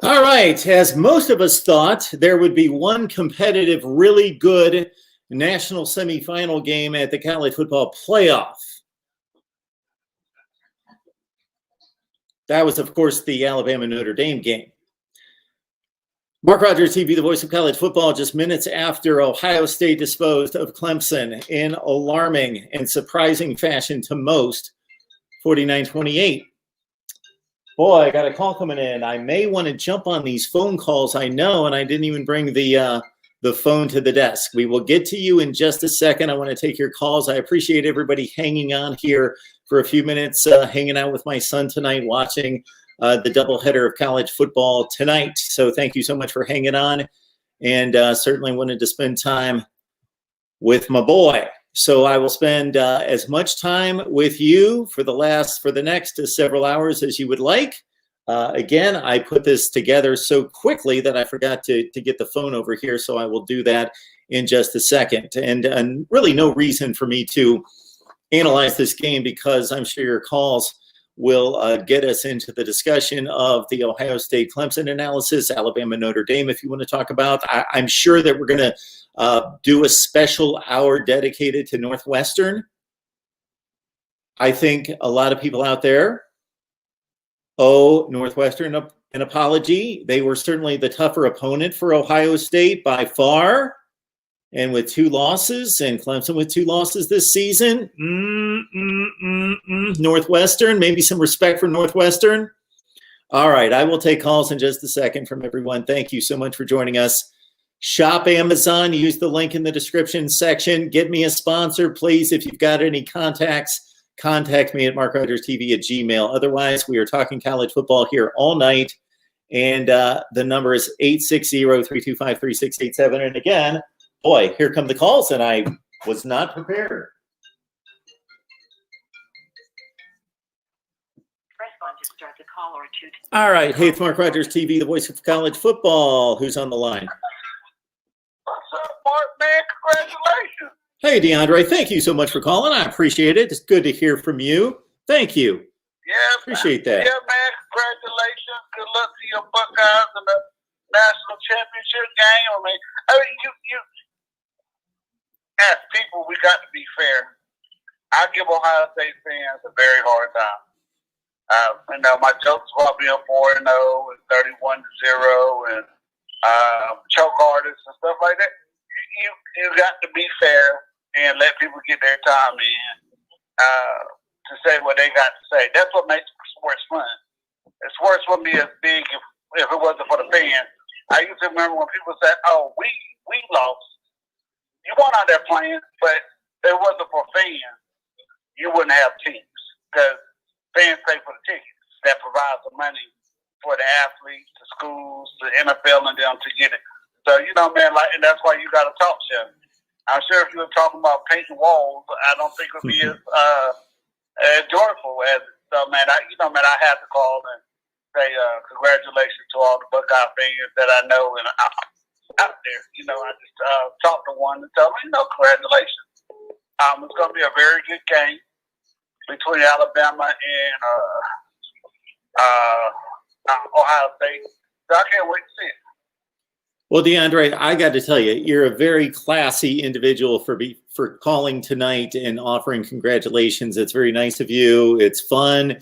All right, as most of us thought, there would be one competitive, really good national semifinal game at the college football playoff. That was, of course, the Alabama-Notre Dame game. Mark Rogers TV, the voice of college football, just minutes after Ohio State disposed of Clemson in alarming and surprising fashion to most, 49-28. Boy, I got a call coming in. I may want to jump on these phone calls, I know, and I didn't even bring the phone to the desk. We will get to you in just a second. I want to take your calls. I appreciate everybody hanging on here for a few minutes, hanging out with my son tonight, watching the doubleheader of college football tonight. So thank you so much for hanging on, and certainly wanted to spend time with my boy. So I will spend as much time with you for the next several hours as you would like. Again, I put this together so quickly that I forgot to get the phone over here, so I will do that in just a second. And really no reason for me to analyze this game, because I'm sure your calls will get us into the discussion of the Ohio State Clemson analysis, Alabama Notre Dame, if you want to talk about. I'm sure that we're going to do a special hour dedicated to Northwestern. I think a lot of people out there owe Northwestern an apology. They were certainly the tougher opponent for Ohio State by far, and with 2 losses, and Clemson with 2 losses this season. Northwestern, maybe some respect for Northwestern. All right, I will take calls in just a second from everyone. Thank you so much for joining us. Shop Amazon. Use the link in the description section. Get me a sponsor, please. If you've got any contacts, contact me at MarkRogersTV@gmail.com. Otherwise, we are talking college football here all night. And the number is 860-325-3687. And again, boy, here come the calls, and I was not prepared. All right. Hey, it's Mark Rogers TV, the voice of college football. Who's on the line? What's up, Mark, man? Congratulations. Hey, DeAndre. Thank you so much for calling. I appreciate it. It's good to hear from you. Thank you. Yeah, appreciate that. Yeah, man. Congratulations. Good luck to your Buckeyes in the national championship game. I mean, you as people, we got to be fair. I give Ohio State fans a very hard time. My jokes about being 4-0 and 31-0 and choke artists and stuff like that. You got to be fair and let people get their time in to say what they got to say. That's what makes sports fun. Sports wouldn't be as big if it wasn't for the fans. I used to remember when people said, "Oh, we lost." You weren't out there playing, but if it wasn't for fans, you wouldn't have teams, because fans pay for the tickets that provide the money for the athletes, the schools, the NFL, and them to get it. So, man, and that's why you got a talk show. I'm sure if you were talking about painting walls, I don't think it would be as joyful as it. So, man, I have to call and say congratulations to all the Buckeye fans that I know and out there. I just talked to one and told me, congratulations. It's going to be a very good game between Alabama and Ohio State. So I can't wait to see it. Well, DeAndre, I got to tell you, you're a very classy individual for calling tonight and offering congratulations. It's very nice of you. It's fun.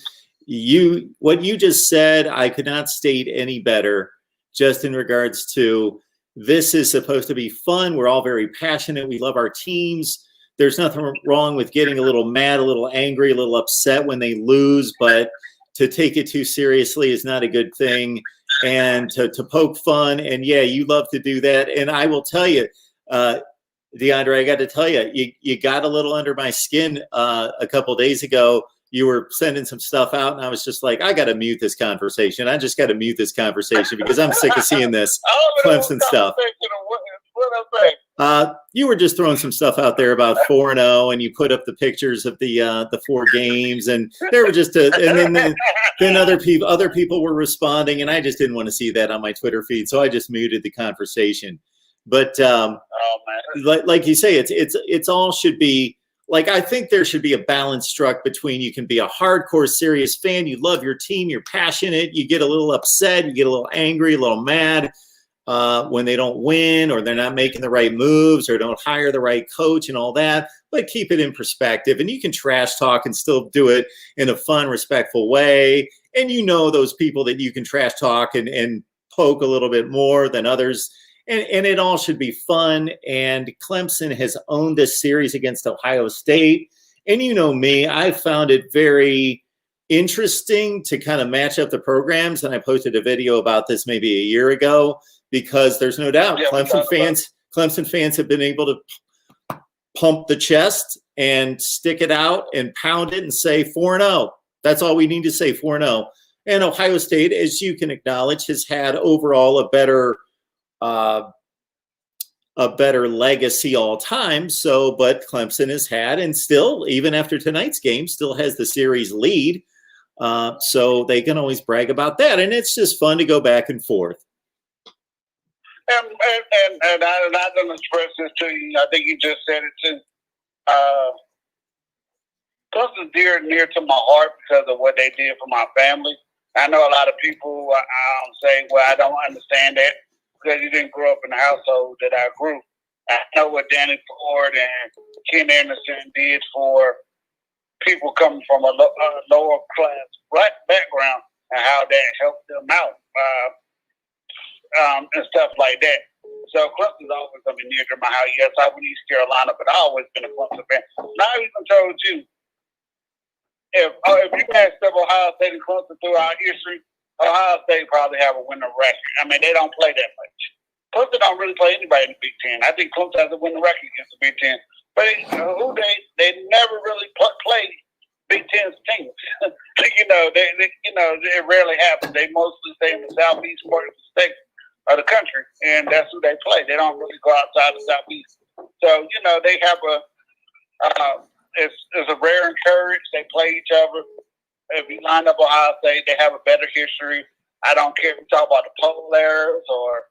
What you just said, I could not state any better, just in regards to this is supposed to be fun. We're all very passionate. We love our teams. There's nothing wrong with getting a little mad, a little angry, a little upset when they lose, but to take it too seriously is not a good thing. And to poke fun, and yeah, you love to do that. And I will tell you, DeAndre, I got to tell you, you got a little under my skin a couple days ago. You were sending some stuff out, and I was just like, I got to mute this conversation. I just got to mute this conversation because I'm sick of seeing this Clemson stuff. you were just throwing some stuff out there about 4-0, and you put up the pictures of the 4 games, and there were just and then other people were responding, and I just didn't want to see that on my Twitter feed, so I just muted the conversation. But like you say, it's all should be like, I think there should be a balance struck between, you can be a hardcore serious fan, you love your team, you're passionate, you get a little upset, you get a little angry, a little mad when they don't win, or they're not making the right moves, or don't hire the right coach and all that, but keep it in perspective. And you can trash talk and still do it in a fun, respectful way. And those people that you can trash talk and poke a little bit more than others. And it all should be fun. And Clemson has owned this series against Ohio State. And me, I found it very interesting to kind of match up the programs. And I posted a video about this maybe a year ago, because there's no doubt Clemson fans have been able to pump the chest and stick it out and pound it and say 4-0. That's all we need to say, 4-0. And Ohio State, as you can acknowledge, has had overall a better legacy all time. But Clemson has had, and still, even after tonight's game, still has the series lead. So they can always brag about that. And it's just fun to go back and forth. And I don't express this to you. I think you just said it too. Clemson's near to my heart because of what they did for my family. I know a lot of people say, well, I don't understand that because you didn't grow up in the household that I grew. I know what Danny Ford and Ken Anderson did for people coming from a lower class black background and how that helped them out and stuff like that. So Clemson's always going to be near to my house. Yes, I went East Carolina, but I've always been a Clemson fan. And I even told you, if you guys step Ohio State and Clemson throughout history, Ohio State probably have a winning record. I mean, they don't play that much. Clemson don't really play anybody in the Big Ten. I think Clemson has a winning record against the Big Ten. But they never really played Big Ten teams. It rarely happens. They mostly stay in the southeast part of the state of the country, and that's who they play. They don't really go outside the southeast. So they have it's a rare encourage. They play each other. If you line up Ohio State, they have a better history. I don't care if we talk about the poll errors or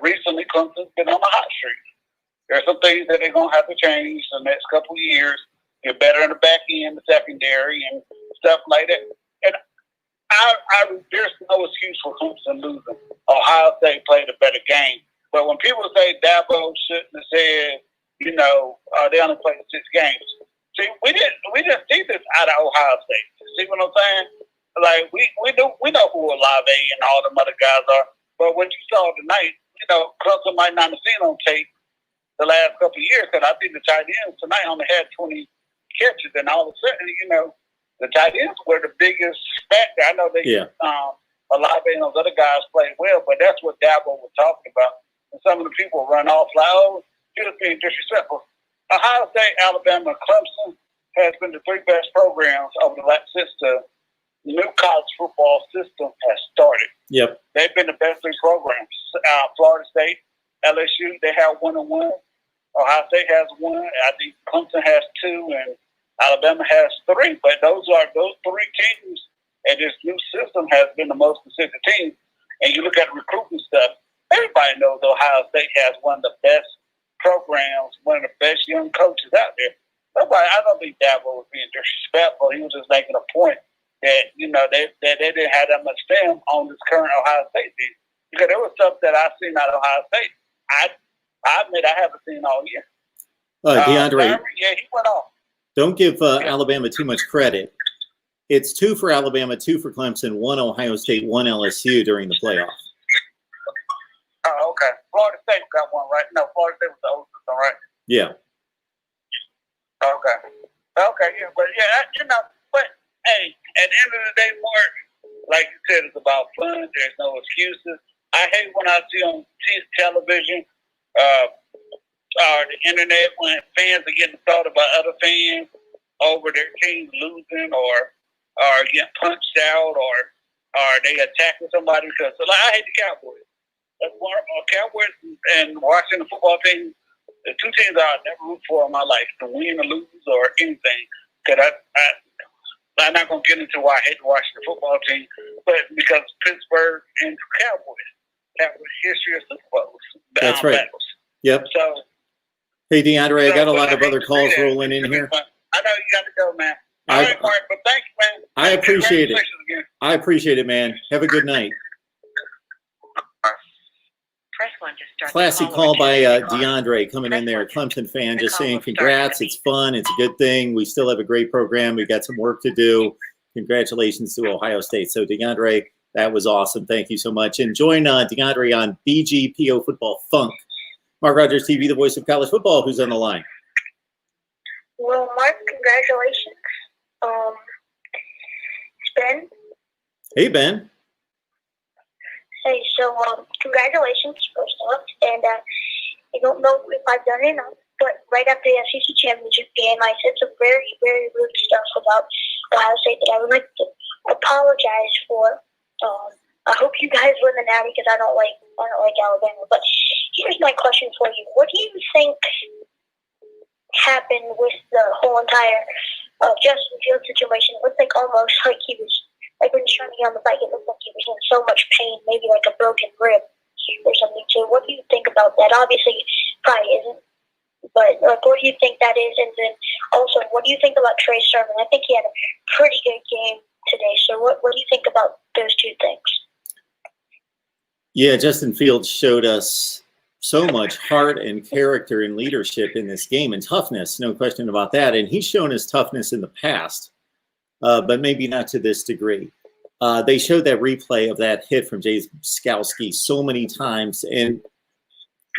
recently Clemson's been on a hot streak. There's some things that they're going to have to change the next couple of years. Get better in the back end, the secondary, and stuff like that. And there's no excuse for Clemson losing. Ohio State played a better game. But when people say Dabo shouldn't have said, they only played 6 games. See, we didn't see this out of Ohio State. See what I'm saying? Like we know who Olave and all them other guys are. But what you saw tonight, Clemson might not have seen on tape the last couple of years, because I think the tight ends tonight only had 20 catches, and all of a sudden, the tight ends were the biggest factor. I know Olave and those other guys played well, but that's what Dabo was talking about. And some of the people run off like, you're just being disrespectful. Ohio State, Alabama, Clemson has been the 3 best programs over the last since the new college football system has started. Yep. They've been the best 3 programs. Florida State, LSU, they have 1-1. Ohio State has 1. I think Clemson has 2, and Alabama has 3. But those 3 teams, and this new system has been the most consistent teams. And you look at recruiting stuff, everybody knows Ohio State has one of the best programs, one of the best young coaches out there. I don't think Dabo was being disrespectful. He was just making a point that, they didn't have that much film on this current Ohio State team. Because there was stuff that I've seen out of Ohio State I admit I haven't seen all year. DeAndre, he went off. Don't give Alabama too much credit. It's 2 for Alabama, 2 for Clemson, 1 Ohio State, 1 LSU during the playoff. Oh, okay. Florida State got 1, right? No, Florida State was the oldest, all right? Yeah. Okay, yeah, but hey, at the end of the day, Mark, like you said, it's about fun. There's no excuses. I hate when I see on television, the internet, when fans are getting thought about other fans over their team losing or getting punched out or they attacking somebody because I hate the Cowboys. Cowboys and Washington football team, the two teams I'll never root for in my life, to win or lose or anything. Because I'm not going to get into why I hate watching the football team, but because Pittsburgh and Cowboys have a history of Super Bowls. That's right. Battles. Yep. So, hey, DeAndre, I got a lot of other calls rolling in here. I know you got to go, man. All right, Mark, but thank you, man. I appreciate it. Again. I appreciate it, man. Have a good night. Press 1 to start. Classy call by DeAndre coming in there, Clemson fan, just saying congrats. It's fun. It's a good thing. We still have a great program. We've got some work to do. Congratulations to Ohio State. So, DeAndre, that was awesome. Thank you so much. And join DeAndre on BGPO Football Funk. Mark Rogers TV, the voice of college football. Who's on the line? Well, Mark, congratulations. It's Ben. Hey, Ben. Hey, so congratulations, first off. And I don't know if I've done it enough, but right after the SEC championship game, I said some very, very rude stuff about Ohio State that I would like to apologize for. I hope you guys win the Natty because I don't like Alabama. But here's my question for you: what do you think happened with the whole entire Justin Fields situation? It looked like almost like he was. Like when he's trying to get on the bike, it looked like he was in so much pain, maybe like a broken rib or something too. What do you think about that? Obviously, probably isn't. But like, what do you think that is? And then also, what do you think about Trey Sermon? I think he had a pretty good game today. So what do you think about those two things? Yeah, Justin Fields showed us so much heart and character and leadership in this game and toughness, no question about that. And he's shown his toughness in the past. But maybe not to this degree. They showed that replay of that hit from Jay Skowski so many times. And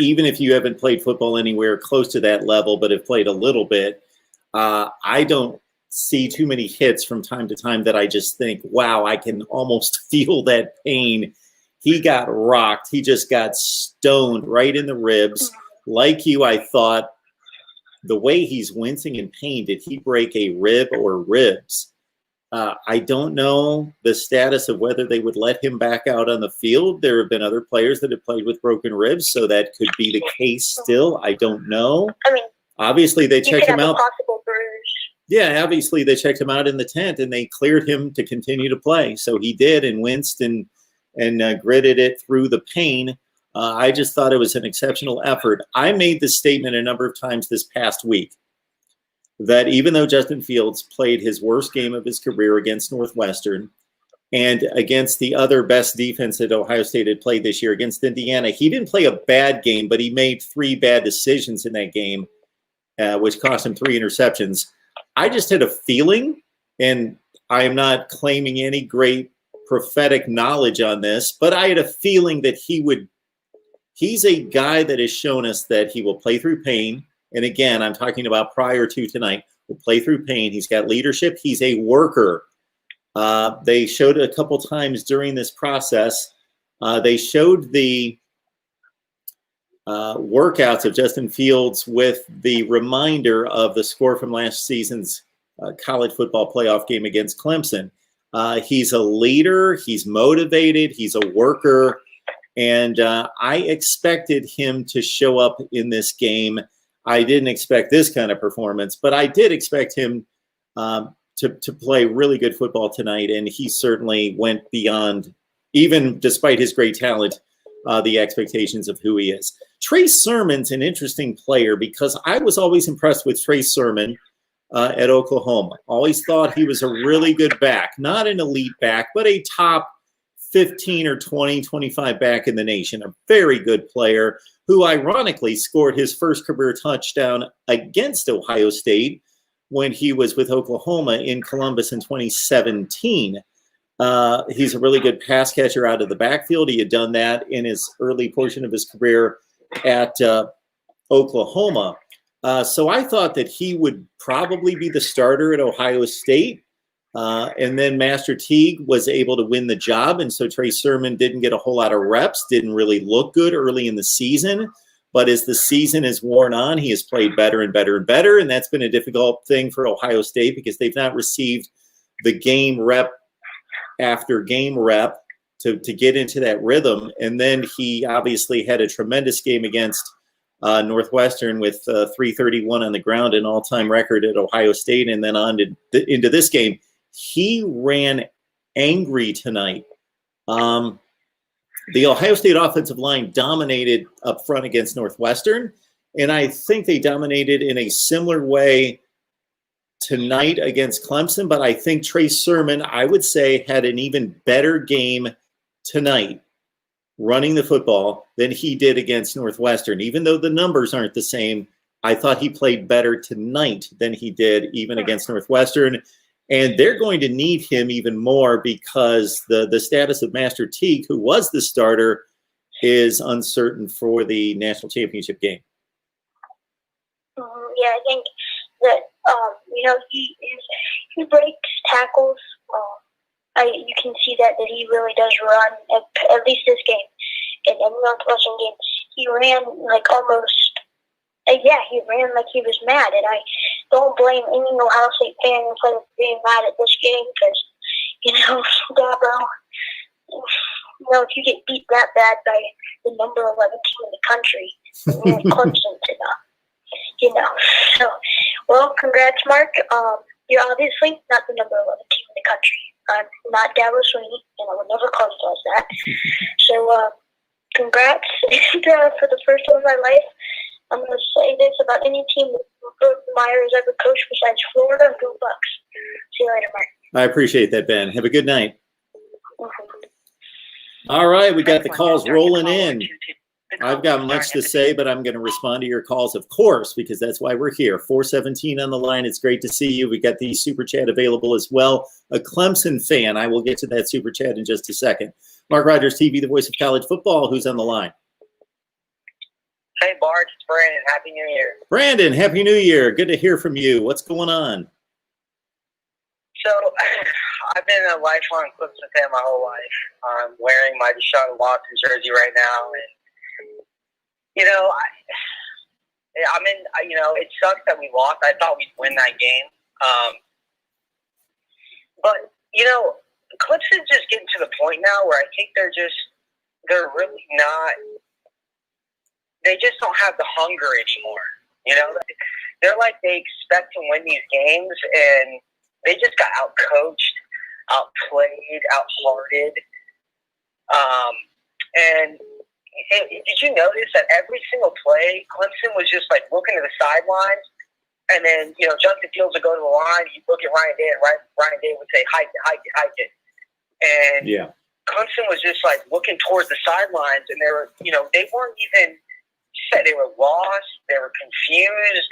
even if you haven't played football anywhere close to that level, but have played a little bit, I don't see too many hits from time to time that I just think, wow, I can almost feel that pain. He got rocked. He just got stoned right in the ribs. Like you, I thought, the way he's wincing in pain, did he break a rib or ribs? I don't know the status of whether they would let him back out on the field. There have been other players that have played with broken ribs, so that could be the case still. I don't know. I mean, obviously they checked him out. Possible bruise. Yeah, obviously they checked him out in the tent and they cleared him to continue to play. So he did and winced and gritted it through the pain. I just thought it was an exceptional effort. I made this statement a number of times this past week, that even though Justin Fields played his worst game of his career against Northwestern and against the other best defense that Ohio State had played this year against Indiana, he didn't play a bad game, but he made 3 bad decisions in that game, which cost him 3 interceptions. I just had a feeling, and I am not claiming any great prophetic knowledge on this, but I had a feeling that he's a guy that has shown us that he will play through pain. And again, I'm talking about prior to tonight, will play through pain. He's got leadership. He's a worker. They showed a couple times during this process. They showed the workouts of Justin Fields with the reminder of the score from last season's college football playoff game against Clemson. He's a leader. He's motivated. He's a worker. And I expected him to show up in this game. I didn't expect this kind of performance, but I did expect him to play really good football tonight, and he certainly went beyond, even despite his great talent, the expectations of who he is. Trey Sermon's an interesting player because I was always impressed with Trey Sermon at Oklahoma. Always thought he was a really good back, not an elite back, but a top 15 or 20, 25 back in the nation, a very good player who ironically scored his first career touchdown against Ohio State when he was with Oklahoma in Columbus in 2017. He's a really good pass catcher out of the backfield. He had done that in his early portion of his career at Oklahoma. So I thought that he would probably be the starter at Ohio State. And then Master Teague was able to win the job. And so Trey Sermon didn't get a whole lot of reps, didn't really look good early in the season. But as the season has worn on, he has played better and better and better. And that's been a difficult thing for Ohio State because they've not received the game rep after game rep to get into that rhythm. And then he obviously had a tremendous game against Northwestern with 331 on the ground, an all-time record at Ohio State, and then on to into this game. He ran angry tonight. The Ohio State offensive line dominated up front against Northwestern, and I think they dominated in a similar way tonight against Clemson, but I think Trey Sermon, I would say, had an even better game tonight running the football than he did against Northwestern. Even though the numbers aren't the same, I thought he played better tonight than he did even against Northwestern. And they're going to need him even more because the status of Master Teague, who was the starter, is uncertain for the national championship game. Yeah, I think that he breaks tackles. You can see that he really does run. At least this game, in the Northwestern game, he ran like almost. He ran like he was mad, and I don't blame any Ohio State fan for being mad at this game because, Dabo, if you get beat that bad by the number 11 team in the country, Clemson So, well, congrats, Mark. You're obviously not the number 11 team in the country. I'm not Dabo Sweeney, and I would never call you guys that. So, congrats. For the first time in my life, I'm going to say this about any team that Urban Meyer has ever coached besides Florida. Go Bucks. See you later, Mark. I appreciate that, Ben. Have a good night. Mm-hmm. All right, we got the calls rolling in. I've got much to say, but I'm going to respond to your calls, of course, because that's why we're here. 417 on the line. It's great to see you. We got the super chat available as well. A Clemson fan. I will get to that super chat in just a second. Mark Rogers TV, the voice of college football. Who's on the line? Hey, Bart, it's Brandon. Happy New Year. Brandon, Happy New Year. Good to hear from you. What's going on? So, I've been a lifelong Clemson fan my whole life. I'm wearing my Deshaun Watson jersey right now, and it sucks that we lost. I thought we'd win that game, but Clemson's just getting to the point now where I think they're really not. They just don't have the hunger anymore. They're like they expect to win these games, and they just got outcoached, outplayed, outhearted. And did you notice that every single play, Clemson was just like looking to the sidelines, and then Justin Fields would go to the line. He'd look at Ryan Day, and Ryan Day would say, "Hike it, hike it, hike it." And Clemson was just like looking towards the sidelines, and they weren't even. They were lost. They were confused.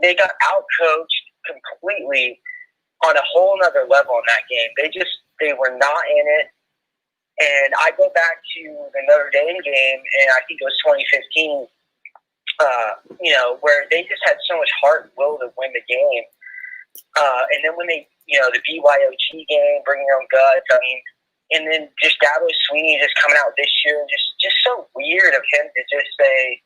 They got outcoached completely on a whole nother level in that game. They were not in it. And I go back to the Notre Dame game, and I think it was 2015. Where they just had so much heart and will to win the game. And then when they, the BYOG game, bringing their own guts. I mean. And then just Dabo Sweeney just coming out this year, just so weird of him to just say,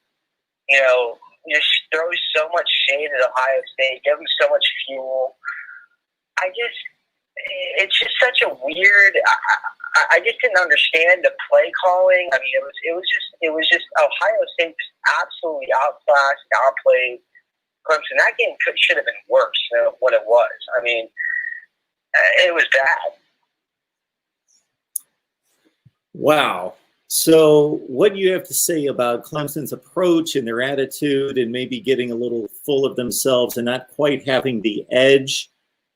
just throw so much shade at Ohio State, give them so much fuel. It's just such a weird. I just didn't understand the play calling. I mean, it was just Ohio State just absolutely outclassed, outplayed Clemson. That game should have been worse than what it was. I mean, it was bad. Wow. So what do you have to say about Clemson's approach and their attitude and maybe getting a little full of themselves and not quite having the edge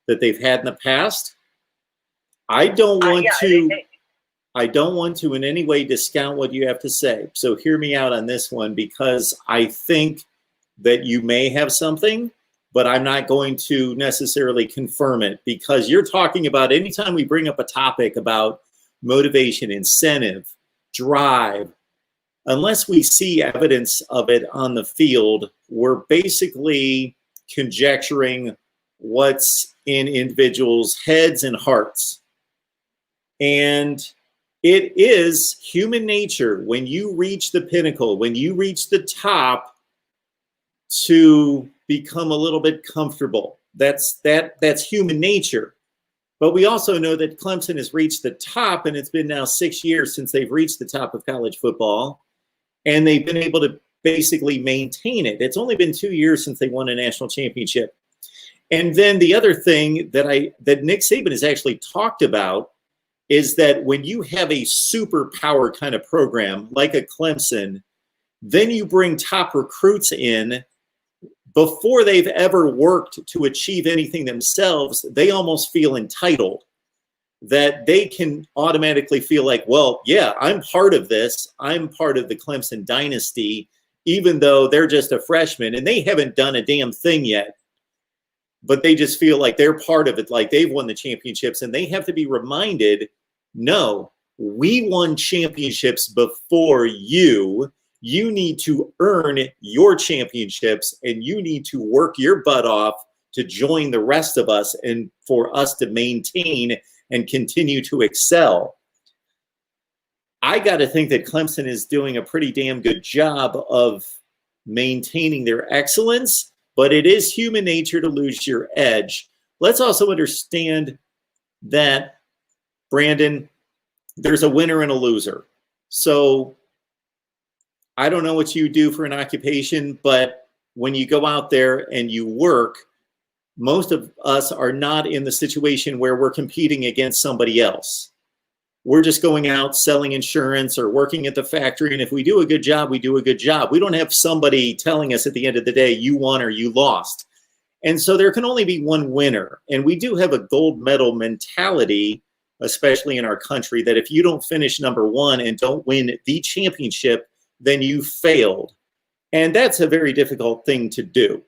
that they've had in the past? I don't want to in any way discount what you have to say. So hear me out on this one, because I think that you may have something, but I'm not going to necessarily confirm it, because you're talking about anytime we bring up a topic about motivation, incentive, drive, unless we see evidence of it on the field, we're basically conjecturing what's in individuals' heads and hearts. And it is human nature, when you reach the pinnacle, when you reach the top, to become a little bit comfortable. That's human nature. But we also know that Clemson has reached the top, and it's been now 6 years since they've reached the top of college football, and they've been able to basically maintain it. It's only been 2 years since they won a national championship. And then the other thing that Nick Saban has actually talked about is that when you have a superpower kind of program like a Clemson, then you bring top recruits in before they've ever worked to achieve anything themselves. They almost feel entitled, that they can automatically feel like, well, yeah, I'm part of this. I'm part of the Clemson dynasty, even though they're just a freshman and they haven't done a damn thing yet. But they just feel like they're part of it, like they've won the championships, and they have to be reminded, no, we won championships before you. You need to earn your championships, and you need to work your butt off to join the rest of us and for us to maintain and continue to excel. I got to think that Clemson is doing a pretty damn good job of maintaining their excellence, but it is human nature to lose your edge. Let's also understand that, Brandon, there's a winner and a loser. So I don't know what you do for an occupation, but when you go out there and you work, most of us are not in the situation where we're competing against somebody else. We're just going out selling insurance or working at the factory. And if we do a good job, we do a good job. We don't have somebody telling us at the end of the day, you won or you lost. And so there can only be one winner. And we do have a gold medal mentality, especially in our country, that if you don't finish number one and don't win the championship, then you failed. And that's a very difficult thing to do.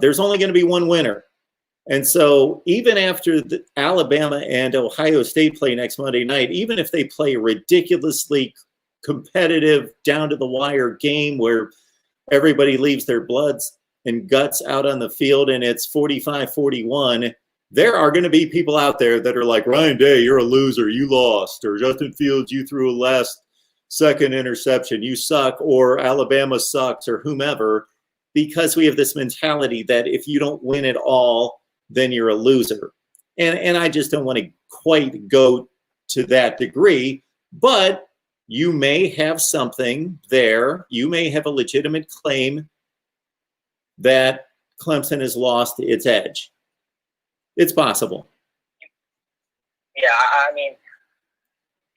There's only going to be one winner. And so even after the Alabama and Ohio State play next Monday night, even if they play a ridiculously competitive, down-to-the-wire game where everybody leaves their bloods and guts out on the field and it's 45-41, there are going to be people out there that are like, Ryan Day, you're a loser, you lost, or Justin Fields, you threw a last-second interception, you suck, or Alabama sucks, or whomever, because we have this mentality that if you don't win it all, then you're a loser. And I just don't want to quite go to that degree, but you may have something there. You may have a legitimate claim that Clemson has lost its edge. It's possible. Yeah, I mean,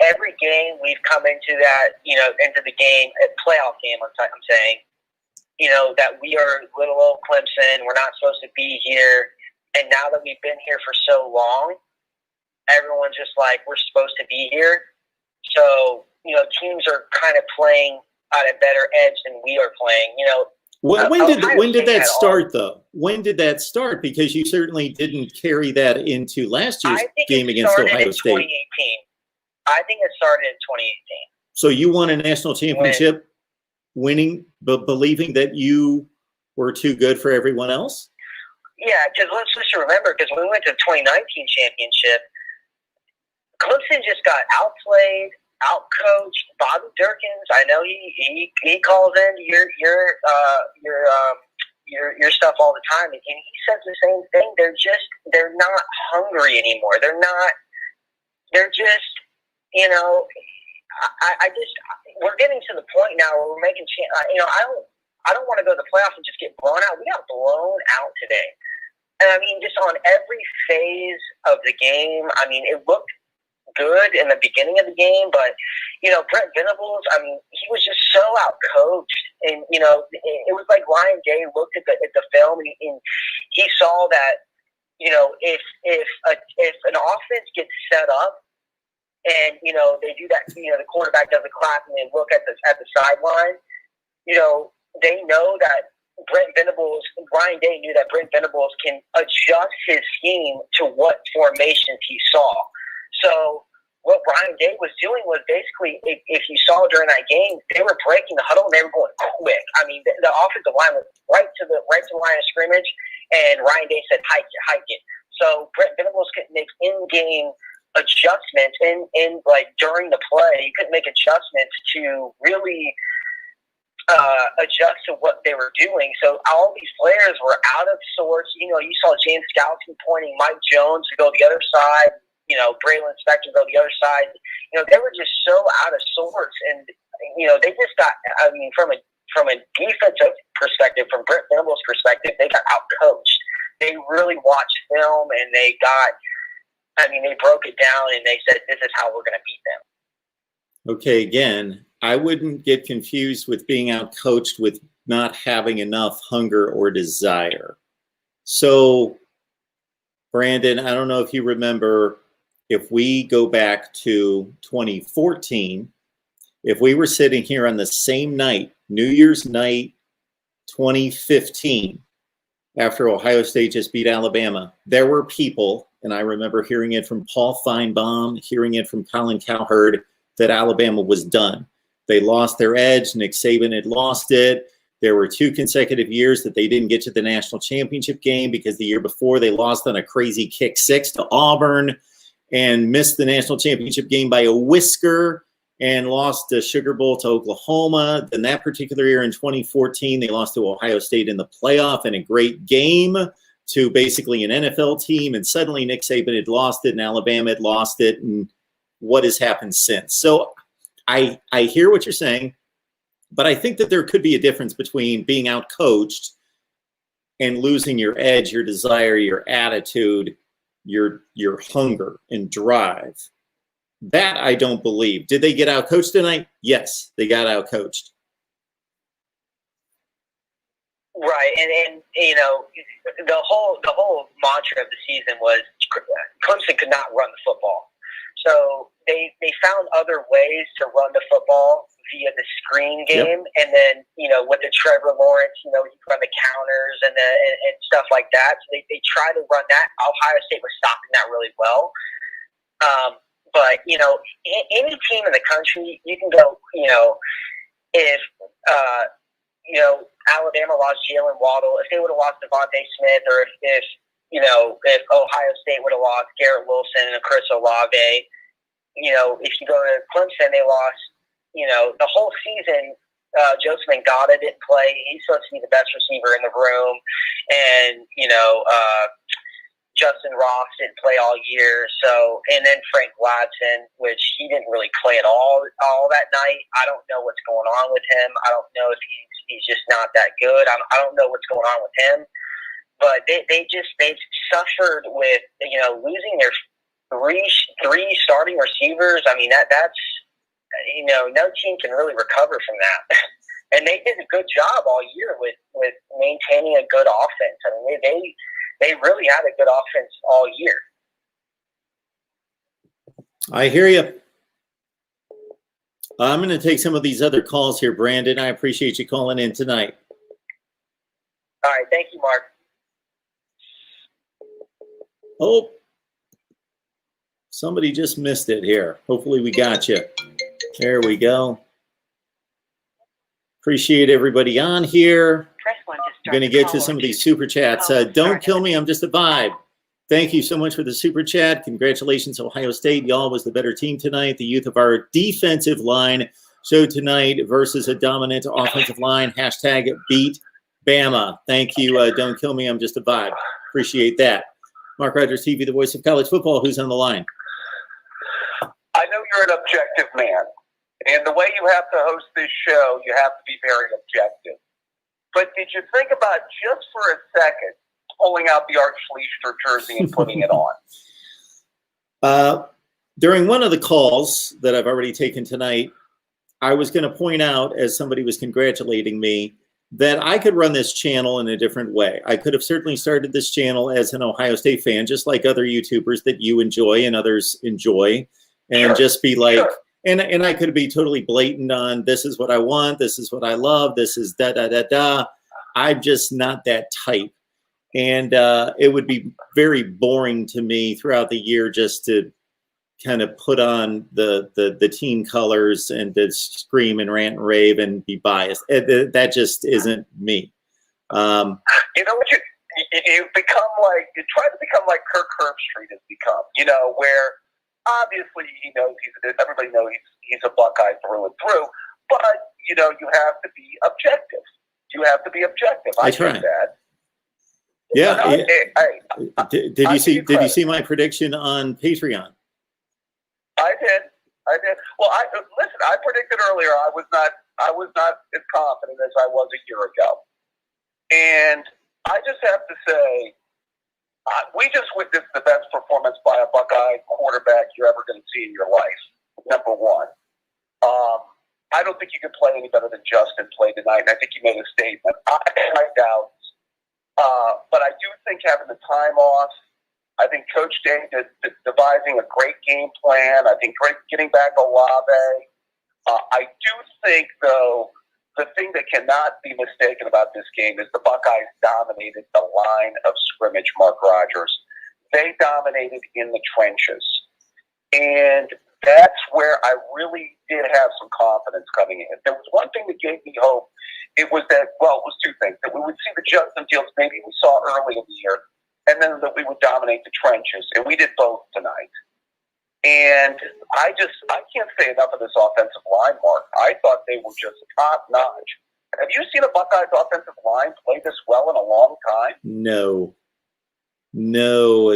every game we've come into that, into the game, a playoff game, I'm saying, that we are little old Clemson. We're not supposed to be here. And now that we've been here for so long, everyone's just like, we're supposed to be here. So, teams are kind of playing at a better edge than we are playing. When did that start, though? When did that start? Because you certainly didn't carry that into last year's game against Ohio State. 2018. I think it started in 2018. So you won a national championship winning, but believing that you were too good for everyone else? Yeah, because let's just remember, because when we went to the 2019 championship, Clemson just got outplayed, outcoached. Bobby Durkins, I know he calls in your stuff all the time, and he says the same thing. They're not hungry anymore. They're just, we're getting to the point now where we're making, I don't want to go to the playoffs and just get blown out. We got blown out today. And I mean, just on every phase of the game, I mean, it looked good in the beginning of the game, but, Brent Venables, I mean, he was just so out-coached. And, it was like Ryan Day looked at the film and he saw that, if an offense gets set up and, they do that, the quarterback does a clap and they look at the sideline, they know that Ryan Day knew that Brent Venables can adjust his scheme to what formations he saw. So what Ryan Day was doing was basically, if you saw during that game, they were breaking the huddle and they were going quick. I mean, the offensive line was right to the line of scrimmage, and Ryan Day said, hike it. So Brent Venables could make in-game adjustments during the play. He couldn't make adjustments to really adjust to what they were doing. So all these players were out of sorts. You saw James Scalzi pointing Mike Jones to go the other side, Braylon Spector go the other side. They were just so out of sorts. And, they just got, I mean, from from a defensive perspective, from Brent Venables' perspective, they got outcoached. They really watched film and they broke it down and they said, this is how we're going to beat them. Okay, again, I wouldn't get confused with being outcoached with not having enough hunger or desire. So, Brandon, I don't know if you remember, if we go back to 2014, if we were sitting here on the same night, New Year's night 2015, after Ohio State just beat Alabama, there were people, and I remember hearing it from Paul Feinbaum, hearing it from Colin Cowherd, that Alabama was done. They lost their edge. Nick Saban had lost it. There were 2 consecutive years that they didn't get to the national championship game because the year before they lost on a crazy kick 6 to Auburn and missed the national championship game by a whisker and lost the Sugar Bowl to Oklahoma. Then that particular year in 2014, they lost to Ohio State in the playoff in a great game to basically an NFL team. And suddenly Nick Saban had lost it and Alabama had lost it. And what has happened since? So I hear what you're saying, but I think that there could be a difference between being outcoached and losing your edge, your desire, your attitude, your hunger and drive. That I don't believe. Did they get outcoached tonight? Yes, they got outcoached. Right, and the whole mantra of the season was Clemson could not run the football. So they found other ways to run the football via the screen game, yep. And then with the Trevor Lawrence, he run the counters and stuff like that. So they tried to run that. Ohio State was stopping that really well. But any team in the country, you can go. If Alabama lost Jalen Waddle, if they would have lost Devontae Smith, or if Ohio State would have lost Garrett Wilson and Chris Olave, if you go to Clemson, they lost, the whole season. Joseph Ngata didn't play. He's supposed to be the best receiver in the room. And, Justin Ross didn't play all year. So, and then Frank Ladson, which he didn't really play at all that night. I don't know what's going on with him. I don't know if he's just not that good. I don't know what's going on with him. But they've suffered with, losing their three starting receivers. I mean, that's, no team can really recover from that. And they did a good job all year with maintaining a good offense. I mean, they really had a good offense all year. I hear you. I'm going to take some of these other calls here, Brandon. I appreciate you calling in tonight. All right. Thank you, Mark. Oh, somebody just missed it here. Hopefully we got you. There we go. Appreciate everybody on here. Press 1 to start. I'm going to get to some of these super chats. Don't kill me. I'm just a vibe. Thank you so much for the super chat. Congratulations, Ohio State. Y'all was the better team tonight. The youth of our defensive line showed tonight versus a dominant offensive line. Hashtag beat Bama. Thank you. Don't kill me. I'm just a vibe. Appreciate that. Mark Rogers TV, the voice of college football. Who's on the line? I know you're an objective man. And the way you have to host this show, you have to be very objective. But did you think about, just for a second, pulling out the Art Schlichter jersey and putting it on? During one of the calls that I've already taken tonight, I was going to point out, as somebody was congratulating me, that I could run this channel in a different way. I could have certainly started this channel as an Ohio State fan, just like other YouTubers that you enjoy and others enjoy, and just be like, and I could be totally blatant on, this is what I want, this is what I love, this is da-da-da-da. I'm just not that type. And it would be very boring to me throughout the year just to kind of put on the team colors and to scream and rant and rave and be biased. That just isn't me. You know what you become like, you try to become like Kirk Herbstreit has become, where obviously he knows everybody knows he's a Buckeye through and through, but you have to be objective. You have to be objective. I try that. Yeah. Did you see my prediction on Patreon? I did. Well, I predicted earlier I was not I was not as confident as I was a year ago. And I just have to say, we just witnessed the best performance by a Buckeye quarterback you're ever going to see in your life, number one. I don't think you can play any better than Justin played tonight, and I think he made a statement. I have my doubts, but I do think having the time off, I think Coach Day devising a great game plan. I think getting back Olave. I do think, though, the thing that cannot be mistaken about this game is the Buckeyes dominated the line of scrimmage, Mark Rogers. They dominated in the trenches. And that's where I really did have some confidence coming in. If there was one thing that gave me hope, it was that, well, it was two things. That we would see the Justin Fields maybe we saw early in the year, and then that we would dominate the trenches. And we did both tonight. And I can't say enough of this offensive line, Mark. I thought they were just top-notch. Have you seen a Buckeyes offensive line play this well in a long time? No.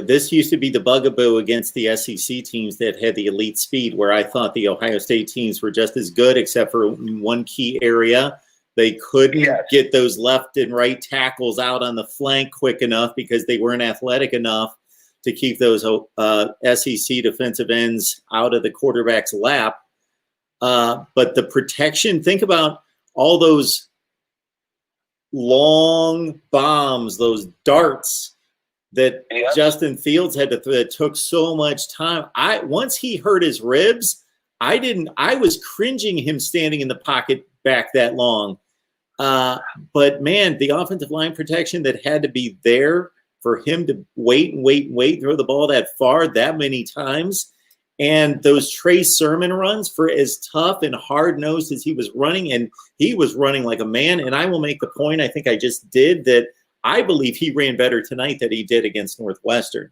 This used to be the bugaboo against the SEC teams that had the elite speed, where I thought the Ohio State teams were just as good, except for one key area. They couldn't get those left and right tackles out on the flank quick enough because they weren't athletic enough to keep those SEC defensive ends out of the quarterback's lap. But the protection, think about all those long bombs, those darts that Justin Fields had to throw that took so much time. Once he hurt his ribs, I was cringing him standing in the pocket back that long. But man, the offensive line protection that had to be there for him to wait, throw the ball that far, that many times. And those Trey Sermon runs, for as tough and hard-nosed as he was running, and he was running like a man. And I will make the point, I think I just did, that I believe he ran better tonight than he did against Northwestern.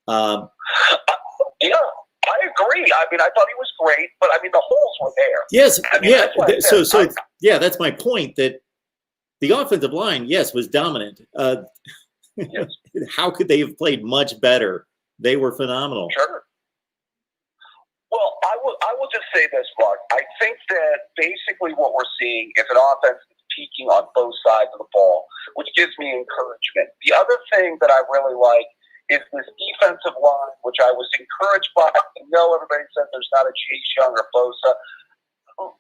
Yeah, I agree. I mean, I thought he was great, but I mean, the holes were there. Yes, I mean, that's my point, that the offensive line, was dominant. Yes. How could they have played much better? They were phenomenal. Sure. Well, I will just say this, Mark. I think that basically what we're seeing is an offense that's peaking on both sides of the ball, which gives me encouragement. The other thing that I really like is this defensive line, which I was encouraged by. I know everybody said there's not a Chase Young or Bosa.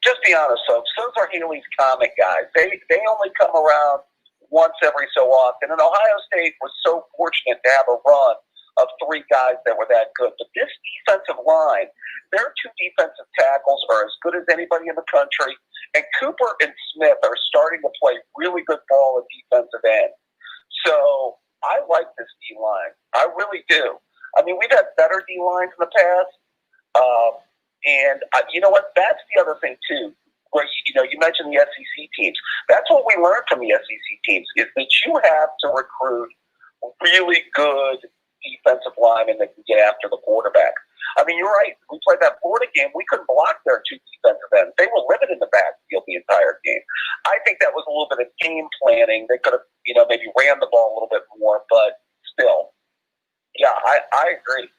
Just be honest, folks. Those are Haley's comic guys. They only come around once every so often. And Ohio State was so fortunate to have a run of three guys that were that good. But this defensive line, their two defensive tackles are as good as anybody in the country. And Cooper and Smith are starting to play really good ball at defensive end. So I like this D-line. I really do. I mean, we've had better D-lines in the past. You know what? That's the other thing, too. Where, you mentioned the SEC teams. That's what we learned from the SEC teams, is that you have to recruit really good defensive linemen that can get after the quarterback. I mean, you're right. We played that Florida game. We couldn't block their two defensive ends. They were limited in the backfield the entire game. I think that was a little bit of game planning. They could have, maybe ran the ball a little bit more, but still. Yeah, I agree.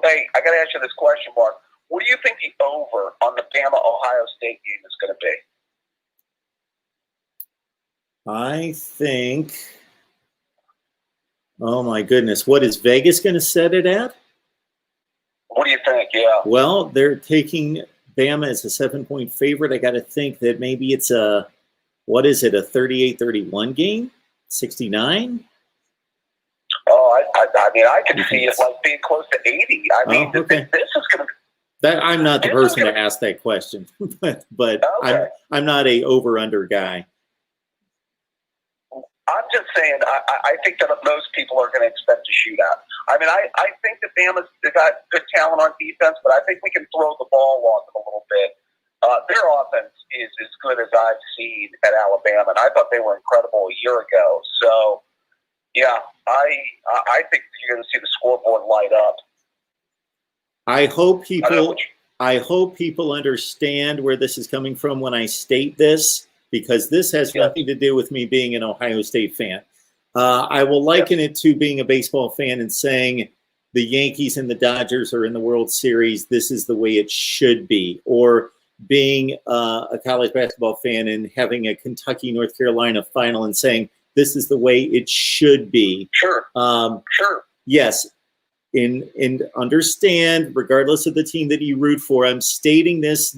Hey, I got to ask you this question, Mark. What do you think the over on the Bama-Ohio State game is going to be? I think, oh my goodness, what is Vegas going to set it at? What do you think? Yeah. Well, they're taking Bama as a 7-point favorite. I got to think that maybe it's a 38-31 game? 69? Oh, I mean, I can see it like being close to 80. I mean, okay. This is going to. I'm not the person to ask that question, but Okay. I'm not a over/under guy. I'm just saying, I think that most people are going to expect a shootout. I mean, I think that Bama's got good talent on defense, but I think we can throw the ball on them a little bit. Their offense is as good as I've seen at Alabama, and I thought they were incredible a year ago. So, yeah, I think you're going to see the scoreboard light up. I hope people understand where this is coming from when I state this, because this has nothing to do with me being an Ohio State fan. I will liken it to being a baseball fan and saying the Yankees and the Dodgers are in the World Series. This is the way it should be. Or being a college basketball fan and having a Kentucky-North Carolina final and saying this is the way it should be. Sure. Sure. Yes, and understand, regardless of the team that you root for, I'm stating this,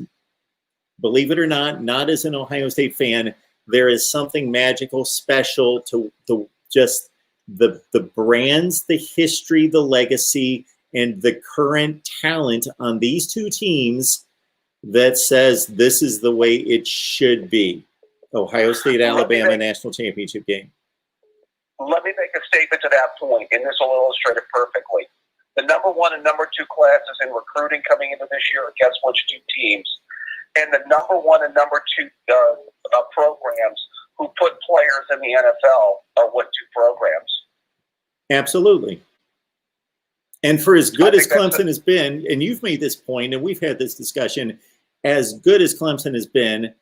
believe it or not as an Ohio State fan, there is something magical, special to the brands, the history, the legacy, and the current talent on these two teams that says this is the way it should be. Ohio State, Alabama national championship game. Let me make a statement to that point, and this will illustrate it perfectly. The number 1 and number 2 classes in recruiting coming into this year are guess which 2 teams? And the number 1 and number 2 programs who put players in the NFL are what 2 programs? Absolutely. And for as good as Clemson has been, and you've made this point, and we've had this discussion, as good as Clemson has been,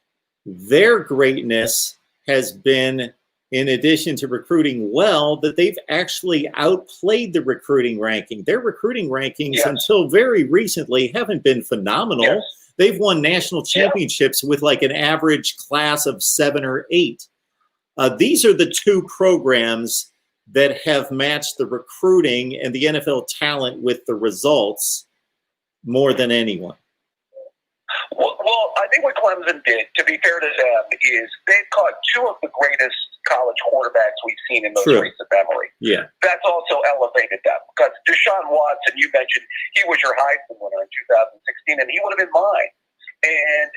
their greatness has been, in addition to recruiting well, that they've actually outplayed the recruiting ranking. Their recruiting rankings until very recently haven't been phenomenal. Yes. They've won national championships with like an average class of 7 or 8. These are the 2 programs that have matched the recruiting and the NFL talent with the results more than anyone. Well, I think what Clemson did, to be fair to them, is they've caught 2 of the greatest college quarterbacks we've seen in most recent memory. Yeah. That's also elevated them. Because Deshaun Watson, you mentioned, he was your Heisman winner in 2016, and he would have been mine. And,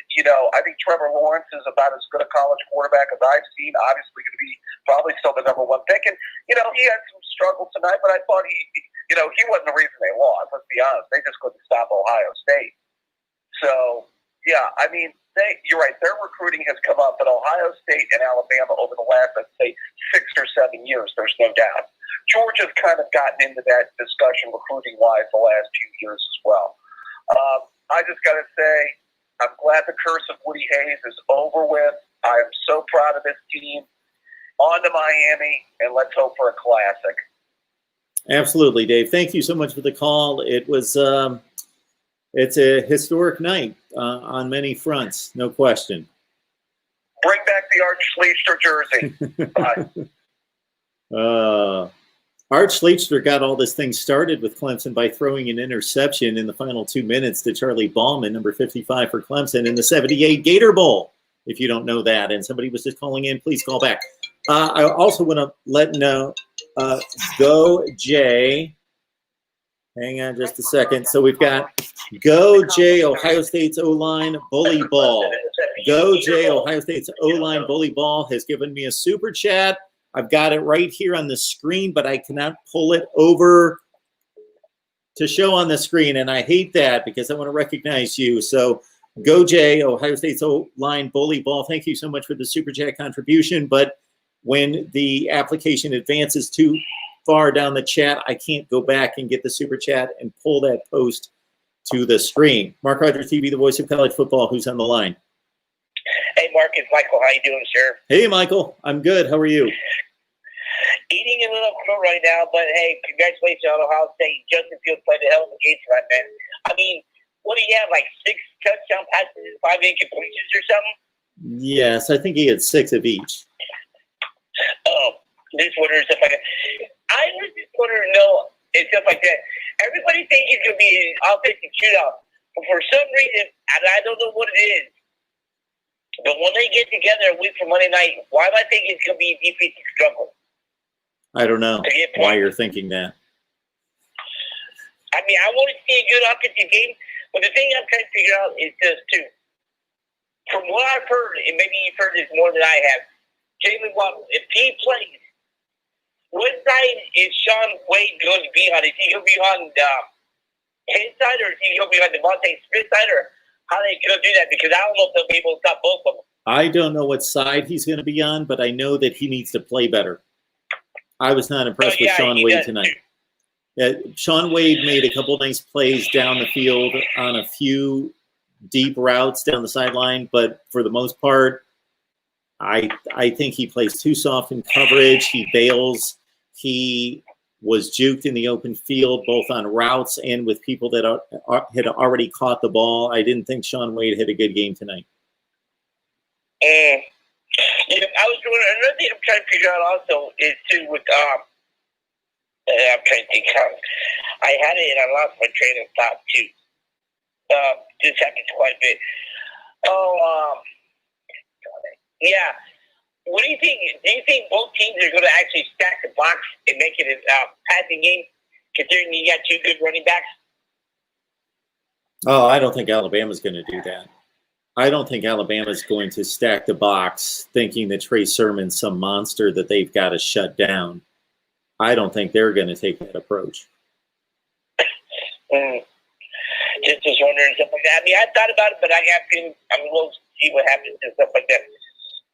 I think Trevor Lawrence is about as good a college quarterback as I've seen. Obviously going to be probably still the number 1 pick. And, he had some struggles tonight, but I thought he wasn't the reason they lost. Let's be honest. They just couldn't stop Ohio State. So, yeah, I mean, you're right. Their recruiting has come up, but Ohio State and Alabama over the last, let's say, 6 or 7 years, there's no doubt. Georgia's kind of gotten into that discussion recruiting-wise the last few years as well. I just got to say, I'm glad the curse of Woody Hayes is over with. I am so proud of this team. On to Miami, and let's hope for a classic. Absolutely, Dave. Thank you so much for the call. It was it's a historic night on many fronts, no question. Bring back the Art Schleicher jersey. Bye. Art Schleicher got all this thing started with Clemson by throwing an interception in the final 2 minutes to Charlie Ballman, number 55 for Clemson, in the 78 Gator Bowl, if you don't know that. And somebody was just calling in. Please call back. I also want to let know, Go Jay. Hang on just a second. So we've got Go Jay, Ohio State's O-line bully ball. Go Jay, Ohio State's O-line bully ball has given me a super chat. I've got it right here on the screen, but I cannot pull it over to show on the screen. And I hate that because I want to recognize you. So Go Jay, Ohio State's O-line bully ball. Thank you so much for the super chat contribution. But when the application advances too far down the chat, I can't go back and get the super chat and pull that post to the screen. Mark Rogers TV, the voice of college football. Who's on the line? Hey, Mark, it's Michael. How you doing, sir? Hey, Michael. I'm good. How are you? Eating a little crow right now, but hey, congratulations on Ohio State. Justin Fields played a hell of a game tonight, man. I mean, what do you have, like 6 touchdown passes, 5 incompletions or something? Yes, I think he had 6 of each. Oh, this winter and stuff like that. I was just wondering, and stuff like that. Everybody thinks it's going to be an offensive shootout, but for some reason, and I don't know what it is, but when they get together a week from Monday night, why do I think it's going to be a defensive struggle? I don't know why you're thinking that. I mean, I want to see a good offensive game, but the thing I'm trying to figure out is this, too. From what I've heard, and maybe you've heard this more than I have, Jalen Waddle, if he plays, what side is Sean Wade going to be on? Is he going to be on his side, or is he going to be on Devontae Smith's side, or how are they going to do that? Because I don't know if they'll be able to stop both of them. I don't know what side he's going to be on, but I know that he needs to play better. I was not impressed with Sean Wade tonight. Sean Wade made a couple nice plays down the field on a few deep routes down the sideline, but for the most part, I think he plays too soft in coverage. He bails. He was juked in the open field, both on routes and with people that had already caught the ball. I didn't think Shaun Wade had a good game tonight. Yeah, I was doing another thing I'm trying to figure out also is too with I'm trying to think how I had it and I lost my train of thought too. This happens quite a bit. Yeah. What do you think? Do you think both teams are going to actually stack the box and make it a passing game, considering you got two good running backs? Oh, I don't think Alabama's going to do that. I don't think Alabama's going to stack the box thinking that Trey Sermon's some monster that they've got to shut down. I don't think they're going to take that approach. Just wondering stuff like that. I mean, I thought about it, but I have to. We'll see what happens and stuff like that.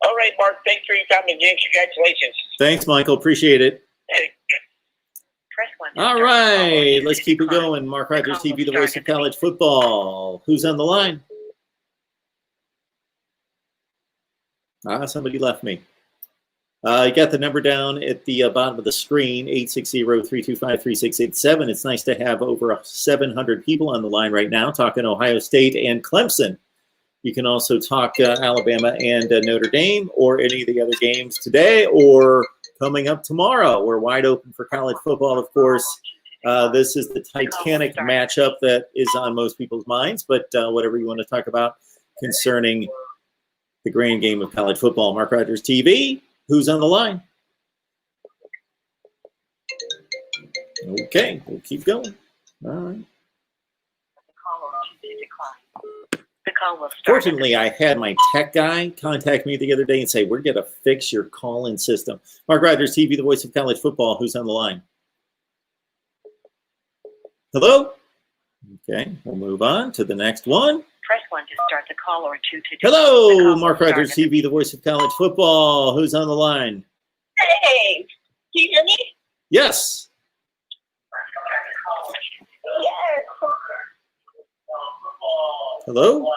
All right, Mark. Thanks for your time again. Congratulations. Thanks, Michael. Appreciate it. Press 1 to All start the right, call. let's keep it going. Mark Rogers TV, the voice of college football. Who's on the line? Somebody left me. You got the number down at the bottom of the screen, 860-325-3687. It's nice to have over 700 people on the line right now talking Ohio State and Clemson. You can also talk Alabama and Notre Dame or any of the other games today or coming up tomorrow. We're wide open for college football, of course. This is the Titanic matchup that is on most people's minds, but whatever you want to talk about concerning the grand game of college football. Mark Rogers TV, who's on the line? Okay, we'll keep going. All right. The call will start. Fortunately, I had my tech guy contact me the other day and say, we're going to fix your call-in system. Mark Rogers TV, the voice of college football, who's on the line? Hello? Okay, we'll move on to the next one. Press 1 to start the call or 2 to... Hello, Mark Rogers TV, the voice of college football. Who's on the line? Hey, can you hear me? Yes. Yes. Hello?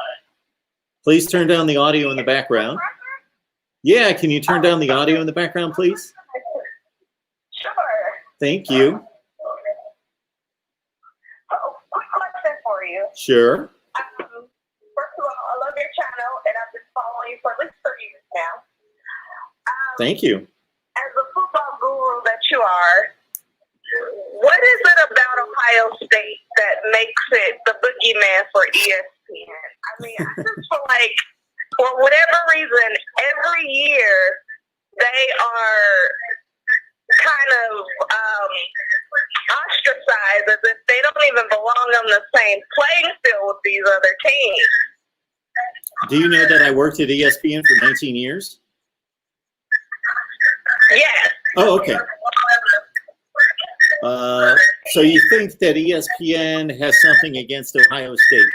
Please turn down the audio in the background. Yeah, can you turn down the audio in the background, please? Sure. Thank you. Quick question for you. Sure. First of all, I love your channel, and I've been following you for at least 3 years now. Thank you. As a football guru that you are, what is it about Ohio State that makes it the boogeyman for ESPN? I mean, I just feel like, for whatever reason, every year they are kind of ostracized as if they don't even belong on the same playing field with these other teams. Do you know that I worked at ESPN for 19 years? Yes. Oh, okay. So you think that ESPN has something against Ohio State?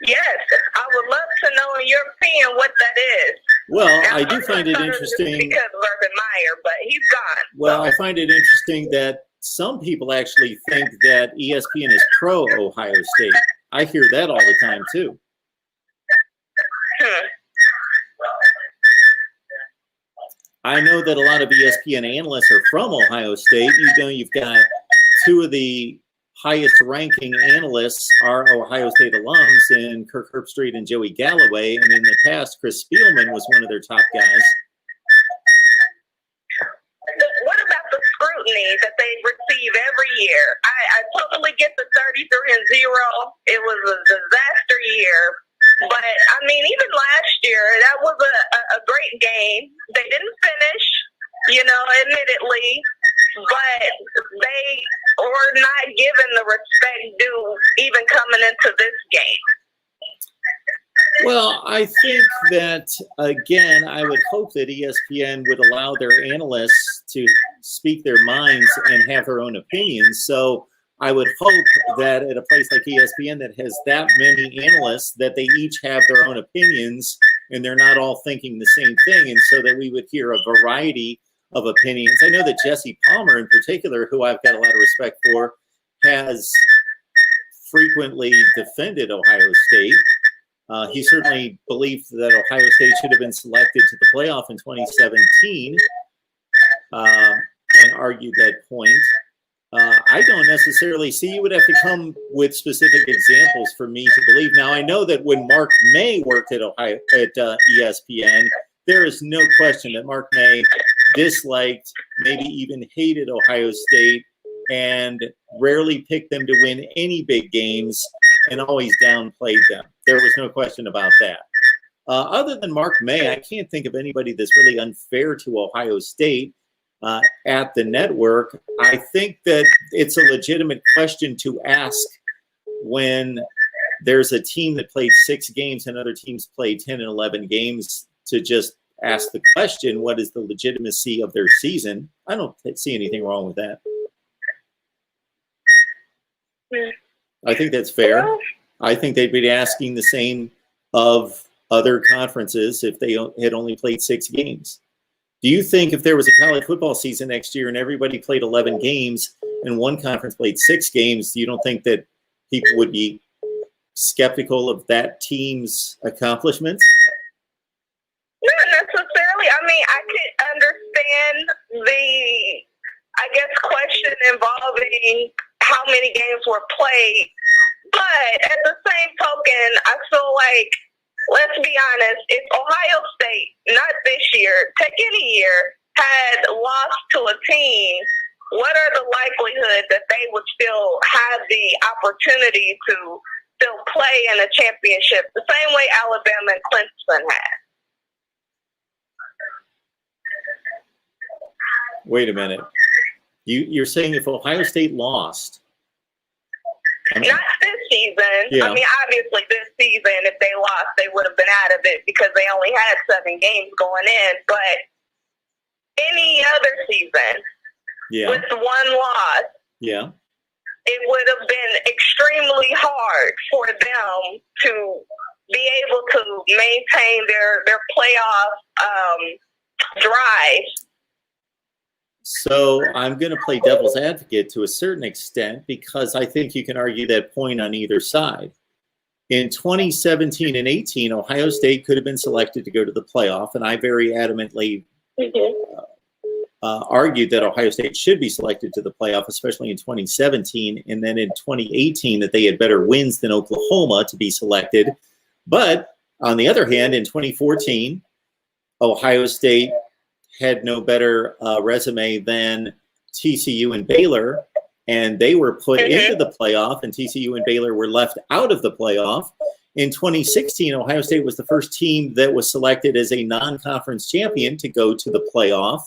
Yes. I would love to know, in your opinion, what that is. Well, Now, I do find it I'm not interesting. because of Urban Meyer, but he's gone. Well, I find it interesting that some people actually think that ESPN is pro-Ohio State. I hear that all the time, too. I know that a lot of ESPN analysts are from Ohio State. You know, you've got two of the highest ranking analysts are Ohio State alums in Kirk Herbstreit and Joey Galloway. And in the past, Chris Spielman was one of their top guys. What about the scrutiny that they receive every year? I totally get the 33-0. It was a disaster year. But, I mean, even last year, that was a great game. They didn't finish, admittedly, but they were not given the respect due even coming into this game. Well, I think that, again, I would hope that ESPN would allow their analysts to speak their minds and have their own opinions. So I would hope that at a place like ESPN that has that many analysts, that they each have their own opinions and they're not all thinking the same thing. And so that we would hear a variety of opinions. I know that Jesse Palmer in particular, who I've got a lot of respect for, has frequently defended Ohio State. He certainly believed that Ohio State should have been selected to the playoff in 2017. And argue that point. I don't necessarily see. You would have to come with specific examples for me to believe. Now, I know that when Mark May worked at ESPN, there is no question that Mark May disliked, maybe even hated Ohio State, and rarely picked them to win any big games and always downplayed them. There was no question about that. Other than Mark May, I can't think of anybody that's really unfair to Ohio State at the network. I think that it's a legitimate question to ask when there's a team that played 6 games and other teams played 10 and 11 games, to just ask the question, what is the legitimacy of their season? I don't see anything wrong with that. I think that's fair. I think they'd be asking the same of other conferences if they had only played 6 games. Do you think if there was a college football season next year and everybody played 11 games and one conference played 6 games, you don't think that people would be skeptical of that team's accomplishments? Not necessarily. I mean, I could understand the, question involving how many games were played. But at the same token, I feel like, let's be honest, if Ohio State, not this year, take any year, had lost to a team, what are the likelihood that they would still have the opportunity to still play in a championship the same way Alabama and Clemson had? Wait a minute. You're saying if Ohio State lost? Not this season. Yeah. I mean, obviously this season, if they lost, they would have been out of it because they only had 7 games going in. But any other season with one loss, it would have been extremely hard for them to be able to maintain their playoff drive. So I'm going to play devil's advocate to a certain extent, because I think you can argue that point on either side. In 2017 and 18, Ohio State could have been selected to go to the playoff, and I very adamantly argued that Ohio State should be selected to the playoff, especially in 2017, and then in 2018 that they had better wins than Oklahoma to be selected. But on the other hand, in 2014, Ohio State had no better resume than TCU and Baylor, and they were put into the playoff, and TCU and Baylor were left out of the playoff. In 2016, Ohio State was the first team that was selected as a non-conference champion to go to the playoff.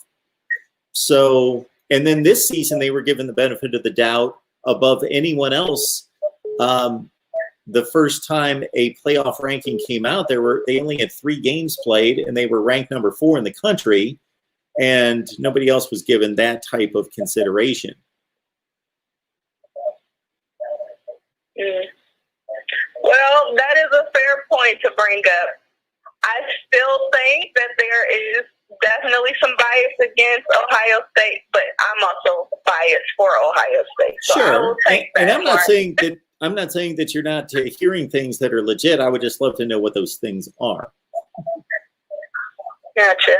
So, and then this season, they were given the benefit of the doubt above anyone else. The first time a playoff ranking came out, they only had 3 games played, and they were ranked number 4 in the country, and nobody else was given that type of consideration. Well, that is a fair point to bring up. I still think that there is definitely some bias against Ohio State, but I'm also biased for Ohio State. So I will take that. And I'm not saying that you're not hearing things that are legit. I would just love to know what those things are. Gotcha.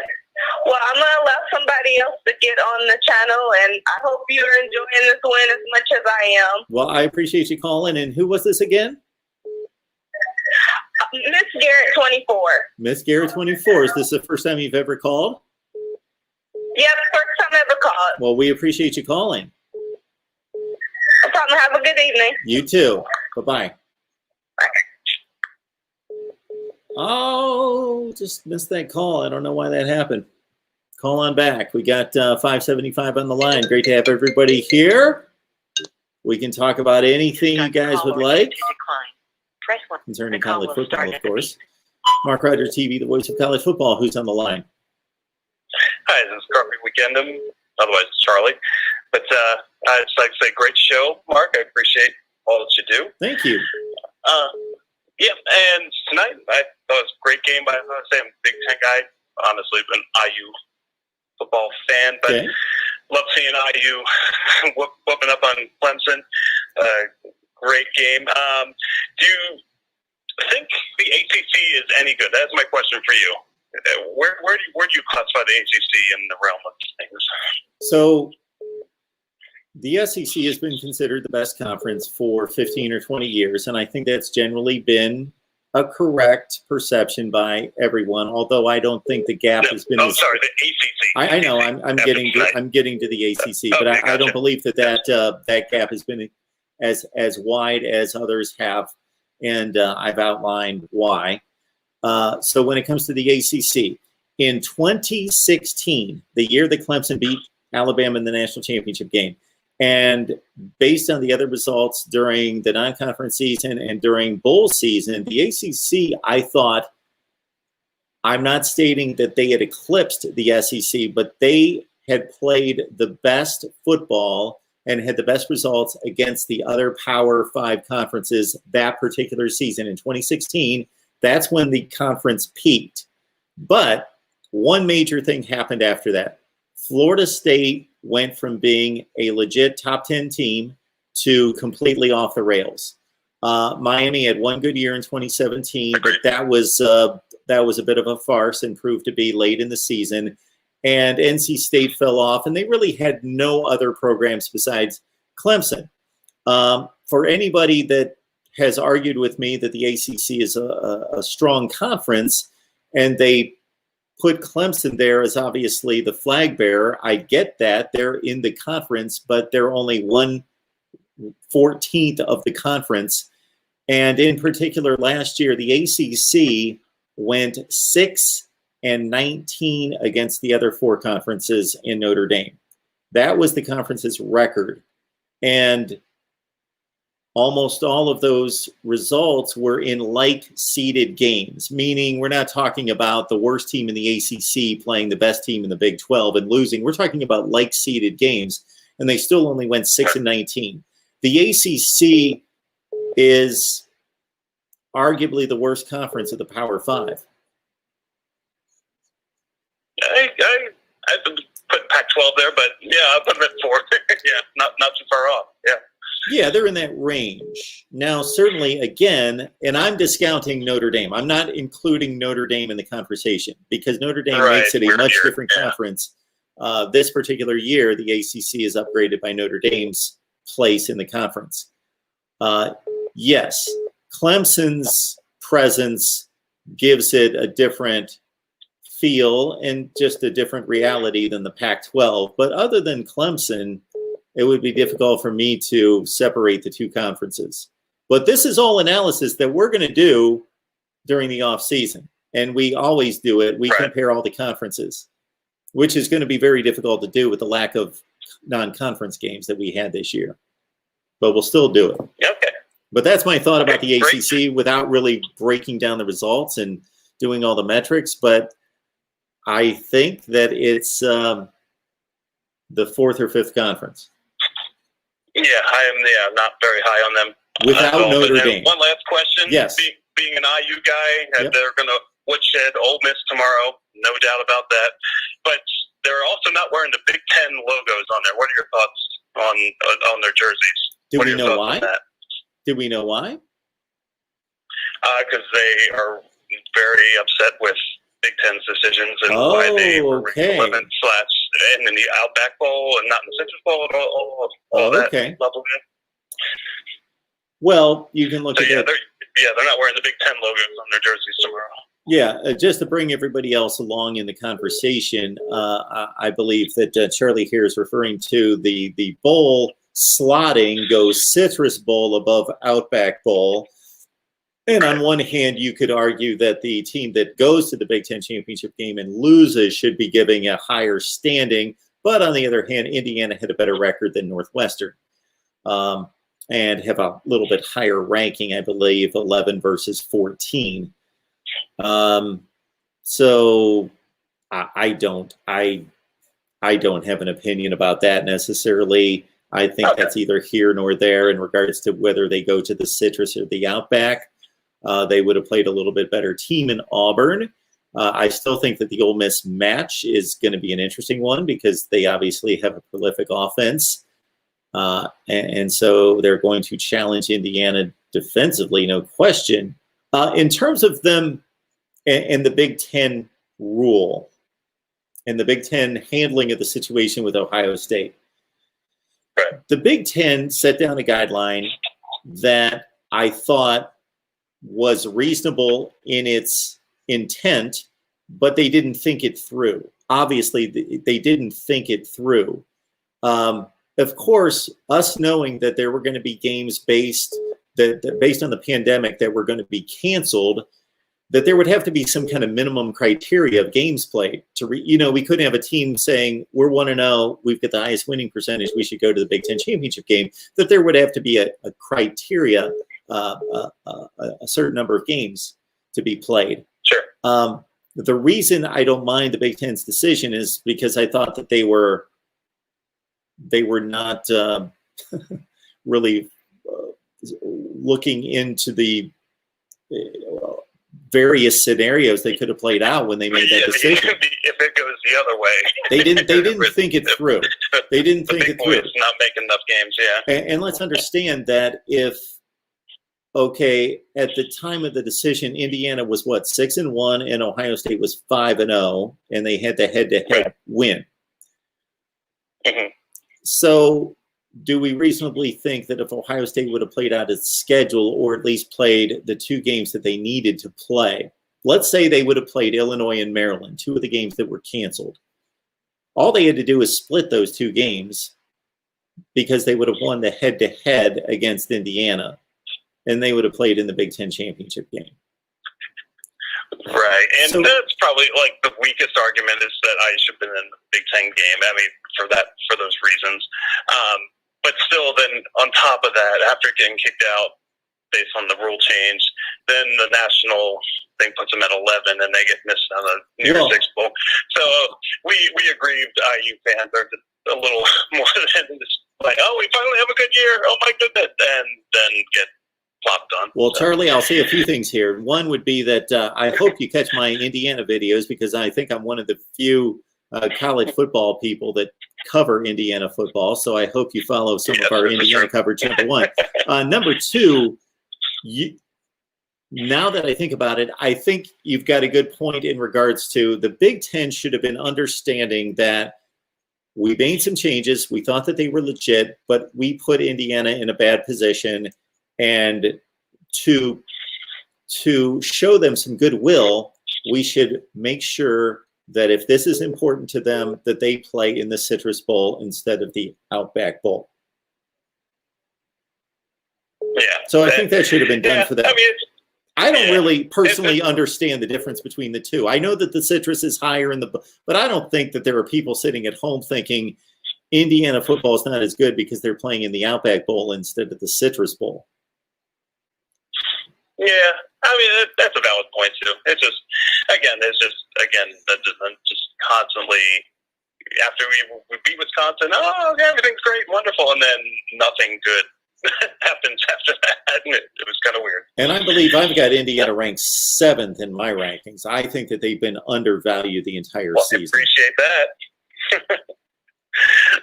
Well, I'm going to allow somebody else to get on the channel, and I hope you're enjoying this win as much as I am. Well, I appreciate you calling. And who was this again? Miss Garrett 24. Miss Garrett 24. Is this the first time you've ever called? Yep, first time ever called. Well, we appreciate you calling. No problem. Have a good evening. You too. Bye-bye. Bye. Oh, just missed that call. I don't know why that happened. Call on back. We got 575 on the line. Great to have everybody here. We can talk about anything you guys would like concerning college football, of course. MarkRogersTV, the voice of college football. Who's on the line? Hi, this is Carpet Weekendum, otherwise it's Charlie. But I'd just like to say, great show, Mark. I appreciate all that you do. Thank you. Yeah, and tonight I thought it was a great game. But I say I'm a Big Ten guy. Honestly, an IU football fan, but love seeing IU whooping up on Clemson. Great game. Do you think the ACC is any good? That's my question for you. Where do you classify the ACC in the realm of things? So The SEC has been considered the best conference for 15 or 20 years, and I think that's generally been a correct perception by everyone. Although I don't think the gap has been. Oh, sorry, the ACC. I know I'm getting to the ACC, but Okay, I don't gotcha. believe that gap has been as wide as others have, and I've outlined why. So when it comes to the ACC, in 2016, the year that Clemson beat Alabama in the national championship game, and based on the other results during the non-conference season and during bowl season, the ACC, I thought, I'm not stating that they had eclipsed the SEC, but they had played the best football and had the best results against the other Power 5 conferences that particular season. In 2016, that's when the conference peaked. But one major thing happened after that. Florida State went from being a legit top 10 team to completely off the rails. Miami had one good year in 2017, but that was a bit of a farce and proved to be late in the season. And NC State fell off, and they really had no other programs besides Clemson. For anybody that has argued with me that the ACC is a strong conference, and they put Clemson there as obviously the flag bearer, I get that. They're in the conference, but they're only 1/14 of the conference. And in particular, last year, the ACC went 6-19 against the other 4 conferences in Notre Dame. That was the conference's record. And almost all of those results were in like-seeded games, meaning we're not talking about the worst team in the ACC playing the best team in the Big 12 and losing. We're talking about like-seeded games, and they still only went 6-19. The ACC is arguably the worst conference of the Power 5. I put Pac-12 there, but yeah, I'll put them at 4. Yeah, not too far off. Yeah. Yeah, they're in that range. Now, certainly, again, and I'm discounting Notre Dame. I'm not including Notre Dame in the conversation because Notre Dame makes it a much different conference. This particular year, the ACC is upgraded by Notre Dame's place in the conference. Yes, Clemson's presence gives it a different feel and just a different reality than the Pac-12. But other than Clemson, it would be difficult for me to separate the two conferences. But this is all analysis that we're going to do during the off season. And we always do it. We compare all the conferences, which is going to be very difficult to do with the lack of non-conference games that we had this year. But we'll still do it. Okay. But that's my thought about the ACC without really breaking down the results and doing all the metrics. But I think that it's the 4th or 5th conference. Yeah, I'm not very high on them. Without Notre Dame. One last question. Yes. Being an IU guy, they're going to woodshed Ole Miss tomorrow, no doubt about that. But they're also not wearing the Big Ten logos on there. What are your thoughts on their jerseys? Do we know why? Do we know why? Because they are very upset with Big Ten's decisions and why they were /and in the Outback Bowl and not in the Citrus Bowl and all that level. Well, you can look at that. They're not wearing the Big Ten logos on their jerseys tomorrow. Yeah, just to bring everybody else along in the conversation, I believe that Charlie here is referring to the bowl slotting goes Citrus Bowl above Outback Bowl. And on one hand, you could argue that the team that goes to the Big Ten championship game and loses should be giving a higher standing. But on the other hand, Indiana had a better record than Northwestern and have a little bit higher ranking, I believe, 11 versus 14. So I don't have an opinion about that necessarily. I think that's either here nor there in regards to whether they go to the Citrus or the Outback. They would have played a little bit better team in Auburn. I still think that the Ole Miss match is going to be an interesting one because they obviously have a prolific offense. And so they're going to challenge Indiana defensively, no question. In terms of them and the Big Ten rule and the Big Ten handling of the situation with Ohio State, Right. The Big Ten set down a guideline that I thought was reasonable in its intent, but they didn't think it through. Obviously, they didn't think it through. Of course, us knowing that there were going to be games based on the pandemic that were going to be canceled, that there would have to be some kind of minimum criteria of games played. We couldn't have a team saying we're 1-0, we've got the highest winning percentage, we should go to the Big Ten championship game. That there would have to be a criteria, a certain number of games to be played. Sure. The reason I don't mind the Big Ten's decision is because I thought that they were not really looking into the various scenarios they could have played out when they made that decision. If it goes the other way, they didn't think it through. They didn't think it through. It's not making enough games, yeah. And let's understand that at the time of the decision, Indiana was 6-1, and Ohio State was 5-0, and they had the head-to-head win. Mm-hmm. So, do we reasonably think that if Ohio State would have played out its schedule, or at least played the two games that they needed to play, let's say they would have played Illinois and Maryland, two of the games that were canceled. All they had to do was split those two games because they would have won the head-to-head against Indiana, and they would have played in the Big Ten championship game. Right, and So, that's probably like the weakest argument is that I should have been in the Big Ten game. I mean, for those reasons. But still, then on top of that, after getting kicked out based on the rule change, then the national thing puts them at 11, and they get missed on the New Year's Six Bowl. So we aggrieved IU fans are a little more than just like, oh, we finally have a good year. Oh my goodness, and then get plopped on. Well, Charlie, I'll say a few things here. One would be that I hope you catch my Indiana videos, because I think I'm one of the few college football people that cover Indiana football. So I hope you follow some of our Indiana coverage, number one. Number two, now that I think about it, I think you've got a good point in regards to the Big Ten should have been understanding that we made some changes. We thought that they were legit, but we put Indiana in a bad position. And to show them some goodwill, we should make sure that if this is important to them, that they play in the Citrus Bowl instead of the Outback Bowl. Yeah. So I think that should have been done for them. I mean, I don't really personally understand the difference between the two. I know that the Citrus is higher but I don't think that there are people sitting at home thinking Indiana football is not as good because they're playing in the Outback Bowl instead of the Citrus Bowl. Yeah, I mean that's a valid point too. It's just constantly after we beat Wisconsin, oh, everything's great, wonderful, and then nothing good happens after that. And it was kind of weird. And I believe I've got Indiana ranked 7th in my rankings. I think that they've been undervalued the entire season. I appreciate that.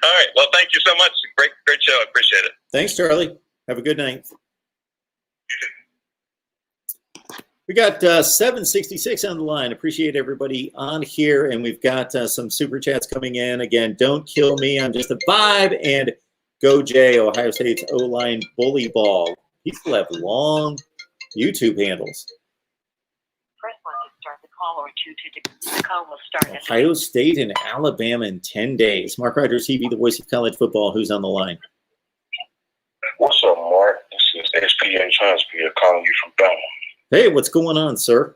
All right. Well, thank you so much. Great show. I appreciate it. Thanks, Charlie. Have a good night. We got 766 on the line. Appreciate everybody on here. And we've got some super chats coming in. Again, don't kill me. I'm just a vibe. And go Jay, Ohio State's O-line bully ball. People have long YouTube handles. Press 1 to start the call or 2 to the call will start. Ohio State and Alabama in 10 days. MarkRogersTV, the voice of college football. Who's on the line? What's up, Mark? This is SPA Transpeter calling you from Bama. Hey, what's going on, sir?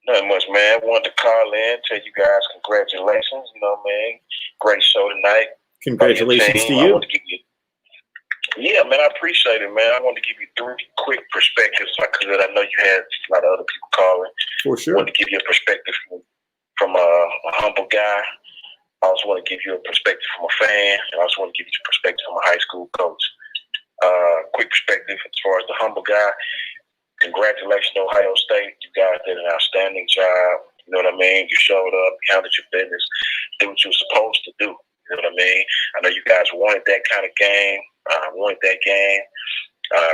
Nothing much, man. I wanted to call in, tell you guys congratulations. You know what I mean? Great show tonight. Congratulations to you. Yeah, man, I appreciate it, man. I wanted to give you 3 quick perspectives because I know you had a lot of other people calling. For sure. I wanted to give you a perspective from a humble guy. I also want to give you a perspective from a fan, and I also want to give you a perspective from a high school coach. Quick perspective as far as the humble guy. Congratulations to Ohio State. You guys did an outstanding job. You know what I mean? You showed up, handled your business, did what you were supposed to do. You know what I mean? I know you guys wanted that kind of game.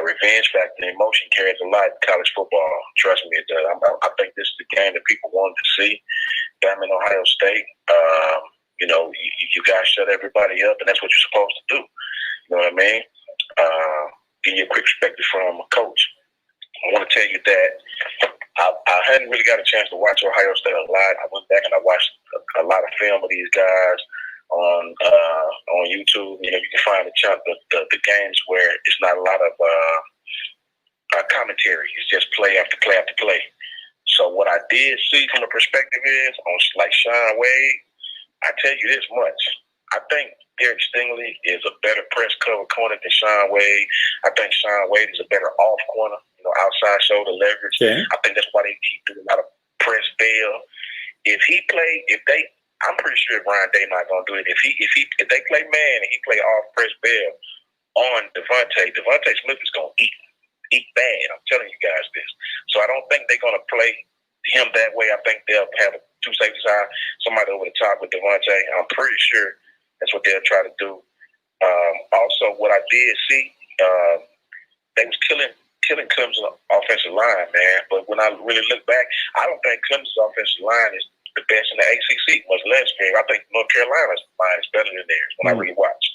Revenge factor and emotion carries a lot in college football. Trust me, it does. I think this is the game that people wanted to see. Bama and Ohio State. You guys shut everybody up, and that's what you're supposed to do. You know what I mean? Give you a quick perspective from a coach. I want to tell you that I hadn't really got a chance to watch Ohio State a lot. I went back and I watched a lot of film of these guys on YouTube. You know, you can find the games where it's not a lot of commentary. It's just play after play after play. So what I did see from a perspective is, on like Sean Wade, I tell you this much. I think Derek Stingley is a better press cover corner than Sean Wade. I think Sean Wade is a better off corner, you know, outside shoulder leverage. Okay. I think that's why they keep doing a lot of press bail. I'm pretty sure Ryan Day not gonna do it. If they play man and he play off press bail on Devontae Smith is gonna eat bad. I'm telling you guys this. So I don't think they're gonna play him that way. I think they'll have two safeties high, somebody over the top with Devontae. I'm pretty sure that's what they'll try to do. Also, what I did see, they was killing Clemson's offensive line, man. But when I really look back, I don't think Clemson's offensive line is the best in the ACC, much less game. I think North Carolina's line is better than theirs when I really watch.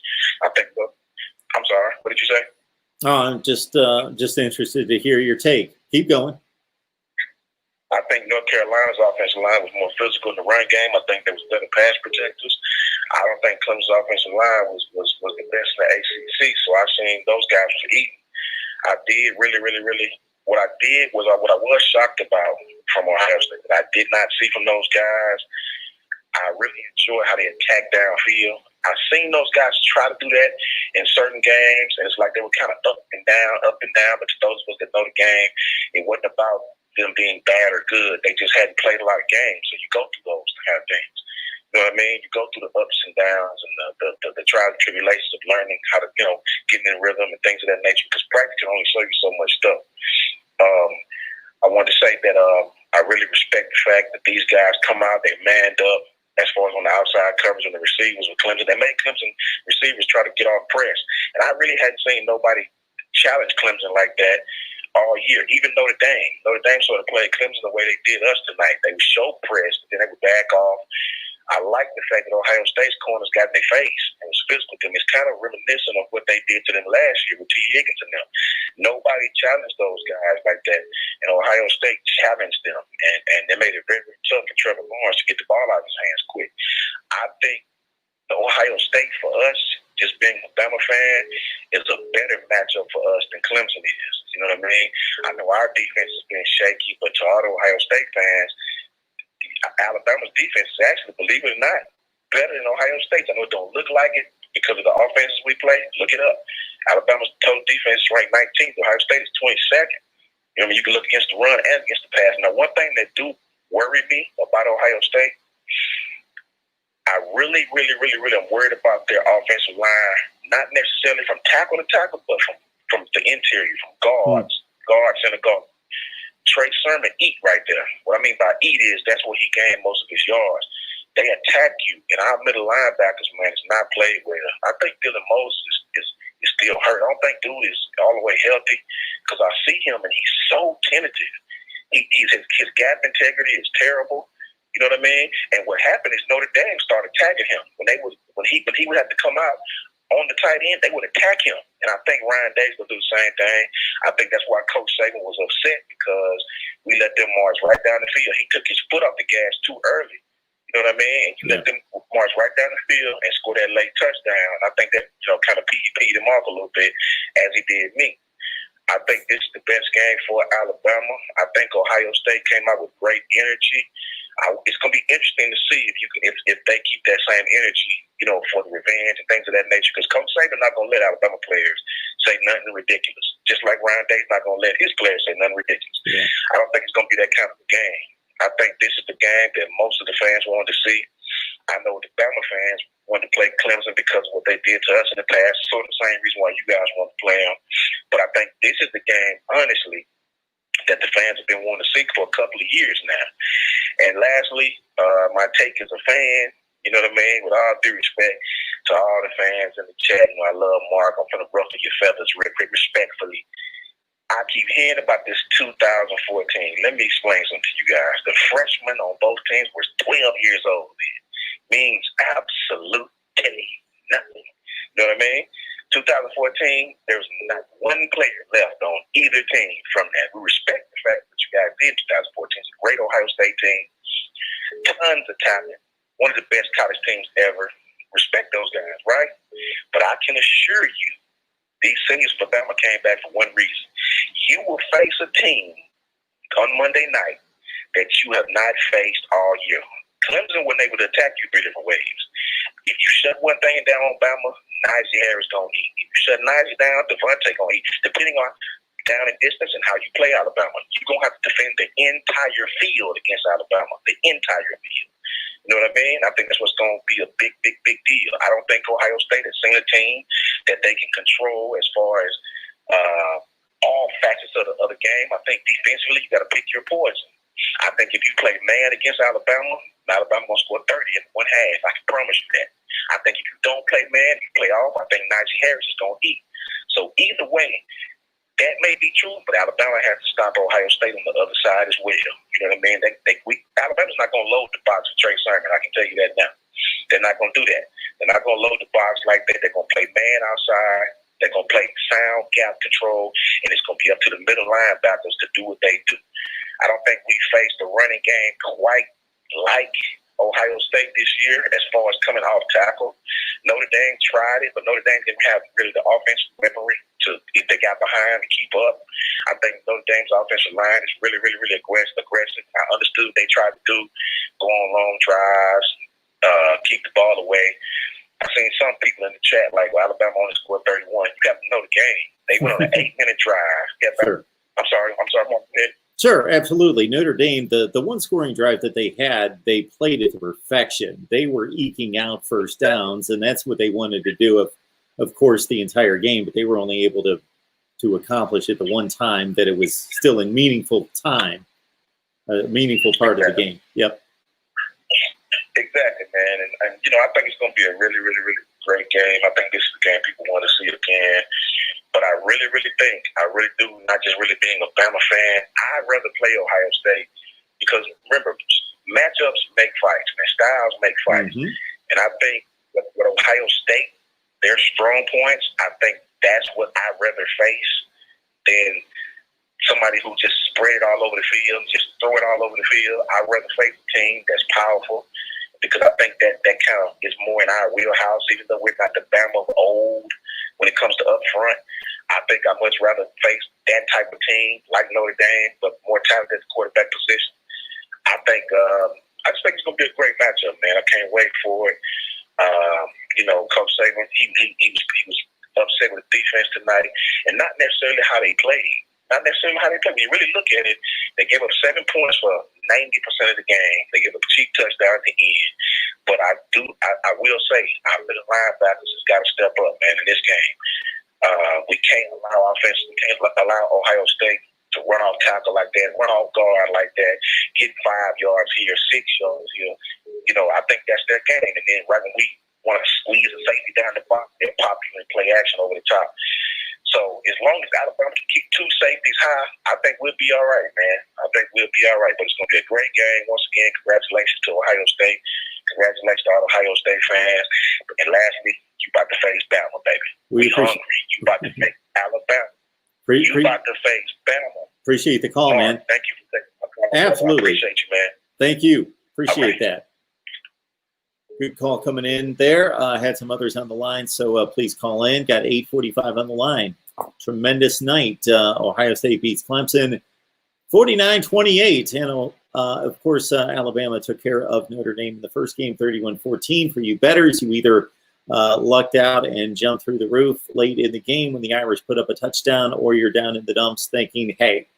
I'm sorry, what did you say? Oh, I'm just interested to hear your take. Keep going. I think North Carolina's offensive line was more physical in the run game. I think there was better pass protectors. I don't think Clemson's offensive line was the best in the ACC. So I seen those guys was eating. I did really what I was shocked about from Ohio State that I did not see from those guys. I really enjoy how they attack downfield. I've seen those guys try to do that in certain games, and it's like they were kind of up and down. But to those of us that know the game, it wasn't about them being bad or good. They just hadn't played a lot of games, so you go through those kind of things. You know what I mean? You go through the ups and downs and the trials and tribulations of learning how to, getting in rhythm and things of that nature, because practice can only show you so much stuff. I want to say that I really respect the fact that these guys come out, they manned up as far as on the outside coverage and the receivers with Clemson. They made Clemson receivers try to get off press. And I really hadn't seen nobody challenge Clemson like that all year. Even Notre Dame sort of played Clemson the way they did us tonight. They would show press, but then they would back off. I like the fact that Ohio State's corners got in their face and was physical to them. It's kind of reminiscent of what they did to them last year with T. Higgins and them. Nobody challenged those guys like that. And Ohio State challenged them. And they made it very, very tough for Trevor Lawrence to get the ball out of his hands quick. I think the Ohio State for us, just being a Bama fan, is a better matchup for us than Clemson is. You know what I mean? I know our defense has been shaky, but to all the Ohio State fans, Alabama's defense is actually, believe it or not, better than Ohio State's. I know it don't look like it because of the offenses we play. Look it up. Alabama's total defense is ranked 19th. Ohio State is 22nd. You know, you can look against the run and against the pass. Now, one thing that do worry me about Ohio State, I really am worried about their offensive line, not necessarily from tackle to tackle, but from the interior, from guards, center guard. Trey Sermon eat right there. What I mean by eat is that's where he gained most of his yards. They attack you, and our middle linebackers, man, is not played well. I think Dylan Moses is still hurt. I don't think dude is all the way healthy because I see him and he's so tentative. His gap integrity is terrible. You know what I mean? And what happened is Notre Dame started attacking him when he would have to come out on the tight end. They would attack him, and I think Ryan Day's will do the same thing. I think that's why Coach Saban was upset because we let them march right down the field. He took his foot off the gas too early. You know what I mean? And you let them march right down the field and score that late touchdown. I think that kind of peed him off a little bit, as he did me. I think this is the best game for Alabama. I think Ohio State came out with great energy. It's going to be interesting to see if they keep that same energy, for the revenge and things of that nature. Because Coach Saban not going to let Alabama players say nothing ridiculous. Just like Ryan Day's not going to let his players say nothing ridiculous. Yeah. I don't think it's going to be that kind of a game. I think this is the game that most of the fans wanted to see. I know the Bama fans wanted to play Clemson because of what they did to us in the past. Sort of the same reason why you guys want to play them. But I think this is the game, honestly, that the fans have been wanting to see for a couple of years now. And lastly, my take as a fan, you know what I mean? With all due respect to all the fans in the chat, I love Mark. I'm going to ruffle your feathers real quick, respectfully. I keep hearing about this 2014. Let me explain something to you guys. The freshmen on both teams were 12 years old then. Means absolute telling you nothing. You know what I mean? 2014, there was not one player left on either team from that. We respect the fact that you guys did 2014. It's a great Ohio State team. Tons of talent. One of the best college teams ever. Respect those guys, right? But I can assure you, these seniors for Bama came back for one reason. You will face a team on Monday night that you have not faced all year. Clemson wasn't able to attack you 3 different ways. If you shut one thing down on Bama, Najee Harris going to eat. If you shut Najee down, Devontae going to eat. Depending on down in distance and how you play Alabama, you're going to have to defend the entire field against Alabama, the entire field. You know what I mean? I think that's what's going to be a big, big, big deal. I don't think Ohio State has seen a team that they can control as far as all facets of the game. I think defensively, you got to pick your poison. I think if you play man against Alabama going to score 30 in one half. I can promise you that. I think if you don't play man, you play off, I think Najee Harris is going to eat. So either way, that may be true, but Alabama has to stop Ohio State on the other side as well. You know what I mean? Alabama's not going to load the box with Trey Sermon. I can tell you that now. They're not going to do that. They're not going to load the box like that. They're going to play man outside. They're going to play sound gap control, and it's going to be up to the middle linebackers to do what they do. I don't think we faced the running game quite like Ohio State this year as far as coming off tackle. Notre Dame tried it, but Notre Dame didn't have really the offensive memory to, if they got behind, and keep up. I think Notre Dame's offensive line is really, really, really aggressive. I understood they tried to go on long drives, keep the ball away. I've seen some people in the chat like, well, Alabama only scored 31. You got to know the game. They went on an 8-minute drive. Sure. I'm sorry, Mark. Sure, absolutely. Notre Dame, the one scoring drive that they had, they played it to perfection. They were eking out first downs, and that's what they wanted to do, of course, the entire game, but they were only able to accomplish it the one time that it was still in meaningful time, a meaningful part of the game. Yep. Exactly, man. And I think it's going to be a really, really, really great game. I think this is the game people want to see again. But I really, really think, do, not just really being a Bama fan, I'd rather play Ohio State because, remember, matchups make fights, man. Styles make fights. Mm-hmm. And I think with Ohio State, their strong points, I think that's what I'd rather face than somebody who just spread it all over the field, just throw it all over the field. I'd rather face a team that's powerful because I think that kind of is more in our wheelhouse, even though we're not the Bama of old when it comes to up front. I think I'd much rather face that type of team like Notre Dame, but more talented at the quarterback position. I just think it's going to be a great matchup, man. I can't wait for it. Coach Saban, he was upset with the defense tonight, and not necessarily how they played. Not necessarily how they played. When you really look at it, they gave up 7 points for 90% of the game. They gave up a cheap touchdown at the end. But I will say, our middle linebackers has got to step up, man, in this game. We can't allow Ohio State to run off tackle like that, run off guard like that, get 5 yards here, 6 yards here. I think that's their game. And then right when we want to squeeze a safety down the box, they'll pop you and play action over the top. So as long as Alabama can keep 2 safeties high, I think we'll be all right, man. I think we'll be all right. But it's going to be a great game. Once again, congratulations to Ohio State. Congratulations to all Ohio State fans. And lastly, you about to face Bama, baby. We hungry. You about to face Alabama. You about to face Bama. Appreciate the call, man. Thank you for taking my call. Absolutely. I appreciate you, man. Thank you. Appreciate that. Good call coming in there. Had some others on the line, so please call in. Got 8:45 on the line. Tremendous night. Ohio State beats Clemson 49-28. And, of course, Alabama took care of Notre Dame in the first game, 31-14. For you bettors, you either lucked out and jumped through the roof late in the game when the Irish put up a touchdown, or you're down in the dumps thinking, hey,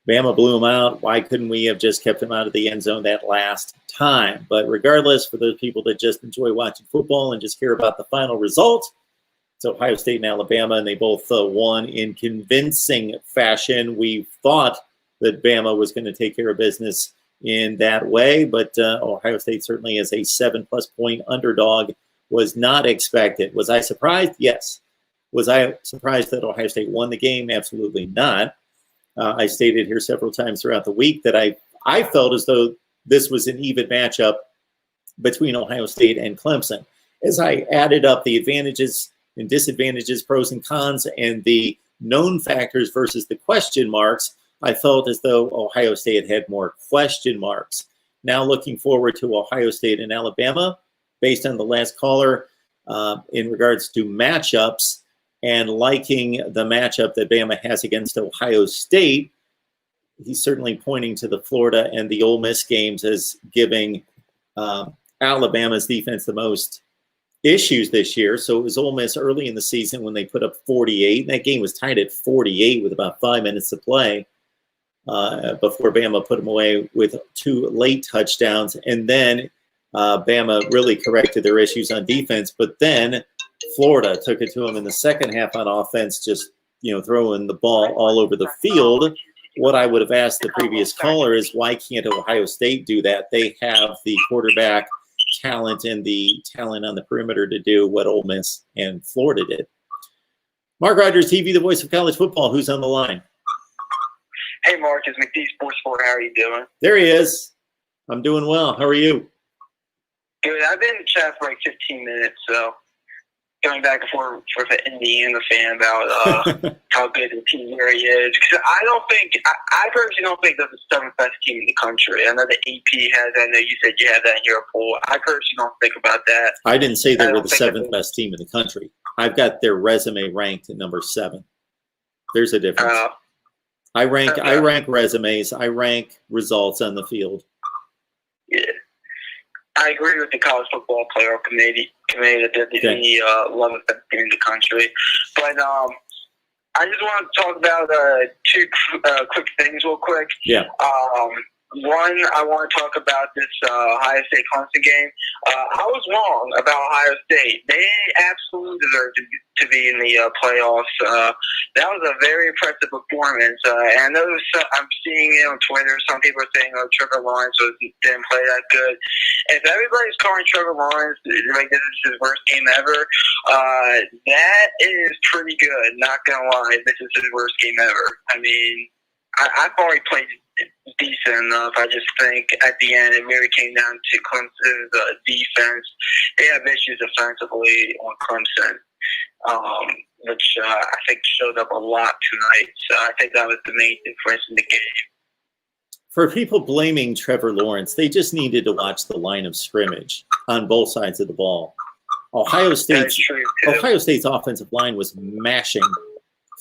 Bama blew them out. Why couldn't we have just kept them out of the end zone that last time? But regardless, for those people that just enjoy watching football and just care about the final result, it's Ohio State and Alabama, and they both won in convincing fashion. We thought that Bama was going to take care of business in that way, but Ohio State certainly as a 7+ point underdog was not expected. Was I surprised? Yes. Was I surprised that Ohio State won the game? Absolutely not. I stated here several times throughout the week that I felt as though this was an even matchup between Ohio State and Clemson. as I added up the advantages and disadvantages, pros and cons, and the known factors versus the question marks, I felt as though Ohio State had more question marks. Now looking forward to Ohio State and Alabama, based on the last caller in regards to matchups and liking the matchup that Bama has against Ohio State. He's certainly pointing to the Florida and the Ole Miss games as giving Alabama's defense the most issues this year. So it was Ole Miss early in the season when they put up 48. That game was tied at 48 with about 5 minutes to play before Bama put them away with 2 late touchdowns. And then Bama really corrected their issues on defense. But then Florida took it to them in the second half on offense, just throwing the ball all over the field. What I would have asked the previous caller is, why can't Ohio State do that? They have the quarterback talent and the talent on the perimeter to do what Ole Miss and Florida did. Mark Rogers TV, the voice of college football. Who's on the line? Hey, Mark, it's McD Sports 4. How are you doing? There he is. I'm doing well. How are you? Good. I've been in chat for like 15 minutes, so going back and forth with an Indiana fan about how good the team really is. Because I personally don't think they're the 7th best team in the country. I know the AP has that. I know you said you had that in your poll. I personally don't think about that. I didn't say they were the 7th best team in the country. I've got their resume ranked at number 7. There's a difference. I rank resumes. I rank results on the field. Yeah. I agree with the college football playoff committee that they're the 11th best team in the country. But I just want to talk about 2 quick things real quick. Yeah. One, I want to talk about this Ohio State Clemson game. I was wrong about Ohio State. They absolutely deserve to be in the playoffs. That was a very impressive performance. And I know I'm seeing it on Twitter. Some people are saying, Trevor Lawrence didn't play that good. If everybody's calling Trevor Lawrence like this is his worst game ever, that is pretty good. Not going to lie, this is his worst game ever. I mean, I thought he played decent enough. I just think at the end it really came down to Clemson's defense. They have issues offensively on Clemson, which I think showed up a lot tonight. So I think that was the main difference in the game. For people blaming Trevor Lawrence, they just needed to watch the line of scrimmage on both sides of the ball. Ohio State's offensive line was mashing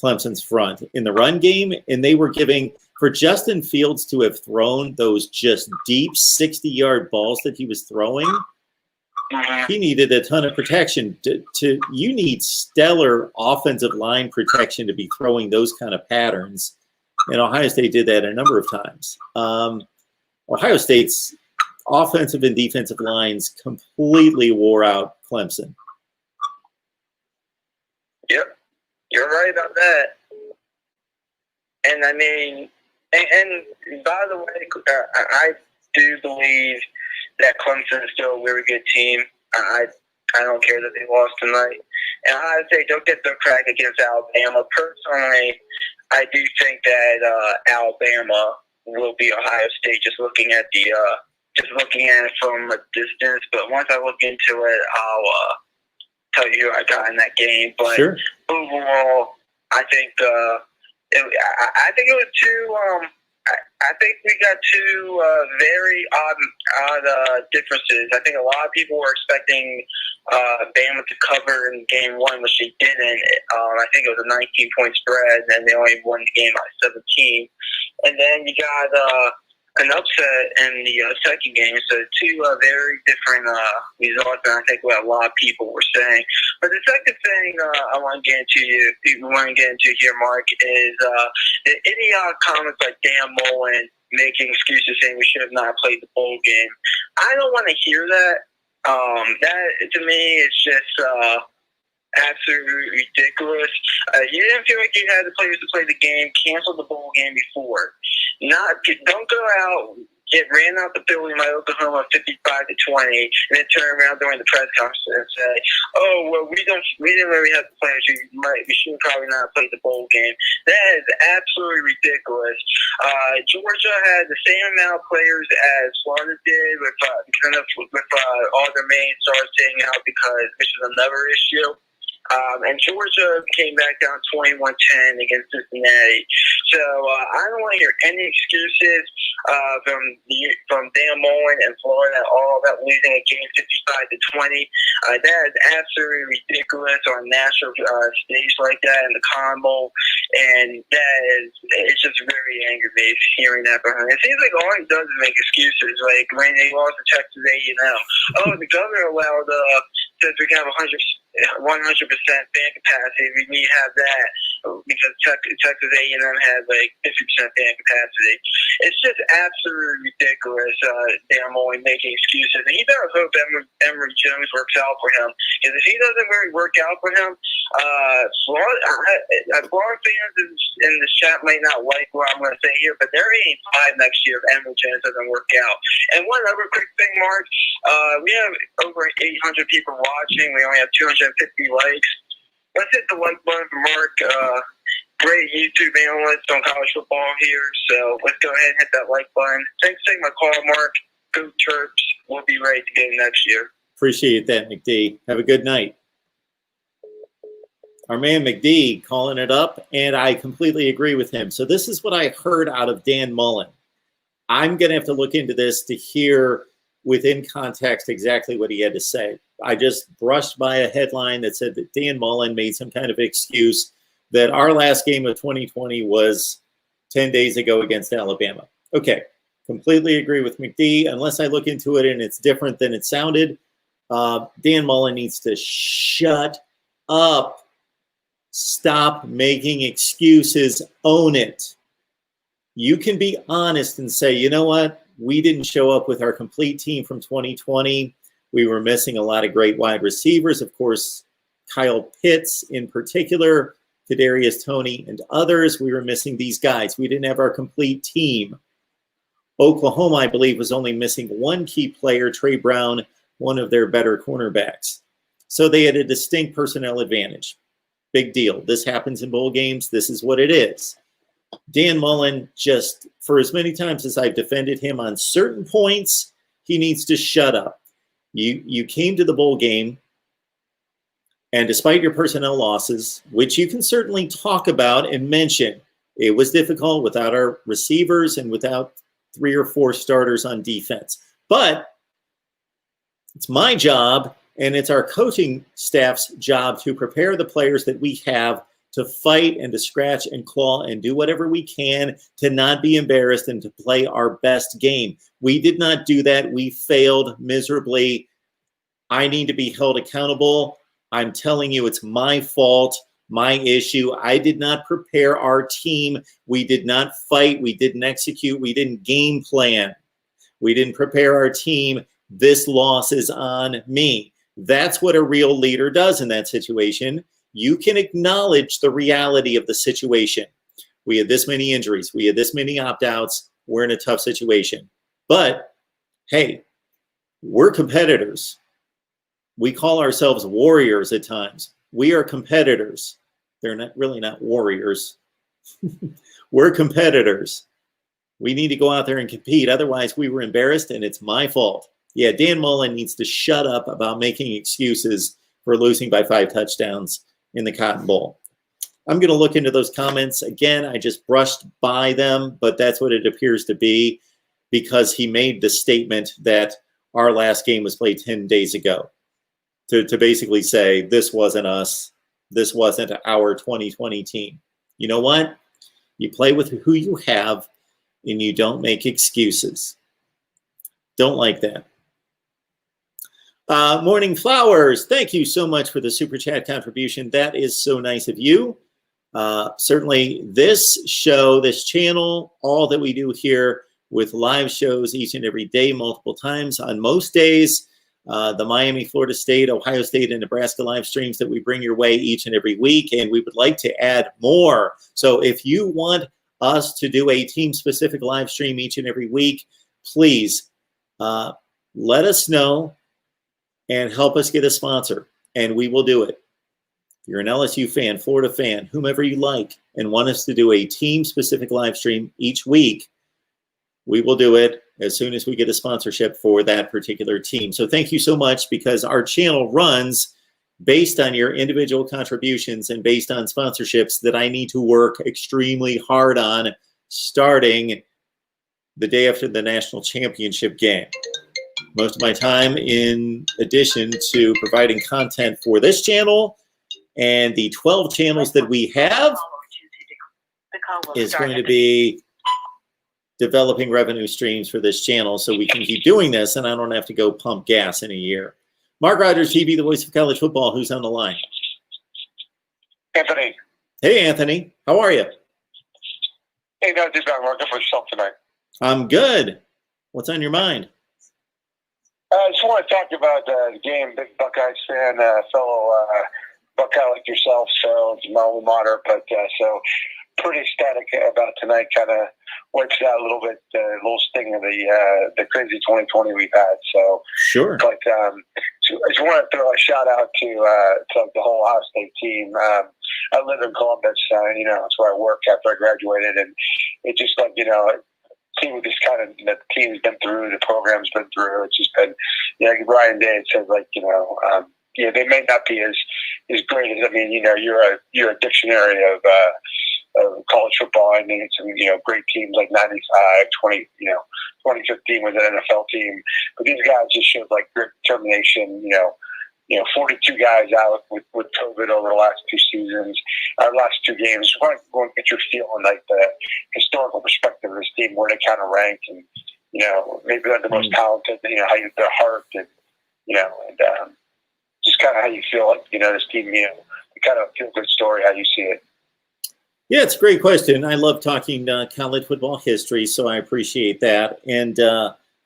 Clemson's front in the run game, and they were giving, for Justin Fields to have thrown those just deep 60-yard balls that he was throwing, he needed a ton of protection. You need stellar offensive line protection to be throwing those kind of patterns, and Ohio State did that a number of times. Ohio State's offensive and defensive lines completely wore out Clemson. Yep. You're right about that. And I mean, and by the way, I do believe that Clemson is still a very good team. I don't care that they lost tonight. And I say don't get the crack against Alabama. Personally, I do think that Alabama will be Ohio State just looking at it from a distance. But once I look into it, I'll tell you who I got in that game. But sure. Overall, I think I think it was two. I think we got 2 very odd differences. I think a lot of people were expecting Bama to cover in game 1, which they didn't. I think it was a 19-point spread, and they only won the game by 17. And then you got an upset in the second game. So 2 very different results than I think what a lot of people were saying. But the second thing I want to get into here, Mark, is any comments like Dan Mullen making excuses saying we should have not played the bowl game. I don't want to hear that. That to me is just absolutely ridiculous. You didn't feel like you had the players to play the game. Cancel the bowl game before. Don't go out get ran out the building by Oklahoma 55-20, and then turn around during the press conference and say, "Oh, well, we didn't really have the players. We should probably not play the bowl game." That is absolutely ridiculous. Georgia had the same amount of players as Florida did with all their main stars staying out which is another issue. And Georgia came back down 21-10 against Cincinnati. So I don't want to hear any excuses from Dan Mullen and Florida at all about losing a game 55-20. That is absolutely ridiculous on a national stage like that in the Cotton Bowl, and it's just very angry me hearing that behind. It seems like all he does is make excuses, like when they lost to Texas A&M. Oh, the governor allowed says we can have 100% fan capacity. We need to have that because Texas A&M had like 50% fan capacity. It's just absolutely ridiculous. Dan Mullen making excuses, and he better hope Emory Jones works out for him. Because if he doesn't really work out for him, Florida fans in the chat might not like what I'm going to say here, but they're 8-5 next year if Emory Jones doesn't work out. And one other quick thing, Mark, we have over 800 people watching. We only have 250 likes. Let's hit the like button for Mark. Great YouTube analyst on college football here. So let's go ahead and hit that like button. Thanks for taking my call, Mark. Go Terps. We'll be ready to get next year. Appreciate that, McD. Have a good night. Our man McD calling it up, and I completely agree with him. So this is what I heard out of Dan Mullen. I'm going to have to look into this to hear within context exactly what he had to say. I just brushed by a headline that said that Dan Mullen made some kind of excuse that our last game of 2020 was 10 days ago against Alabama. Okay, completely agree with McD. Unless I look into it and it's different than it sounded, Dan Mullen needs to shut up. Stop making excuses. Own it. You can be honest and say, you know what? We didn't show up with our complete team from 2020. We were missing a lot of great wide receivers. Of course, Kyle Pitts in particular, Kadarius Toney and others. We were missing these guys. We didn't have our complete team. Oklahoma, I believe, was only missing one key player, Trey Brown, one of their better cornerbacks. So they had a distinct personnel advantage. Big deal. This happens in bowl games. This is what it is. Dan Mullen, just for as many times as I've defended him on certain points, he needs to shut up. You came to the bowl game, and despite your personnel losses, which you can certainly talk about and mention, it was difficult without our receivers and without 3 or 4 starters on defense. But it's my job, and it's our coaching staff's job to prepare the players that we have to fight and to scratch and claw and do whatever we can to not be embarrassed and to play our best game. We did not do that. We failed miserably. I need to be held accountable. I'm telling you, it's my fault, my issue. I did not prepare our team. We did not fight. We didn't execute. We didn't game plan. We didn't prepare our team. This loss is on me. That's what a real leader does in that situation. You can acknowledge the reality of the situation. We had this many injuries. We had this many opt-outs. We're in a tough situation. But, hey, we're competitors. We call ourselves warriors at times. We are competitors. They're not really not warriors. We're competitors. We need to go out there and compete. Otherwise, we were embarrassed, and it's my fault. Yeah, Dan Mullen needs to shut up about making excuses for losing by 5 touchdowns in the Cotton Bowl. I'm going to look into those comments. Again, I just brushed by them, but that's what it appears to be because he made the statement that our last game was played 10 days ago to basically say this wasn't us. This wasn't our 2020 team. You know what? You play with who you have and you don't make excuses. Don't like that. Morning Flowers, thank you so much for the Super Chat contribution. That is so nice of you. Certainly this show, this channel, all that we do here with live shows each and every day, multiple times on most days, the Miami, Florida State, Ohio State, and Nebraska live streams that we bring your way each and every week, and we would like to add more. So if you want us to do a team-specific live stream each and every week, please let us know and help us get a sponsor, and we will do it. If you're an LSU fan, Florida fan, whomever you like, and want us to do a team-specific live stream each week, we will do it as soon as we get a sponsorship for that particular team. So thank you so much, because our channel runs based on your individual contributions and based on sponsorships that I need to work extremely hard on starting the day after the national championship game. Most of my time, in addition to providing content for this channel and the 12 channels that we have, is going to be developing revenue streams for this channel so we can keep doing this and I don't have to go pump gas in a year. MarkRogersTV, the voice of college football. Who's on the line? Anthony. Hey, Anthony. How are you? Hey, no, just been working for yourself tonight. I'm good. What's on your mind? I just want to talk about the game. Big Buckeyes fan, fellow Buckeye like yourself, so it's my alma mater, but so pretty ecstatic about tonight. Kind of wipes out a little bit the little sting of the crazy 2020 we've had. So sure. But so I just want to throw a shout out to the whole Ohio State team. I live in Columbus, you know, that's where I work after I graduated, and it just like, you know, see what this kind of the team's been through, the program's been through. It's just been, you know, like Ryan Day said, like, you know, yeah, they may not be as great as, I mean, you know, you're a dictionary of college football. I mean, some, you know, great teams like 95, 20, you know, 2015 was an NFL team, but these guys just showed like great determination. You know, 42 guys out with COVID over the last two seasons, last two games. I want to get your feel on like the historical perspective of this team, where they kind of rank, and you know, maybe they're the most talented. You know, how you, their heart, and you know, and just kind of how you feel like, you know, this team. You know, kind of feel good story. How you see it. Yeah, it's a great question. I love talking college football history, so I appreciate that. And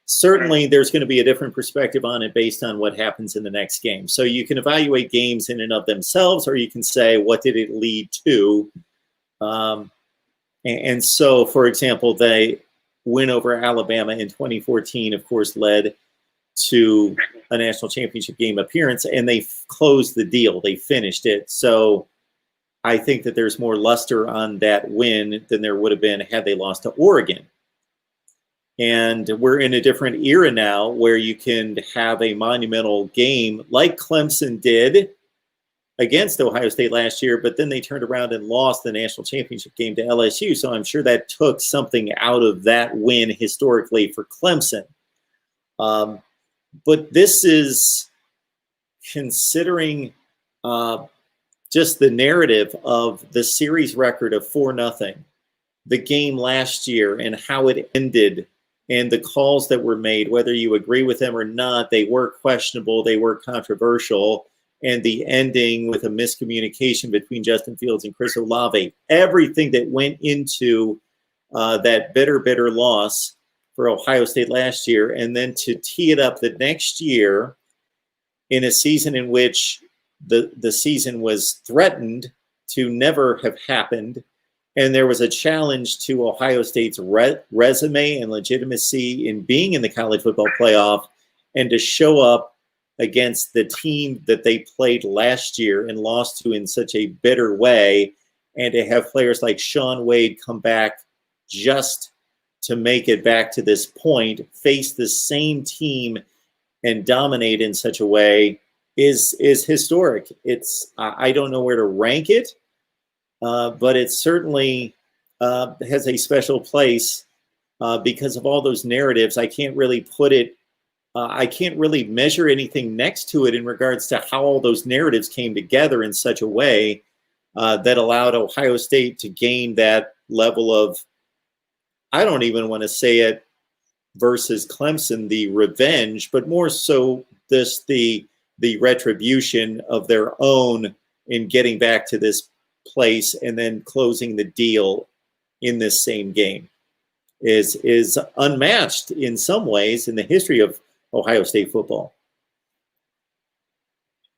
certainly there's going to be a different perspective on it based on what happens in the next game. So you can evaluate games in and of themselves, or you can say, what did it lead to? And so, for example, they win over Alabama in 2014, of course, led to a national championship game appearance, and they closed the deal. They finished it. So I think that there's more luster on that win than there would have been had they lost to Oregon. And we're in a different era now where you can have a monumental game like Clemson did against Ohio State last year, but then they turned around and lost the national championship game to LSU. So I'm sure that took something out of that win historically for Clemson. But this is considering just the narrative of the series record of 4-0, the game last year and how it ended, and the calls that were made, whether you agree with them or not, they were questionable, they were controversial, and the ending with a miscommunication between Justin Fields and Chris Olave, everything that went into that bitter loss for Ohio State last year, and then to tee it up the next year in a season in which the season was threatened to never have happened, and there was a challenge to Ohio State's resume and legitimacy in being in the college football playoff, and to show up against the team that they played last year and lost to in such a bitter way, and to have players like Shaun Wade come back just to make it back to this point, face the same team and dominate in such a way is historic. It's I don't know where to rank it, but it certainly has a special place because of all those narratives. I can't really put it, I can't really measure anything next to it in regards to how all those narratives came together in such a way that allowed Ohio State to gain that level of, I don't even want to say it versus Clemson, the revenge, but more so this the retribution of their own in getting back to this place and then closing the deal in this same game is unmatched in some ways in the history of Ohio State football.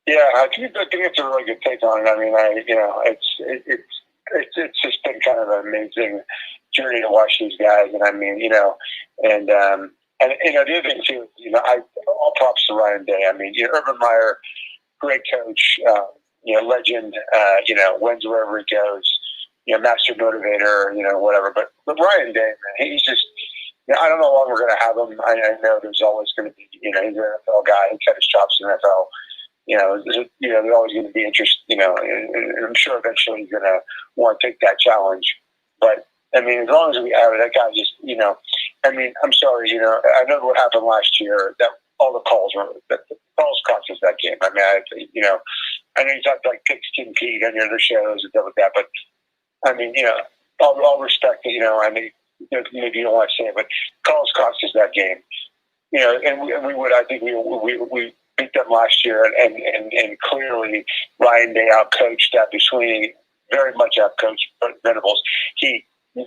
Yeah, I think it's a really good take on it. I mean, you know, it's just been kind of an amazing journey to watch these guys, and I mean, you know, and And the other thing too, all props to Ryan Day. I mean, Urban Meyer, great coach, legend. Wins wherever he goes. Master motivator. Whatever. But Ryan Day, man, he's just. I don't know how long we're going to have him. I know there's always going to be. He's an NFL guy. He cut his chops in the NFL. There's always going to be interest. And I'm sure eventually he's going to want to take that challenge. But I mean, as long as we have it, that guy just. I'm sorry. I know what happened last year. That all the calls cost us that game. I mean, I know you talked like Pigskin Pete on your other shows and stuff like that, but I mean, all respect that. I mean, maybe you don't want to say it, but calls cost us that game. And we would. I think we beat them last year, and clearly Ryan Day outcoached Abby Sweeney, very much outcoached Brent Venables.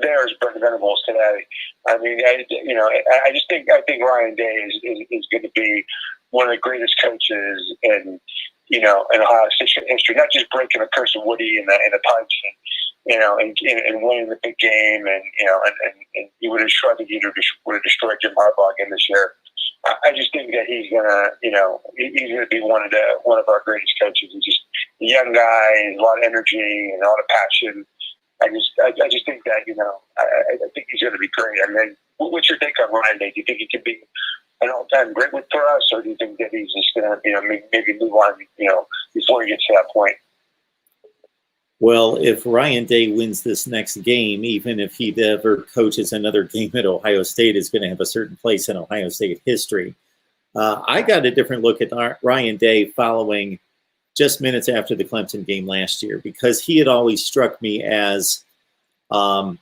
There's Brent Venables today. I mean, I think Ryan Day is going to be one of the greatest coaches in Ohio State history. Not just breaking a curse of Woody in the punch, and winning the big game, and he would have tried to would have destroyed Jim Harbaugh again this year. I just think that he's gonna be one of our greatest coaches. He's just a young guy, a lot of energy and a lot of passion. I just think that I think he's going to be great. I mean, what's your take on Ryan Day? Do you think he could be an all-time great one for us, or do you think that he's just going to maybe move on before he gets to that point? Well, if Ryan Day wins this next game, even if he ever coaches another game at Ohio State, is going to have a certain place in Ohio State history. I got a different look at Ryan Day following just minutes after the Clemson game last year, because he had always struck me as, in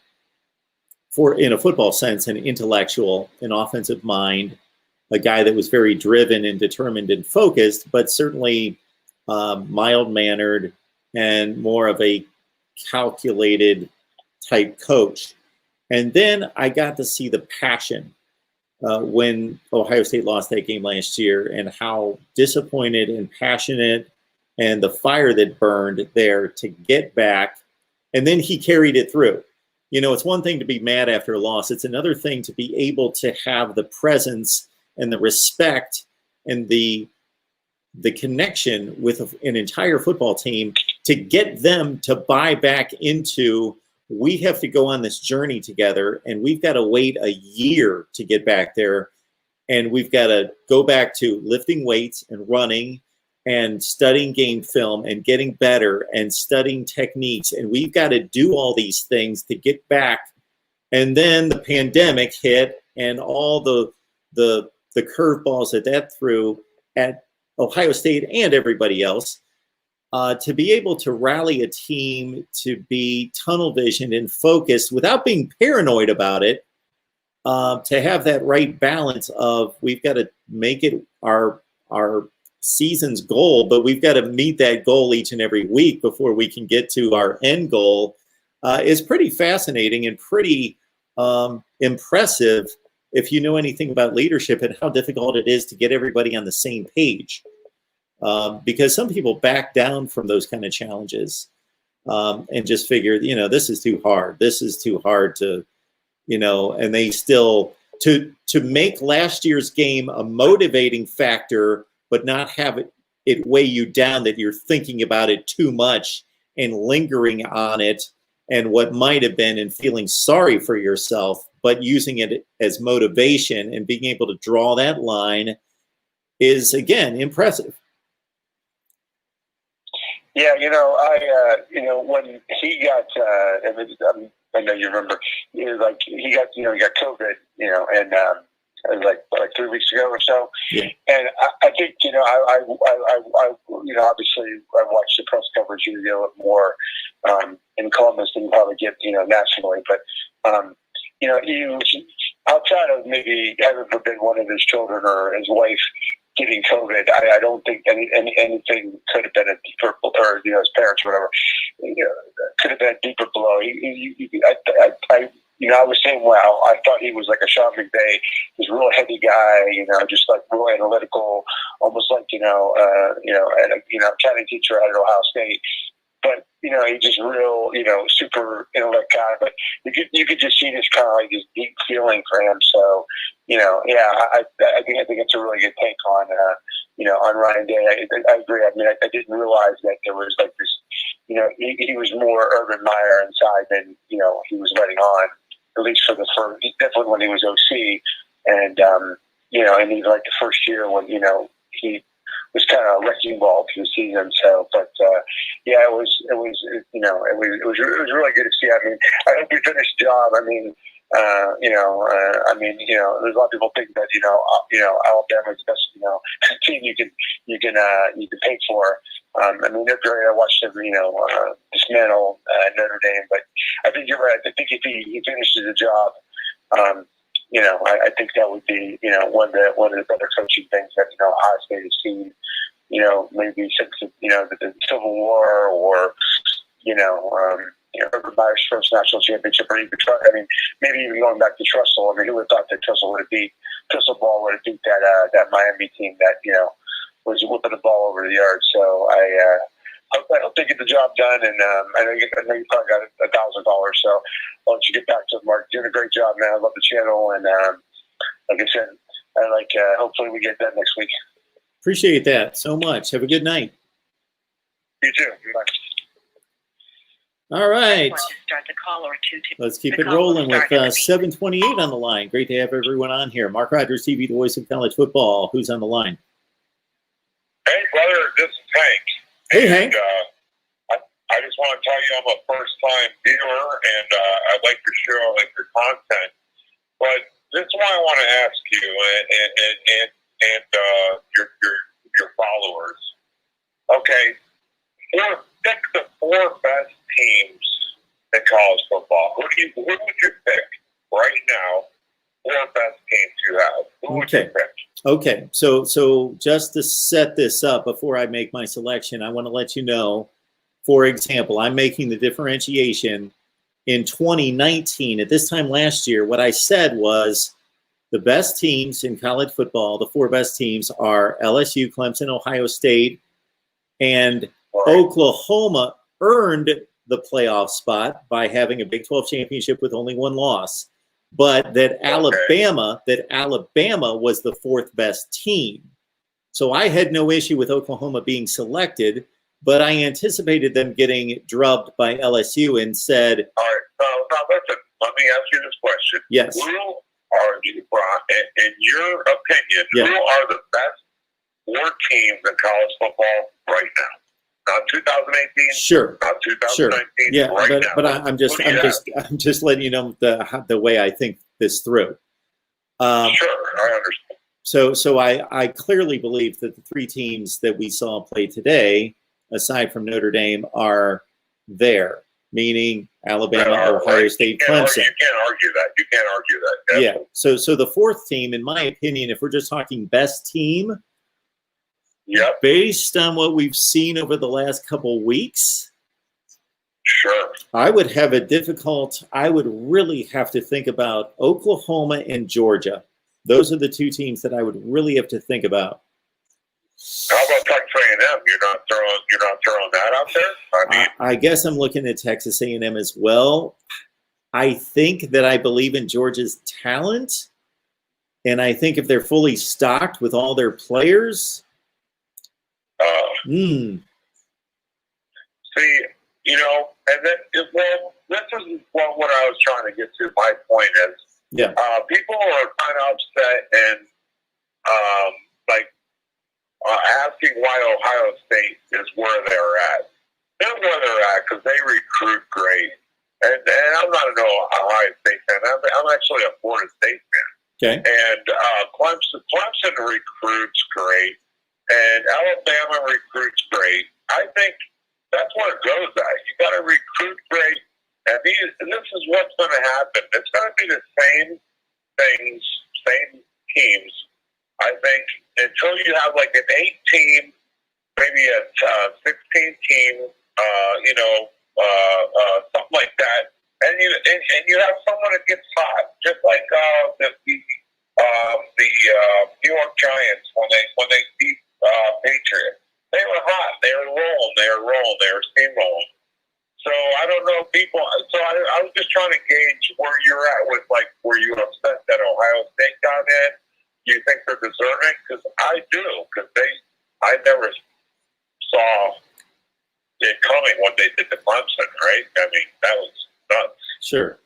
a football sense, an intellectual, an offensive mind, a guy that was very driven and determined and focused, but certainly mild-mannered and more of a calculated type coach. And then I got to see the passion when Ohio State lost that game last year, and how disappointed and passionate and the fire that burned there to get back. And then he carried it through. It's one thing to be mad after a loss. It's another thing to be able to have the presence and the respect and the connection with an entire football team to get them to buy back into, we have to go on this journey together, and we've got to wait a year to get back there. And we've got to go back to lifting weights and running and studying game film and getting better and studying techniques. And we've got to do all these things to get back. And then the pandemic hit, and all the curveballs that threw at Ohio State and everybody else, to be able to rally a team to be tunnel visioned and focused without being paranoid about it, to have that right balance of, we've got to make it our season's goal, but we've got to meet that goal each and every week before we can get to our end goal, is pretty fascinating and pretty impressive if you know anything about leadership and how difficult it is to get everybody on the same page. Because some people back down from those kind of challenges and just figure, this is too hard. This is too hard to, and they still, to make last year's game a motivating factor, but not have it weigh you down, that you're thinking about it too much and lingering on it and what might have been, and feeling sorry for yourself, but using it as motivation and being able to draw that line is, again, impressive. Yeah, when he got, I know you remember, he got COVID, and it was like 3 weeks ago or so. Yeah. And I think, I obviously I watched the press coverage a little bit more in Columbus than you probably get, nationally. But, he was, outside of maybe, heaven forbid, one of his children or his wife getting COVID, I don't think anything could have been a deeper, or his parents or whatever, could have been a deeper blow. I was saying, wow, I thought he was like a Sean McVay. He's a real heavy guy, just like real analytical, almost like, and a accounting teacher at Ohio State. but he's just real, super intellect guy. But you could just see this kind of like this deep feeling for him. So, I think it's a really good take on on Ryan Day. I agree. I mean, I didn't realize that there was like this. He was more Urban Meyer inside than he was letting on. At least for the first, definitely when he was OC, and and even like the first year when he was kind of a wrecking ball to the season. So, but it was really good to see. I mean, I hope he finished the job. I mean, there's a lot of people think that Alabama's the best team you can pay for. I mean, they're great. I watched them dismantle Notre Dame, but I think you're right. I think if he finishes the job, I think that would be one of the better coaching things that Ohio State has seen. Maybe since the Civil War, or Urban Meyer's first national championship, or even maybe even going back to Tressel. I mean, who would have thought that Tressel Ball would have beat that Miami team that was whipping the ball over the yard. So I hope they get the job done, and I know you probably got $1,000. So I'll let you get back to it, Mark. You're doing a great job, man. I love the channel, and like I said, hopefully we get that next week. Appreciate that so much. Have a good night. You too. Bye. All right. Start the call or two to Let's keep the it call rolling will with start 728 on the line. Great to have everyone on here. Mark Rogers TV, the voice of college football. Who's on the line? Hey, brother, this is Hank. Hey, Hank. I just want to tell you I'm a first-time viewer, and I like your show, I like your content. But this is why I want to ask you and your followers. Okay, pick the 4 best teams in college football. Who would you pick right now? 4 best teams you have. Who would you pick? Okay, so just to set this up before I make my selection, I want to let you know, for example, I'm making the differentiation in 2019. At this time last year, what I said was the best teams in college football, the 4 best teams are LSU, Clemson, Ohio State, and Oklahoma earned the playoff spot by having a Big 12 championship with only 1 loss. But that Alabama was the 4th best team. So I had no issue with Oklahoma being selected, but I anticipated them getting drubbed by LSU and said, all right, now listen, let me ask you this question. Yes. Who are you, in your opinion, who are the best 4 teams in college football right now? Not 2018. Sure. Not 2019. Sure. Yeah, right but now. I'm just letting you know the way I think this through. Sure, I understand. So I clearly believe that the 3 teams that we saw play today, aside from Notre Dame, are there, meaning Alabama, Ohio State, Clemson. You can't argue that. You can't argue that. Definitely. Yeah. So the 4th team, in my opinion, if we're just talking best team, based on what we've seen over the last couple weeks, sure, I would really have to think about Oklahoma and Georgia. Those are the 2 teams that I would really have to think about. How about Texas A&M? You're not throwing that out there? I guess I'm looking at Texas A&M as well. I think that I believe in Georgia's talent, and I think if they're fully stocked with all their players. See, and then, this is what I was trying to get to. My point is, people are kind of upset and asking why Ohio State is where they're at. They're where they're at because they recruit great. And I'm not an Ohio State fan. I'm actually a Florida State fan. Okay. And Clemson recruits great. And Alabama recruits great. I think that's where it goes at. You got to recruit great. And this is what's going to happen. It's going to be the same things, same teams. I think until you have like an 8-team, maybe a 16-team, something like that, and you have someone that gets hot, just like the New York Giants when they beat Patriots. They were hot. They were rolling. They were steamrolling. So I don't know, people. So I was just trying to gauge where you're at with, like, were you upset that Ohio State got in? Do you think they're deserving? Because I do. Because I never saw it coming when they did the Clemson, right? I mean, that was nuts. Sure.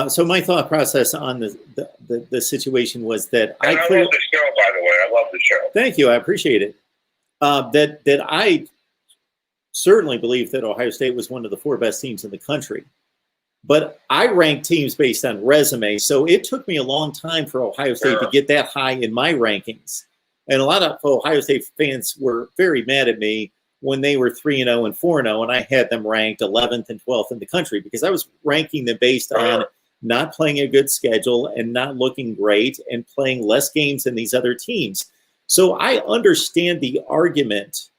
So my thought process on the situation was that I love the show, by the way. I love the show. Thank you. I appreciate it. That I certainly believe that Ohio State was one of the 4 best teams in the country. But I rank teams based on resume, so it took me a long time for Ohio State to get that high in my rankings. And a lot of Ohio State fans were very mad at me when they were 3-0 and 4-0, and I had them ranked 11th and 12th in the country because I was ranking them based on not playing a good schedule and not looking great and playing less games than these other teams. So I understand the argument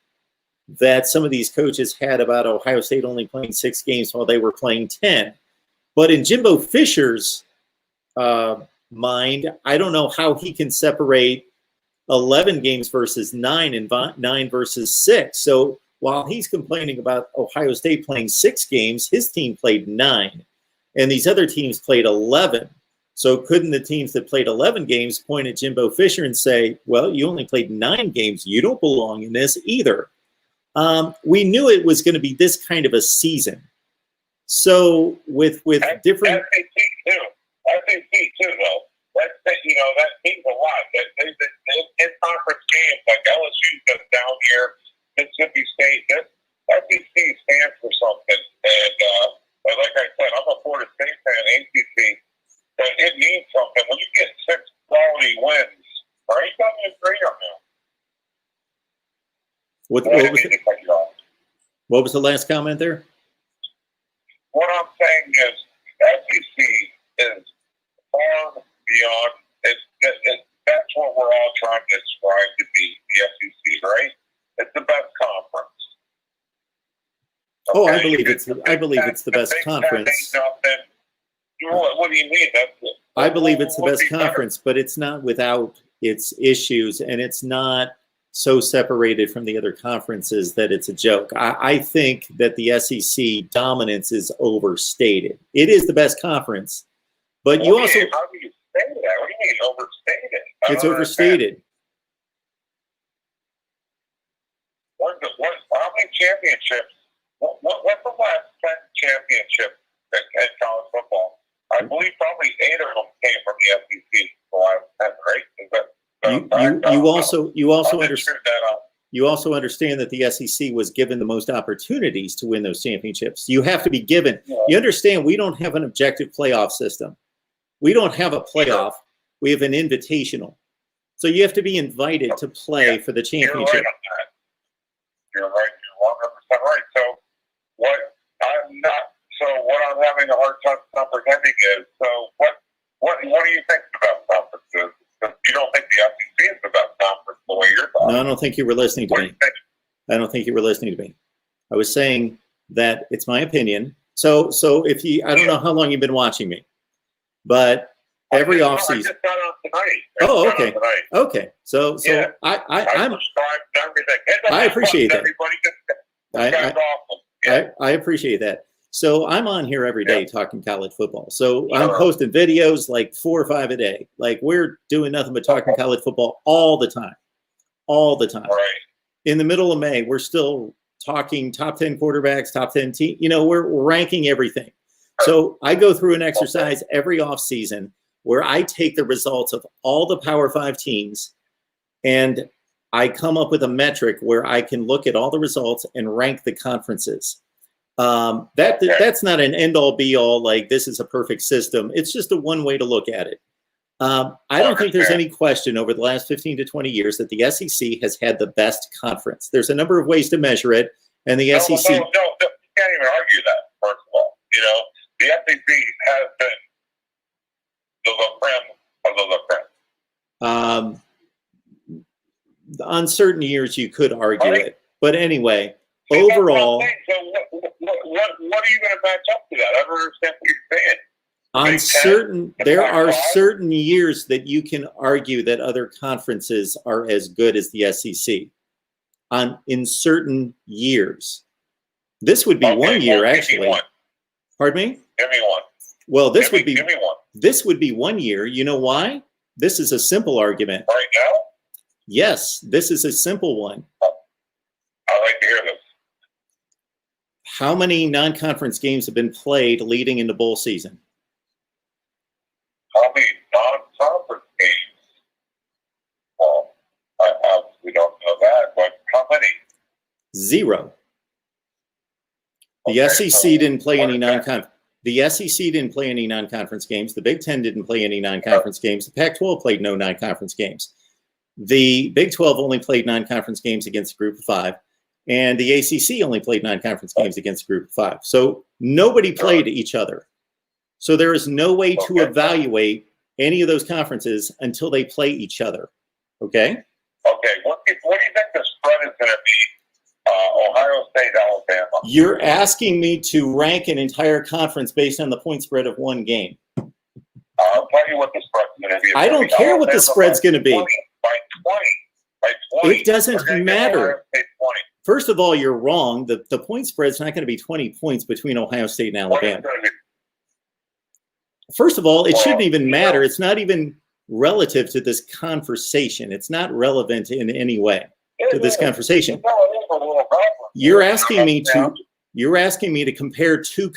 that some of these coaches had about Ohio State only playing 6 games while they were playing 10. But in Jimbo Fisher's mind, I don't know how he can separate 11 games versus 9 and 9 versus 6. So while he's complaining about Ohio State playing 6 games, his team played 9. And these other teams played 11. So couldn't the teams that played 11 games point at Jimbo Fisher and say, well, you only played 9 games. You don't belong in this either. We knew it was going to be this kind of a season. So with different SEC too, though. That means a lot. In conference games like LSU's been down here, Mississippi State, this SEC stands for something. And like I said, I'm a Florida State fan, ACC, but it means something when you get 6 quality wins. Right? Doesn't agree on that. What was the last comment there? What I'm saying is SEC is far beyond. That's what we're all trying to strive to be, the SEC, right? It's the best conference. Okay? Oh, I believe it's the best conference. What do you mean? I believe it's the best conference, but it's not without its issues, and it's not so separated from the other conferences that it's a joke. I think that the SEC dominance is overstated. It is the best conference, but you also... How do you say that? What do you mean overstated? It's overstated. How many championships? What's the last 10 championships at college football? I believe probably 8 of them came from the SEC. The last 10, right? Is that... You also understand that the SEC was given the most opportunities to win those championships. You have to be given. You understand we don't have an objective playoff system. We don't have a playoff. We have an invitational. So you have to be invited to play for the championship. You're right on that. You're right. You're 100% right. So what I'm having a hard time comprehending is, what do you think about conferences? You don't think the SEC is the best conference the way you're talking? No, I don't think you were listening to me. I don't think you were listening to me. I was saying that it's my opinion. So if you, I don't know how long you've been watching me, but every offseason. I just got on tonight. Oh, okay. Okay. So yeah. I'm subscribed to everything. I appreciate that. Everybody gets awesome. Yeah. I appreciate that. So I'm on here every day talking college football. So I'm posting videos like 4 or 5 a day. Like we're doing nothing but talking college football all the time. Right. In the middle of May, we're still talking top 10 quarterbacks, top 10 team. We're ranking everything. So I go through an exercise every offseason where I take the results of all the Power 5 teams and I come up with a metric where I can look at all the results and rank the conferences. That's not an end-all be-all, like this is a perfect system. It's just a one way to look at it. I don't think there's any question over the last 15 to 20 years that the SEC has had the best conference. There's a number of ways to measure it, and the SEC... No, you can't even argue that, first of all. The SEC has been the La Creme of the La Creme. On certain years, you could argue it. But anyway, overall... So what are you going to match up to that? I don't understand what you're saying. There are certain years that you can argue that other conferences are as good as the SEC. in certain years. This would be Okay, 1 year, well, give me actually. one. Pardon me? Give me one. Well, this Give would be me one. this would be 1 year. You know why? This is a simple argument. Right now? Yes, this is a simple one. I like to hear this. How many non-conference games have been played leading into bowl season? How many non-conference games? Well, we don't know that, but how many? 0. The Okay, SEC so didn't play any what is that? non-conference. The SEC didn't play any non-conference games. The Big Ten didn't play any non-conference games. The Pac-12 played no non-conference games. The Big 12 only played non-conference games against a group of 5. And the ACC only played non-conference games against a group of 5. So nobody played each other. So there is no way to Okay. evaluate any of those conferences until they play each other. Okay? Okay, what do you think the spread is going to be? Ohio State, Alabama. You're asking me to rank an entire conference based on the point spread of one game. I'll tell you what the spread's going to be. It's I gonna don't be care what the Alabama spread's by going to be. 20, by 20. It doesn't We're gonna get matter. Ohio State 20. First of all, you're wrong. The point spread's not going to be 20 points between Ohio State and What is it Alabama. gonna be? First of all, it Well, shouldn't even you matter. know- It's not even relative to this conversation. It's not relevant in any way to this conversation. No, it is a little relevant. You're asking me to compare two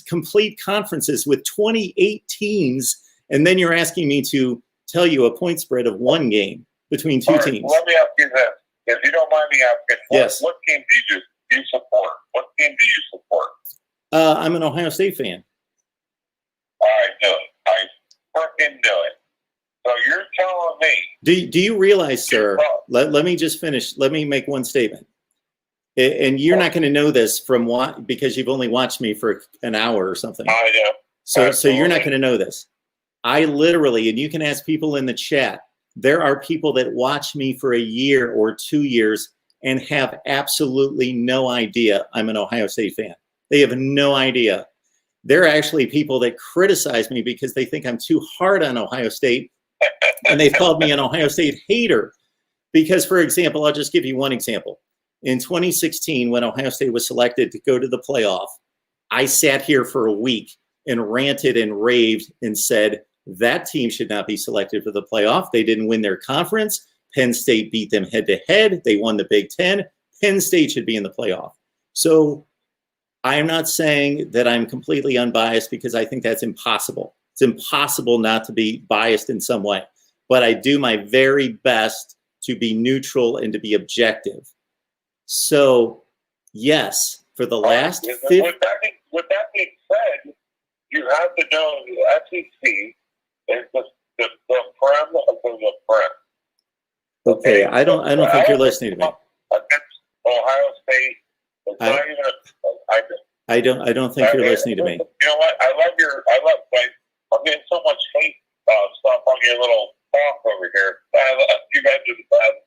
complete conferences with 28 teams, and then you're asking me to tell you a point spread of one game between two All right, teams. let me ask you this. If you don't mind me asking, Yes. what team do you support? What team do you support? I'm an Ohio State fan. I knew it. I freaking knew it. So you're telling me. Do you realize, sir, let me just finish. Let me make one statement. And you're not going to know this because you've only watched me for an hour or something. I know. So you're not going to know this. I literally, and you can ask people in the chat, there are people that watch me for a year or 2 years and have absolutely no idea I'm an Ohio State fan. They have no idea. There are actually people that criticize me because they think I'm too hard on Ohio State, and they've called me an Ohio State hater. Because, for example, I'll just give you one example. In 2016, when Ohio State was selected to go to the playoff, I sat here for a week and ranted and raved and said that team should not be selected for the playoff. They didn't win their conference. Penn State beat them head-to-head. They won the Big Ten. Penn State should be in the playoff. So I am not saying that I'm completely unbiased because I think that's impossible. It's impossible not to be biased in some way. But I do my very best to be neutral and to be objective. So, yes, for the last With that being said, you have to know the SEC is the prem of the prem. Okay, I don't think you're listening to me. Against Ohio State, it's not even I don't think you're listening to me. You know what? Like, I'm getting so much hate stuff on your little talk over here. You guys are the best.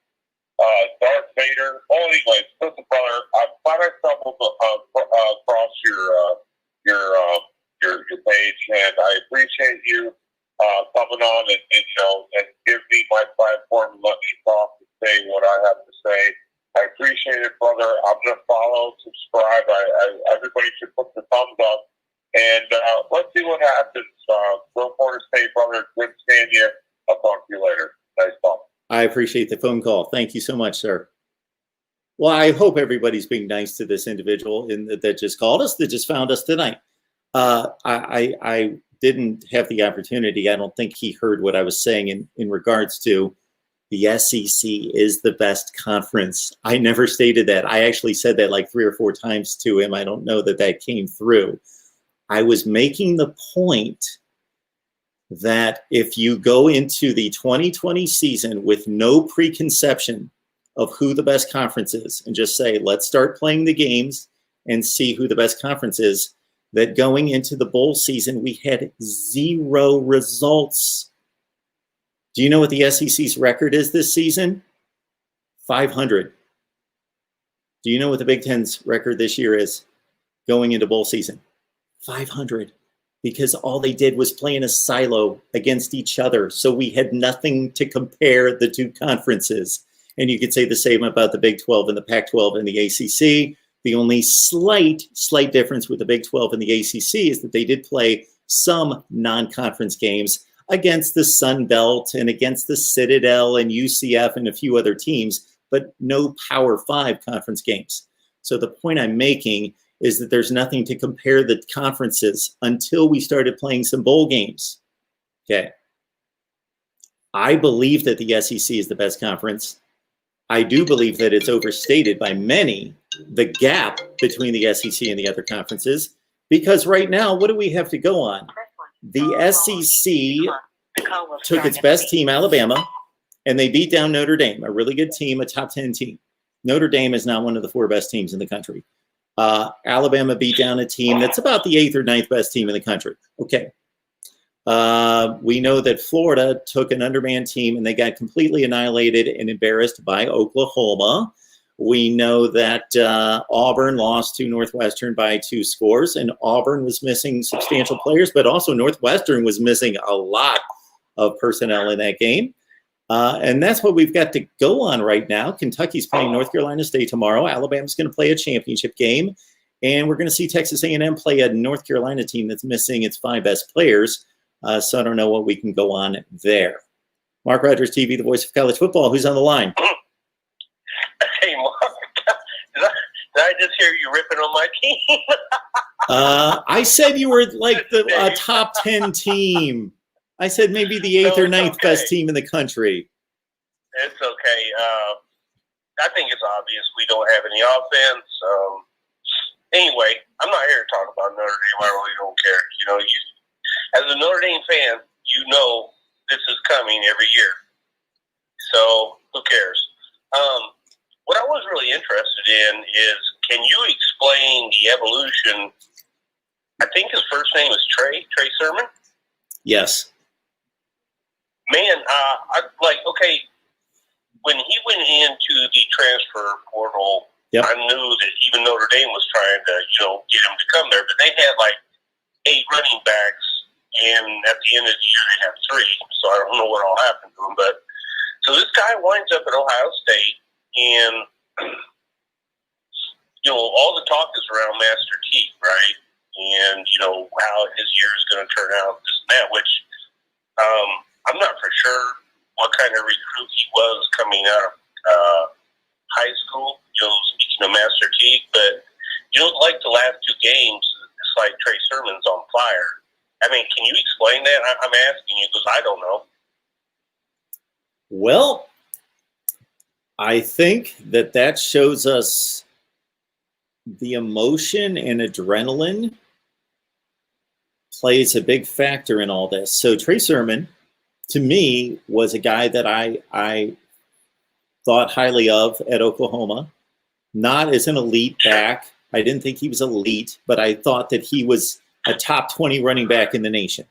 Darth Vader. Well, anyways, listen, brother, I'm glad I stumbled across your page, and I appreciate you coming on and give me my platform and let me talk and say what I have to say. I appreciate it, brother. I'm going to follow, subscribe. Everybody should put the thumbs up. And let's see what happens. Go Florida State, brother. Good seeing you. I'll talk to you later. Nice talk. I appreciate the phone call. Thank you so much, sir. Well, I hope everybody's being nice to this individual that just called us, that just found us tonight. I didn't have the opportunity. I don't think he heard what I was saying in regards to the SEC is the best conference. I never stated that. I actually said that like 3 or 4 times to him. I don't know that came through. I was making the point that if you go into the 2020 season with no preconception of who the best conference is and just say, let's start playing the games and see who the best conference is, that going into the bowl season, we had 0 results. Do you know what the SEC's record is this season? 500. Do you know what the Big Ten's record this year is going into bowl season? 500. Because all they did was play in a silo against each other. So we had nothing to compare the two conferences. And you could say the same about the Big 12 and the Pac-12 and the ACC. The only slight difference with the Big 12 and the ACC is that they did play some non-conference games against the Sun Belt and against the Citadel and UCF and a few other teams, but no Power 5 conference games. So the point I'm making is that there's nothing to compare the conferences until we started playing some bowl games. Okay. I believe that the SEC is the best conference. I do believe that it's overstated by many, the gap between the SEC and the other conferences, because right now, what do we have to go on? The SEC took its best team, Alabama, and they beat down Notre Dame, a really good team, a top 10 team. Notre Dame is not one of the 4 best teams in the country. Alabama beat down a team that's about the 8th or 9th best team in the country. Okay. We know that Florida took an undermanned team and they got completely annihilated and embarrassed by Oklahoma. We know that Auburn lost to Northwestern by 2 scores, and Auburn was missing substantial players, but also Northwestern was missing a lot of personnel in that game. And that's what we've got to go on right now. Kentucky's playing North Carolina State tomorrow. Alabama's going to play a championship game. And we're going to see Texas A&M play a North Carolina team that's missing its 5 best players. So I don't know what we can go on there. Mark Rogers TV, the voice of college football. Who's on the line? Hey, Mark. Did I just hear you ripping on my team? I said you were like a top 10 team. I said maybe the 8th or 9th best team in the country. It's okay. I think it's obvious we don't have any offense. Anyway, I'm not here to talk about Notre Dame. I really don't care. You know, as a Notre Dame fan, you know this is coming every year. So who cares? What I was really interested in is, can you explain the evolution? I think his first name is Trey Sermon. Yes. Man, okay, when he went into the transfer portal, yep. I knew that even Notre Dame was trying to, get him to come there, but they had 8 running backs, and at the end of the year they have 3, so I don't know what all happened to him. But so this guy winds up at Ohio State, and all the talk is around Master Teague, right? And how his year is going to turn out, this and that, which I'm not for sure what kind of recruit he was coming out of high school. Speaking of Master Teague, but like the last 2 games, it's like Trey Sermon's on fire. I mean, can you explain that? I'm asking you because I don't know. Well, I think that shows us the emotion and adrenaline plays a big factor in all this. So Trey Sermon, to me, was a guy that I thought highly of at Oklahoma. Not as an elite back. I didn't think he was elite, but I thought that he was a top 20 running back in the nation.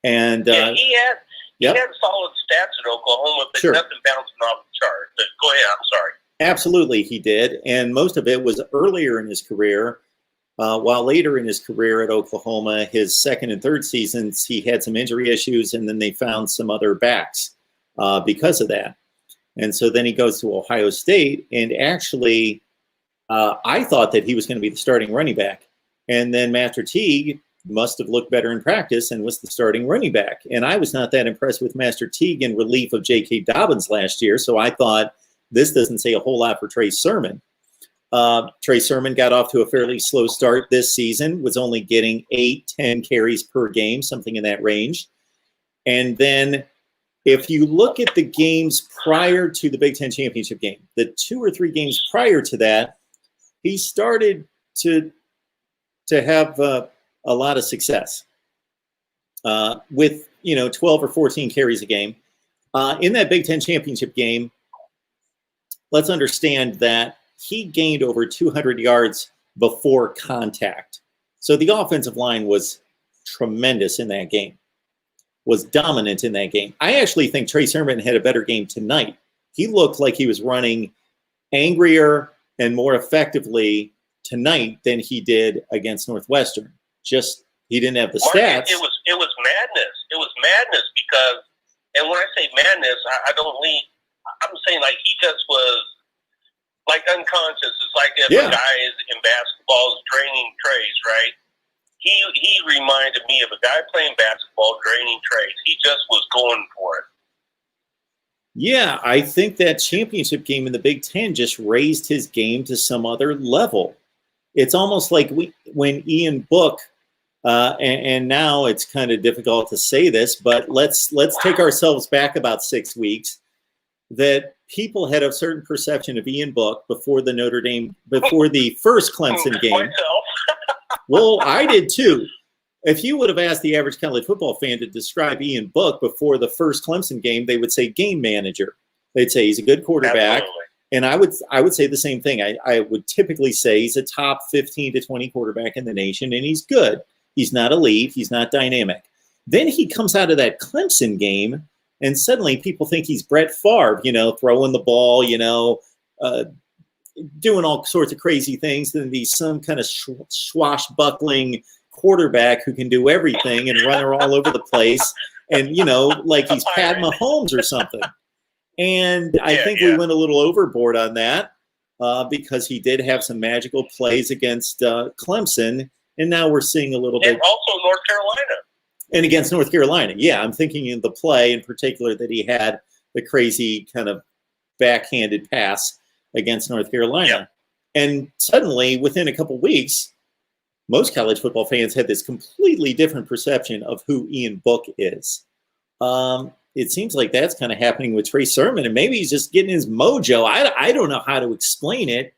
And he had solid stats at Oklahoma, but sure. Nothing bouncing off the chart. But go ahead, I'm sorry. Absolutely, he did. And most of it was earlier in his career. While later in his career at Oklahoma, his 2nd and 3rd seasons, he had some injury issues, and then they found some other backs because of that. And so then he goes to Ohio State, and actually, I thought that he was going to be the starting running back. And then Master Teague must have looked better in practice and was the starting running back. And I was not that impressed with Master Teague in relief of J.K. Dobbins last year, so I thought this doesn't say a whole lot for Trey Sermon. Trey Sermon got off to a fairly slow start this season, was only getting 8-10 carries per game, something in that range. And then if you look at the games prior to the Big Ten championship game, the 2 or 3 games prior to that, he started to have a lot of success with 12 or 14 carries a game. In that Big Ten championship game, let's understand that he gained over 200 yards before contact. So the offensive line was tremendous in that game, was dominant in that game. I actually think Trey Sermon had a better game tonight. He looked like he was running angrier and more effectively tonight than he did against Northwestern. Just he didn't have the stats. It was madness. It was madness because, and when I say madness, I'm saying, like, he just was, like, unconscious. It's like if a guy is in basketball is draining trays, right? He reminded me of a guy playing basketball draining trays. He just was going for it. Yeah, I think that championship game in the Big Ten just raised his game to some other level. It's almost like when Ian Book, and now it's kind of difficult to say this, but let's take ourselves back about 6 weeks, that people had a certain perception of Ian Book before the first Clemson game. Well, I did too. If you would have asked the average college football fan to describe Ian Book before the first Clemson game, they would say game manager. They'd say he's a good quarterback. Absolutely. And I would say the same thing. I would typically say he's a top 15 to 20 quarterback in the nation, and he's good. He's not elite. He's not dynamic. Then he comes out of that Clemson game, and suddenly people think he's Brett Favre, throwing the ball, doing all sorts of crazy things. Then he's some kind of swashbuckling quarterback who can do everything and run her all over the place, and like he's Pat Mahomes or something. And I think we went a little overboard on that because he did have some magical plays against Clemson, and now we're seeing a little bit. And also North Carolina. And against North Carolina, I'm thinking in the play in particular that he had the crazy kind of backhanded pass against North Carolina. And suddenly, within a couple weeks, most college football fans had this completely different perception of who Ian Book is. It seems like that's kind of happening with Trey Sermon, and maybe he's just getting his mojo. I don't know how to explain it.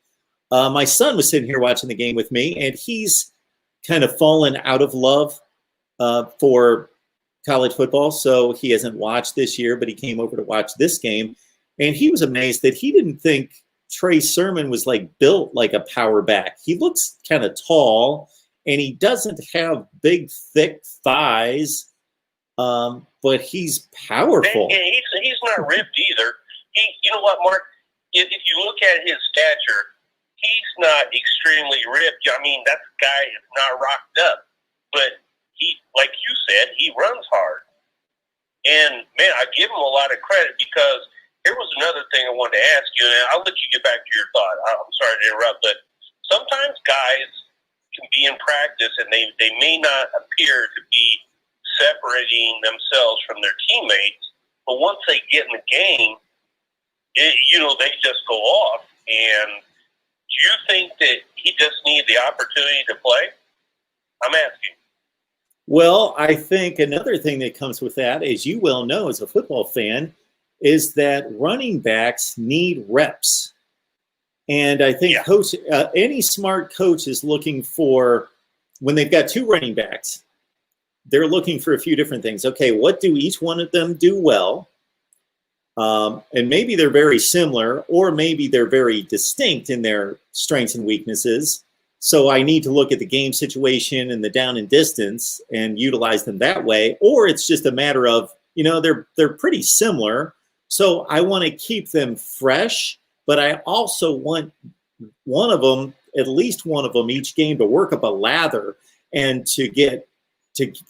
My son was sitting here watching the game with me, and he's kind of fallen out of love for college football, so he hasn't watched this year, but he came over to watch this game, and he was amazed that he didn't think Trey Sermon was like built like a power back. He looks kind of tall, and he doesn't have big, thick thighs, but he's powerful. And he's not ripped either. You know what, Mark? If you look at his stature, he's not extremely ripped. I mean, that guy is not rocked up, but he, like you said, he runs hard. And man, I give him a lot of credit because here was another thing I wanted to ask you, and I'll let you get back to your thought. I'm sorry to interrupt, but sometimes guys can be in practice and they may not appear to be separating themselves from their teammates, but once they get in the game, they just go off. And do you think that he just needed the opportunity to play? I'm asking. Well, I think another thing that comes with that, as you well know as a football fan, is that running backs need reps. And I think any smart coach is looking for, when they've got two running backs, they're looking for a few different things. Okay, what do each one of them do well? And maybe they're very similar, or maybe they're very distinct in their strengths and weaknesses. So I need to look at the game situation and the down and distance and utilize them that way. Or it's just a matter of, they're pretty similar. So I want to keep them fresh, but I also want at least one of them each game to work up a lather and to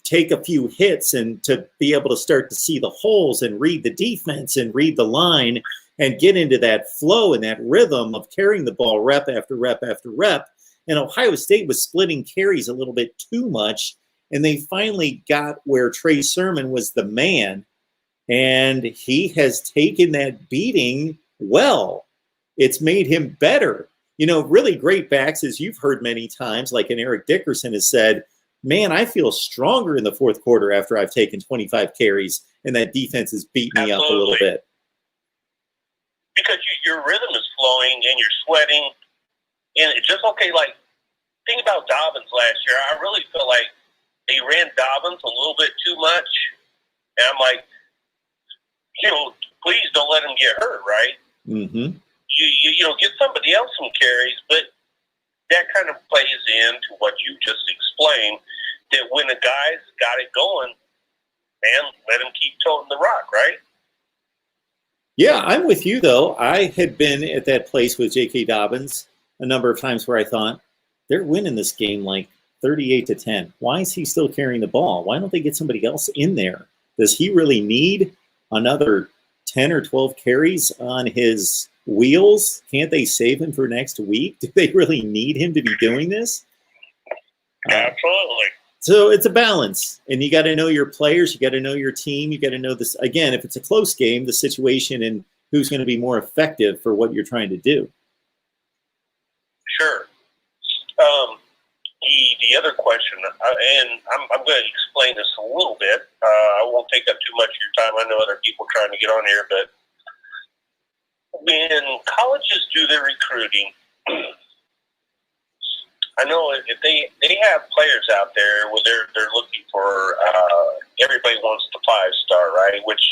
take a few hits and to be able to start to see the holes and read the defense and read the line and get into that flow and that rhythm of carrying the ball rep after rep after rep. And Ohio State was splitting carries a little bit too much, and they finally got where Trey Sermon was the man, and he has taken that beating well. It's made him better. Really great backs, as you've heard many times, like an Eric Dickerson has said, man, I feel stronger in the fourth quarter after I've taken 25 carries and that defense has beat me up a little bit. Because your rhythm is flowing and you're sweating. And it's just okay, like, think about Dobbins last year. I really feel like they ran Dobbins a little bit too much. And I'm like, please don't let him get hurt, right? Mm-hmm. You get somebody else some carries, but that kind of plays into what you just explained, that when a guy's got it going, man, let him keep toting the rock, right? Yeah, I'm with you, though. I had been at that place with J.K. Dobbins a number of times where I thought, they're winning this game like 38-10. Why is he still carrying the ball? Why don't they get somebody else in there? Does he really need another 10 or 12 carries on his wheels? Can't they save him for next week? Do they really need him to be doing this? Absolutely. So it's a balance, and you got to know your players. You got to know your team. You got to know this. Again, if it's a close game, the situation and who's going to be more effective for what you're trying to do. Sure. The other question, and I'm going to explain this a little bit. I won't take up too much of your time. I know other people trying to get on here, but when colleges do their recruiting, I know if they have players out there where they're looking for everybody wants the 5-star, right? Which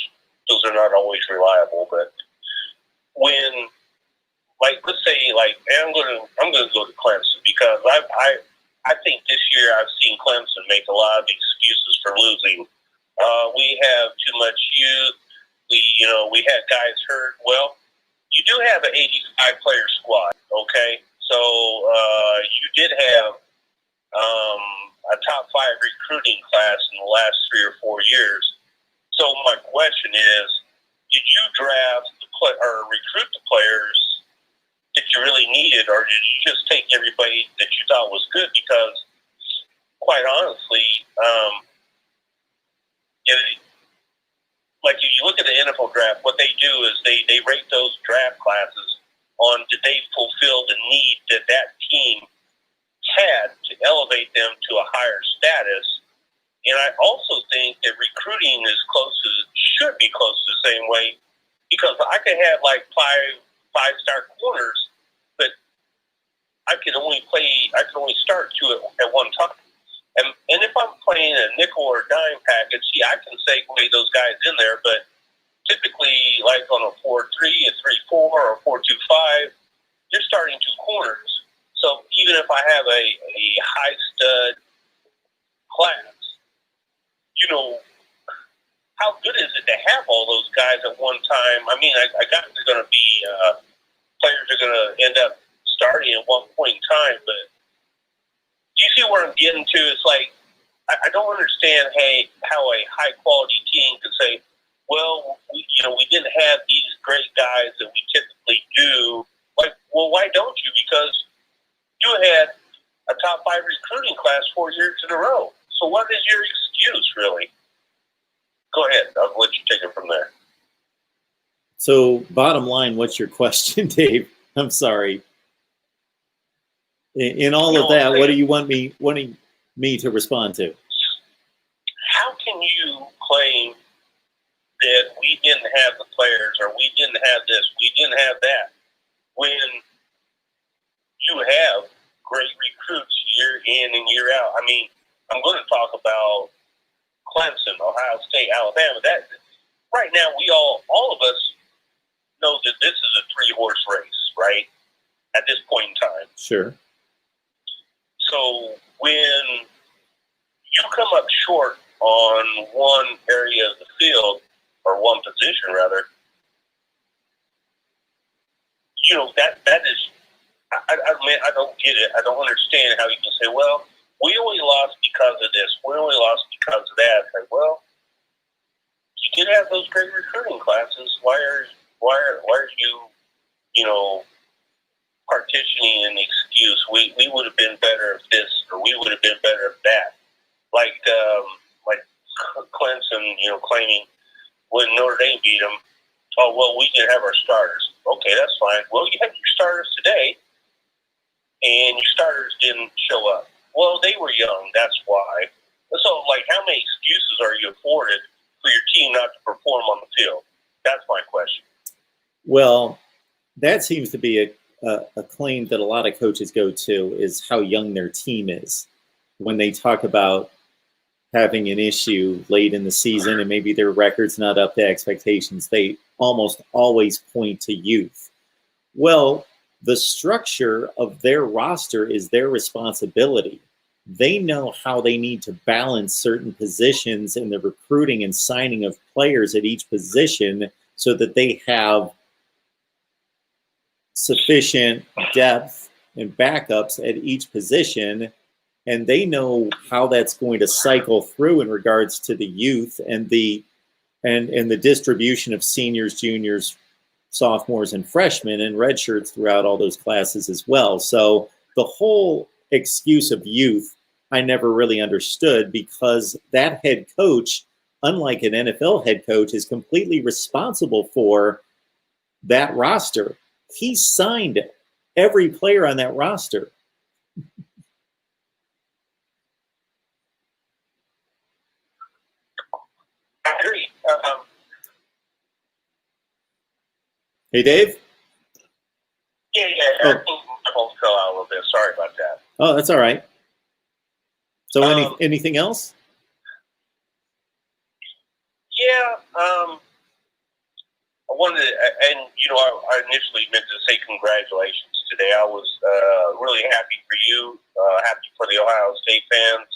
those are not always reliable, but when, like, let's say, like, I'm gonna go to Clemson because I think this year I've seen Clemson make a lot of excuses for losing. We have too much youth. We had guys hurt. Well, you do have an 85-player squad, okay? So you did have a top 5 recruiting class in the last 3 or 4 years. So my question is, did you draft or recruit the players that you really needed, or did you just take everybody that you thought was good? Because, quite honestly, like if you look at the NFL draft, what they do is they rate those draft classes on did they fulfill the need that team had to elevate them to a higher status. And I also think that recruiting should be close to the same way, because I could have like five-star corners, but I could only start 2 at one time. And if I'm playing a nickel or dime package, I can segue those guys in there, but typically, like on a 4-3, a 3-4, or a 4-2-5, you're starting 2 corners. So even if I have a high stud class, how good is it to have all those guys at one time? I mean, I got they're going to be players are going to end up starting at one point in time, but do you see where I'm getting to? It's like I don't understand how a high quality team could say, well, we didn't have these great guys that we typically do. Like, well, why don't you? Because you had a top 5 recruiting class 4 years in a row. So what is your excuse, really? Go ahead. I'll let you take it from there. So bottom line, what's your question, Dave? I'm sorry. In all of that, what do you wanting me to respond to? How can you claim that we didn't have the players, or we didn't have this, we didn't have that, when you have great recruits year in and year out? I mean, I'm going to talk about Clemson, Ohio State, Alabama. That right now, all of us know that this is a 3-horse race, right? At this point in time. Sure. So when you come up short on one area of the field, or one position rather, that is, I don't get it. I don't understand how you can say, well, we only lost because of this, we only lost because of that. Like, well, you did have those great recruiting classes. Why are you, partitioning an excuse? We would have been better if this, or we would have been better if that. Like Clemson, claiming when Notre Dame beat them, oh, well, we didn't have our starters. Okay, that's fine. Well, you had your starters today, and your starters didn't show up. Well, they were young, that's why. So, like, how many excuses are you afforded for your team not to perform on the field? That's my question. Well, that seems to be a claim that a lot of coaches go to, is how young their team is. When they talk about having an issue late in the season and maybe their record's not up to expectations, they almost always point to youth. Well, the structure of their roster is their responsibility. They know how they need to balance certain positions in the recruiting and signing of players at each position so that they have sufficient depth and backups at each position, and they know how that's going to cycle through in regards to the youth and the and the distribution of seniors, juniors, sophomores, and freshmen, and redshirts throughout all those classes as well. So the whole excuse of youth, I never really understood, because that head coach, unlike an NFL head coach, is completely responsible for that roster. He signed every player on that roster. I agree. Hey, Dave? Yeah. Oh. I both fell out a little bit. Sorry about that. Oh, that's all right. So anything else? Yeah. I wanted to, and I initially meant to say congratulations today. I was really happy for you, happy for the Ohio State fans.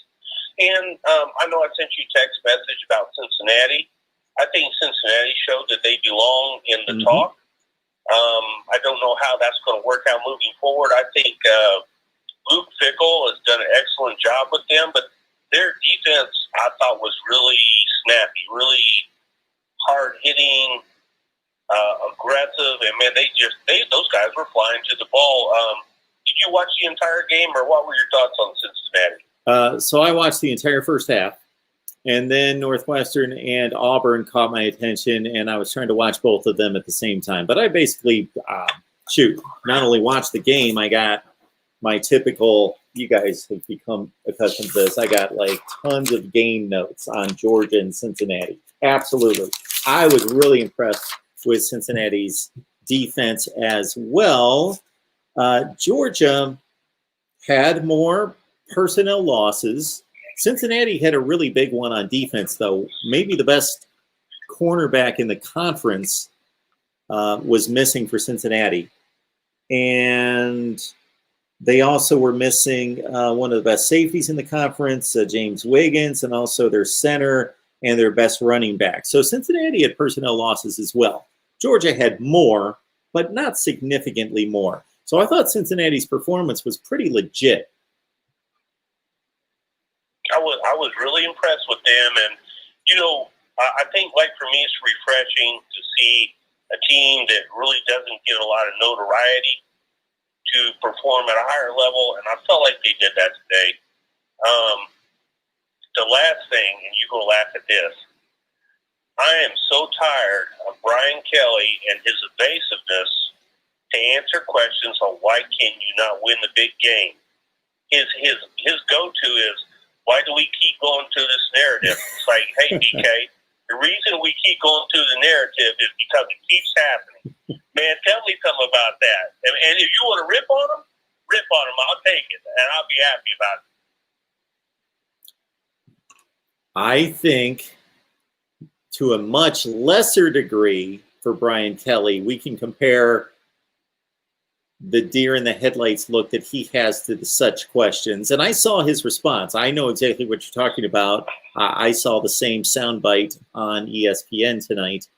And I know I sent you a text message about Cincinnati. I think Cincinnati showed that they belong in the talk. I don't know how that's going to work out moving forward. I think Luke Fickell has done an excellent job with them, but their defense, I thought, was really snappy, really hard-hitting, aggressive, and man, those guys were flying to the ball. Did you watch the entire game, or what were your thoughts on Cincinnati? So I watched the entire first half, and then Northwestern and Auburn caught my attention, and I was trying to watch both of them at the same time. But I basically, not only watched the game, I got my typical, you guys have become accustomed to this, I got like tons of game notes on Georgia and Cincinnati. Absolutely. I was really impressed with Cincinnati's defense as well. Georgia had more personnel losses. Cincinnati had a really big one on defense, though. Maybe the best cornerback in the conference was missing for Cincinnati. And they also were missing one of the best safeties in the conference, James Wiggins, and also their center and their best running back. So Cincinnati had personnel losses as well. Georgia had more, but not significantly more. So I thought Cincinnati's performance was pretty legit. I was really impressed with them, and I think, like, for me, it's refreshing to see a team that really doesn't get a lot of notoriety to perform at a higher level, and I felt like they did that today. The last thing, and you go laugh at this, I am so tired of Brian Kelly and his evasiveness to answer questions on why can you not win the big game. His go-to is, why do we keep going through this narrative? It's like, hey, BK, the reason we keep going through the narrative is because it keeps happening. Man, tell me something about that. And if you want to rip on them, I'll take it, and I'll be happy about it. I think, to a much lesser degree for Brian Kelly, we can compare the deer in the headlights look that he has to such questions. And I saw his response. I know exactly what you're talking about. I saw the same soundbite on ESPN tonight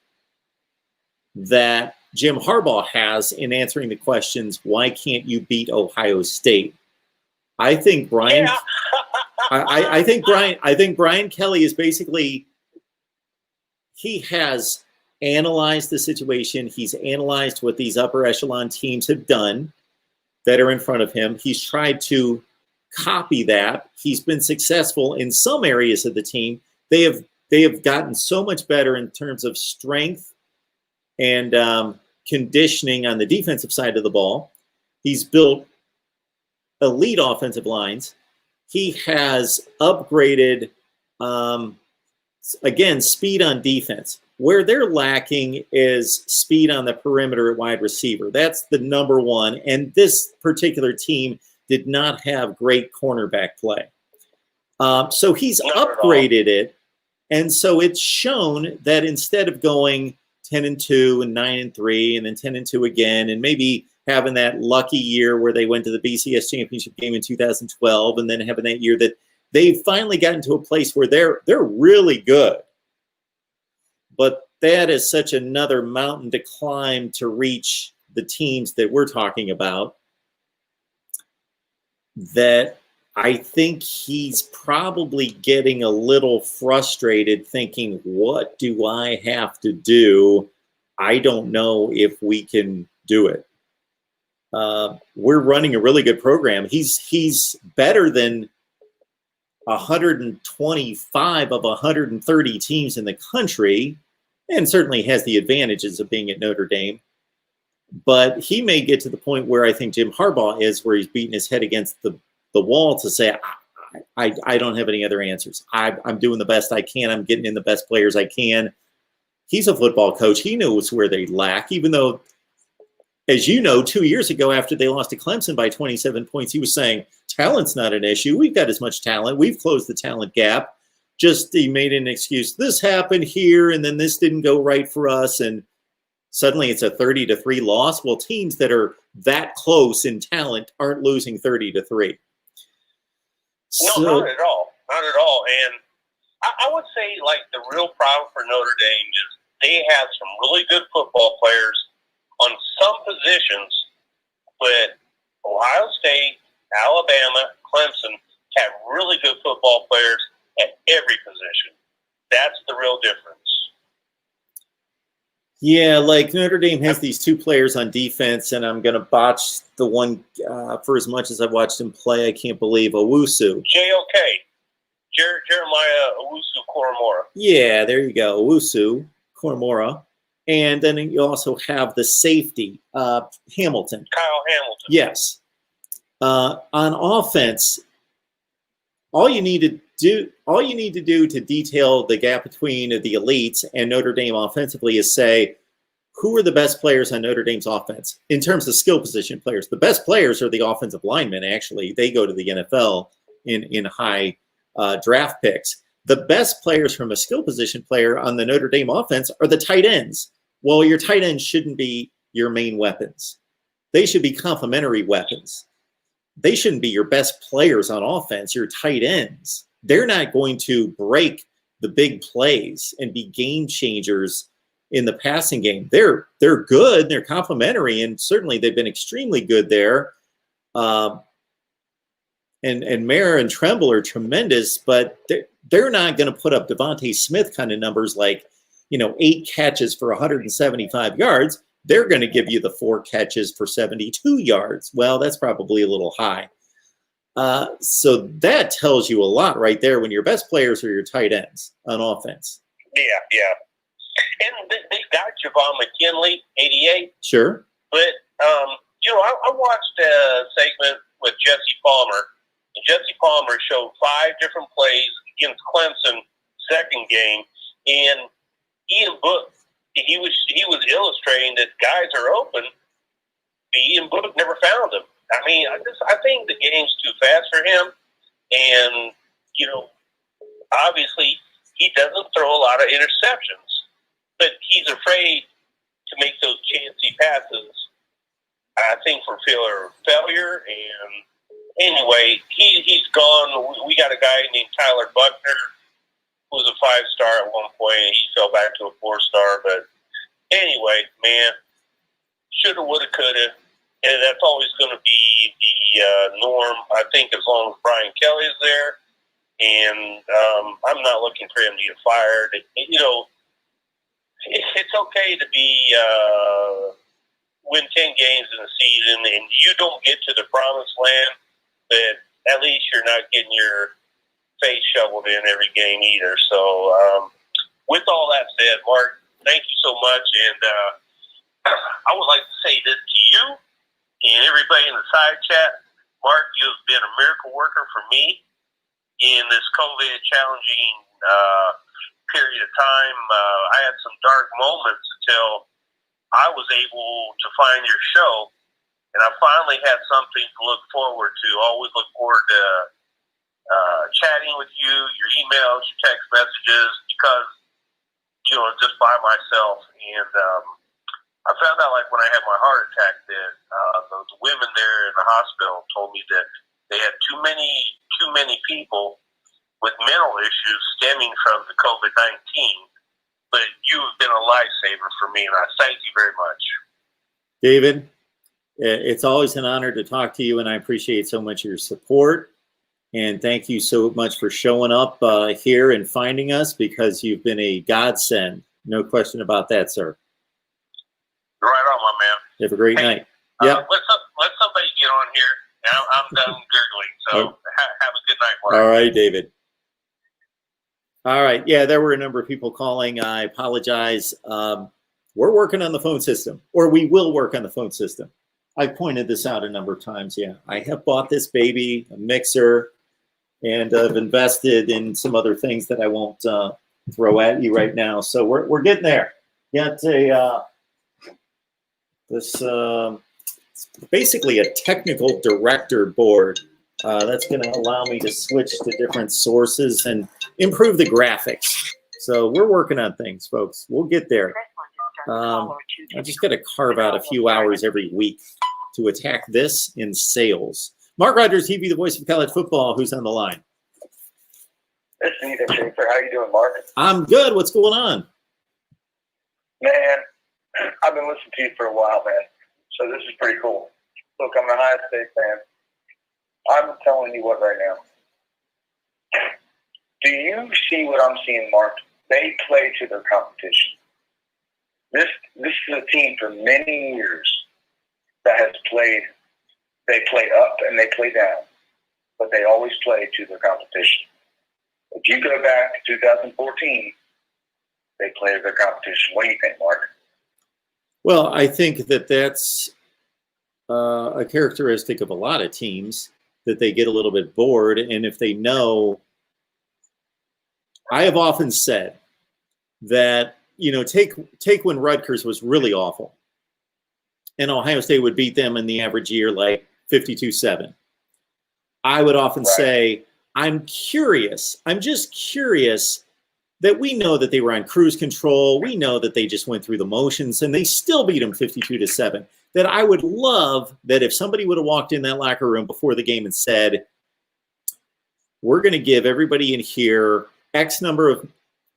that Jim Harbaugh has in answering the questions, why can't you beat Ohio State? I think Brian I think Brian Kelly is basically, he has analyzed the situation. He's analyzed what these upper echelon teams have done that are in front of him. He's tried to copy that. He's been successful in some areas of the team. They have gotten so much better in terms of strength and conditioning on the defensive side of the ball. He's built elite offensive lines. He has upgraded, again, speed on defense. Where they're lacking is speed on the perimeter at wide receiver. That's the number one. And this particular team did not have great cornerback play. So he's upgraded it. And so it's shown that instead of going 10-2 and 9-3 and then 10-2 again, and maybe having that lucky year where they went to the BCS championship game in 2012, and then having that year that they've finally gotten to a place where they're really good. But that is such another mountain to climb to reach the teams that we're talking about, that I think he's probably getting a little frustrated thinking, what do I have to do? I don't know if we can do it. We're running a really good program. He's better than 125 of 130 teams in the country, and certainly has the advantages of being at Notre Dame. But he may get to the point where I think Jim Harbaugh is, where he's beating his head against the wall to say, I don't have any other answers. I'm doing the best I can. I'm getting in the best players I can. He's a football coach. He knows where they lack, even though, as you know, 2 years ago after they lost to Clemson by 27 points, he was saying, talent's not an issue. We've got as much talent. We've closed the talent gap. Just he made an excuse. This happened here, and then this didn't go right for us, and suddenly it's a 30-3 loss. Well, teams that are that close in talent aren't losing 30-3. No, not at all. Not at all. And I would say, like, the real problem for Notre Dame is they have some really good football players on some positions, but Ohio State, Alabama, Clemson have really good football players at every position. That's the real difference. Yeah, like Notre Dame has these two players on defense, and I'm going to botch the one for as much as I've watched him play. I can't believe Owusu. JOK. Jeremiah Owusu-Koramoah. Yeah, there you go. Owusu-Koramoah. And then you also have the safety, Hamilton. Kyle Hamilton. Yes. On offense, all you need to do to detail the gap between the elites and Notre Dame offensively is say, who are the best players on Notre Dame's offense in terms of skill position players? The best players are the offensive linemen. Actually, they go to the NFL in high draft picks. The best players from a skill position player on the Notre Dame offense are the tight ends. Well, your tight ends shouldn't be your main weapons. They should be complementary weapons. They shouldn't be your best players on offense, your tight ends. They're not going to break the big plays and be game changers in the passing game. They're good, they're complementary, and certainly they've been extremely good there. And Mayer and Tremble are tremendous, but they're not going to put up Devontae Smith kind of numbers like, 8 catches for 175 yards. They're going to give you the 4 catches for 72 yards. Well, that's probably a little high. So that tells you a lot right there when your best players are your tight ends on offense. Yeah. And they got Javon McKinley, 88. Sure. But, I watched a segment with Jesse Palmer. And Jesse Palmer showed 5 different plays against Clemson second game. And Ian Book, he was illustrating that guys are open. Ian Book never found them. I mean, I think the game's too fast for him. And, obviously he doesn't throw a lot of interceptions. But he's afraid to make those chancy passes, I think, for failure. And anyway, he's gone. We got a guy named Tyler Buckner, who was a 5-star at one point, and he fell back to a 4-star. But anyway, man, shoulda, woulda, coulda. And that's always going to be the norm, I think, as long as Brian Kelly is there. And I'm not looking for him to get fired. It's okay to be win 10 games in a season, and you don't get to the promised land, but at least you're not getting your face shoveled in every game either. So with all that said, Mark, thank you so much. And I would like to say this to you and everybody in the side chat. Mark, you've been a miracle worker for me in this COVID challenging period of time. I had some dark moments until I was able to find your show, and I finally had something to look forward to. Always look forward to chatting with you, your emails, your text messages, because just by myself. And I found out, like, when I had my heart attack, that the women there in the hospital told me that they had too many people with mental issues stemming from the COVID-19. But you have been a lifesaver for me, and I thank you very much. David, it's always an honor to talk to you, and I appreciate so much your support. And thank you so much for showing up here and finding us, because you've been a godsend. No question about that, sir. Right on, my man. You have a great night. Let somebody get on here. I'm done gurgling, so have a good night, Mark. All right, David. All right. Yeah, there were a number of people calling. I apologize. We're working on the phone system, or we will work on the phone system. I pointed this out a number of times. Yeah, I have bought this baby, a mixer, and I've invested in some other things that I won't throw at you right now. So we're getting there. Got a basically a technical director board that's going to allow me to switch to different sources and improve the graphics. So we're working on things, folks. We'll get there. I just got to carve out a few hours every week to attack this in sales. MarkRogersTV, the voice of college football. Who's on the line? It's Ethan Schaefer. How you doing, Mark? I'm good. What's going on? Man, I've been listening to you for a while, man. So this is pretty cool. Look, I'm an Ohio State fan. I'm telling you what right now. Do you see what I'm seeing, Mark? They play to their competition. This is a team for many years that has played. They play up and they play down, but they always play to their competition. If you go back to 2014, they play to their competition. What do you think, Mark? Well, I think that that's a characteristic of a lot of teams, that they get a little bit bored. And if they know, I have often said that, you know, take when Rutgers was really awful and Ohio State would beat them in the average year like 52-7. I would often say, I'm just curious that we know that they were on cruise control. We know that they just went through the motions and they still beat them 52-7. That I would love that if somebody would have walked in that locker room before the game and said, we're going to give everybody in here X number of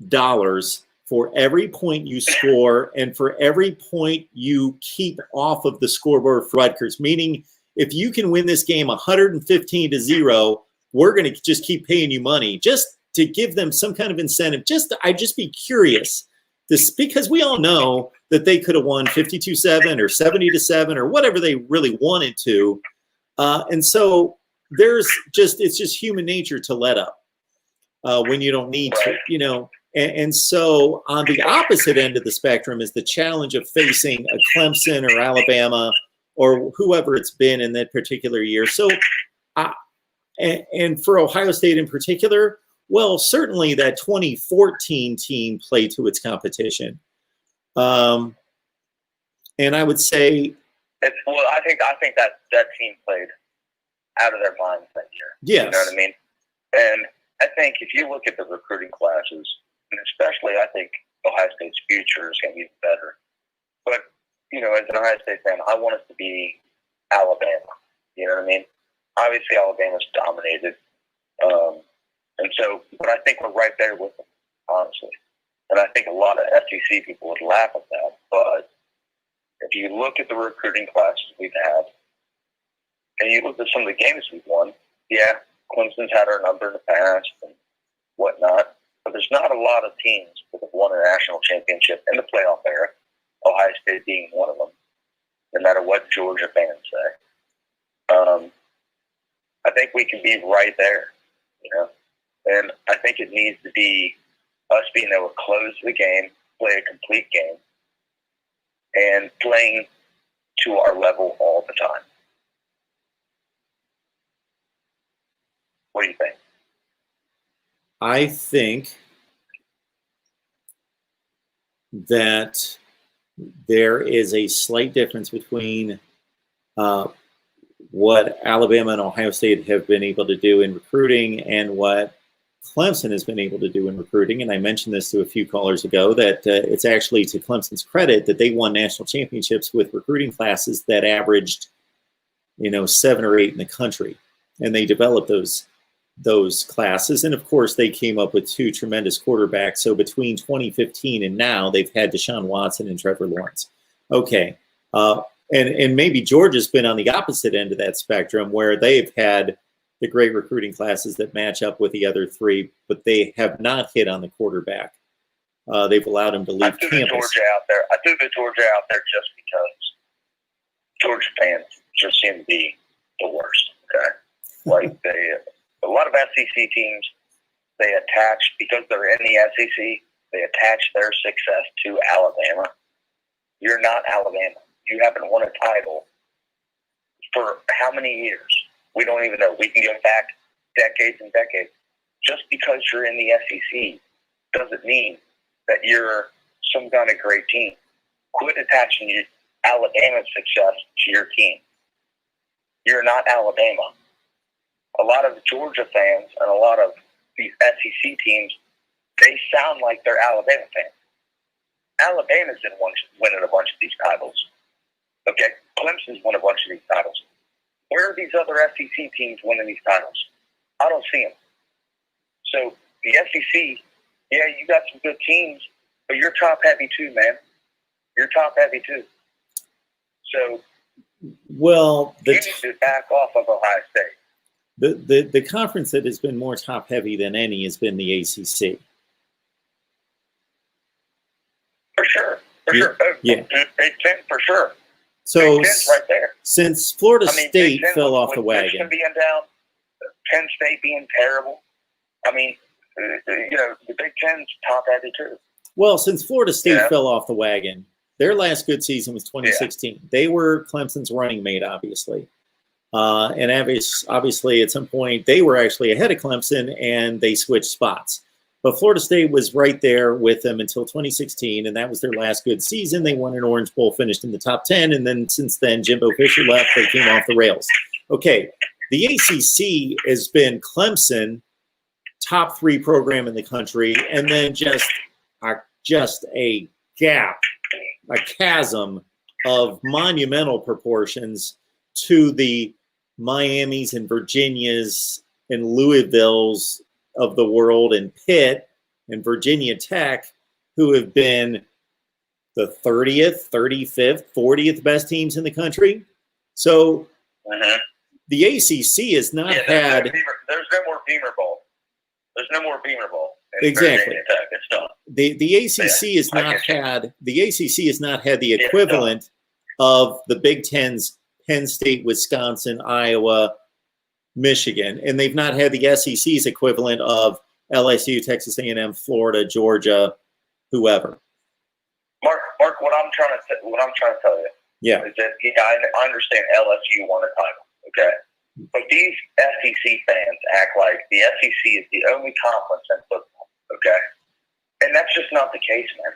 dollars for every point you score and for every point you keep off of the scoreboard for Rutgers. Meaning, if you can win this game 115-0, we're going to just keep paying you money, just to give them some kind of incentive. I'd just be curious, because we all know that they could have won 52-7 or 70-7 or whatever they really wanted to. And so it's just human nature to let up when you don't need to, you know. And so on the opposite end of the spectrum is the challenge of facing a Clemson or Alabama or whoever it's been in that particular year. So, and for Ohio State in particular, well, certainly that 2014 team played to its competition. And I would say, I think that team played out of their minds that year. Yes. You know what I mean? And I think if you look at the recruiting classes, and especially I think Ohio State's future is going to be better. But, you know, as an Ohio State fan, I want us to be Alabama. You know what I mean? Obviously, Alabama's dominated. And so, but I think we're right there with them, honestly. And I think a lot of SEC people would laugh at that. But if you look at the recruiting classes we've had, and you look at some of the games we've won, yeah, Clemson's had our number in the past and whatnot. But there's not a lot of teams that have won a national championship in the playoff era, Ohio State being one of them, no matter what Georgia fans say. I think we can be right there, you know. And I think it needs to be us being able to close the game, play a complete game, and playing to our level all the time. What do you think? I think that there is a slight difference between what Alabama and Ohio State have been able to do in recruiting and what Clemson has been able to do in recruiting. And I mentioned this to a few callers ago, that it's actually to Clemson's credit that they won national championships with recruiting classes that averaged, 7 or 8 in the country. And they developed those classes. And of course, they came up with 2 tremendous quarterbacks. So between 2015 and now, they've had Deshaun Watson and Trevor Lawrence. Okay. And maybe Georgia's been on the opposite end of that spectrum, where they've had the great recruiting classes that match up with the other three, but they have not hit on the quarterback. They've allowed him to leave I threw the campus. Georgia out there. I threw the Georgia out there just because Georgia fans just seem to be the worst. Okay, like a lot of SEC teams, they attach, because they're in the SEC, they attach their success to Alabama. You're not Alabama. You haven't won a title for how many years? We don't even know. We can go back decades and decades. Just because you're in the SEC doesn't mean that you're some kind of great team. Quit attaching your Alabama's success to your team. You're not Alabama. A lot of Georgia fans and a lot of these SEC teams, they sound like they're Alabama fans. Alabama's winning a bunch of these titles. Okay? Clemson's won a bunch of these titles. Where are these other SEC teams winning these titles? I don't see them. So the SEC, yeah, you got some good teams, but you're top heavy too, man. You're top heavy too. So well, you need to back off of Ohio State. The conference that has been more top heavy than any has been the ACC. For sure. For sure. Yeah. Big Ten, for sure. So Big Ten's right there. Since Florida State Big Ten fell with off the wagon. Michigan being down, Penn State being terrible. I mean, the Big Ten's top heavy too. Well, since Florida State fell off the wagon, their last good season was 2016. Yeah. They were Clemson's running mate, obviously. And obviously, at some point, they were actually ahead of Clemson, and they switched spots. But Florida State was right there with them until 2016, and that was their last good season. They won an Orange Bowl, finished in the top 10, and then since then, Jimbo Fisher left. They came off the rails. Okay, the ACC has been Clemson, top 3 program in the country, and then just a gap, a chasm of monumental proportions to the Miamis and Virginias and Louisvilles of the world, and Pitt and Virginia Tech, who have been the 30th, 35th, 40th best teams in the country. So the ACC has not had. There's no more Beamer Bowl. There's no more Beamer Bowl. Exactly. It's done. The ACC has not had the equivalent of the Big Ten's Penn State, Wisconsin, Iowa, Michigan, and they've not had the SEC's equivalent of LSU, Texas A&M, Florida, Georgia, whoever. Mark, what I'm trying to tell you, is that I understand LSU won a title, okay, but these SEC fans act like the SEC is the only conference in football, okay, and that's just not the case, man.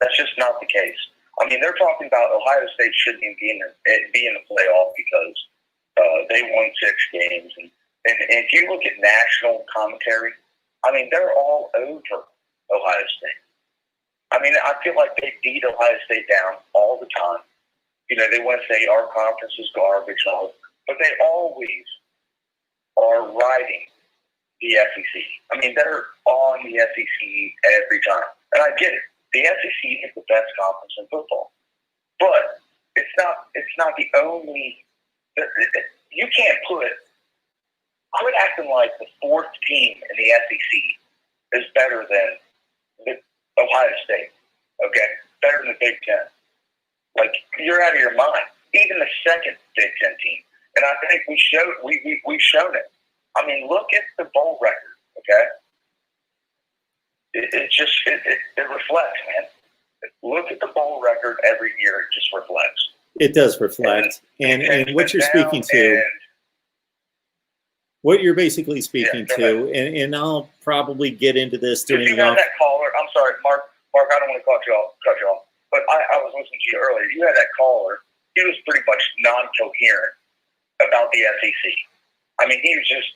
That's just not the case. I mean, they're talking about Ohio State shouldn't even be in the playoff because they won 6 games. And if you look at national commentary, I mean, they're all over Ohio State. I mean, I feel like they beat Ohio State down all the time. They want to say our conference is garbage and all, but they always are riding the SEC. I mean, they're on the SEC every time. And I get it. The SEC is the best conference in football. But it's not the only. You can't quit acting like the 4th team in the SEC is better than Ohio State. Okay, better than the Big Ten. Like, you're out of your mind. Even the 2nd Big Ten team, and I think we've shown it. I mean, look at the bowl record. Okay, it reflects, man. Look at the bowl record every year. It just reflects. It does reflect, and what you're speaking to, what you're basically speaking to, and I'll probably get into this during you had that caller. I'm sorry, Mark. I don't want to cut you off, but I was listening to you earlier. You had that caller. He was pretty much non-coherent about the SEC. I mean, he was just.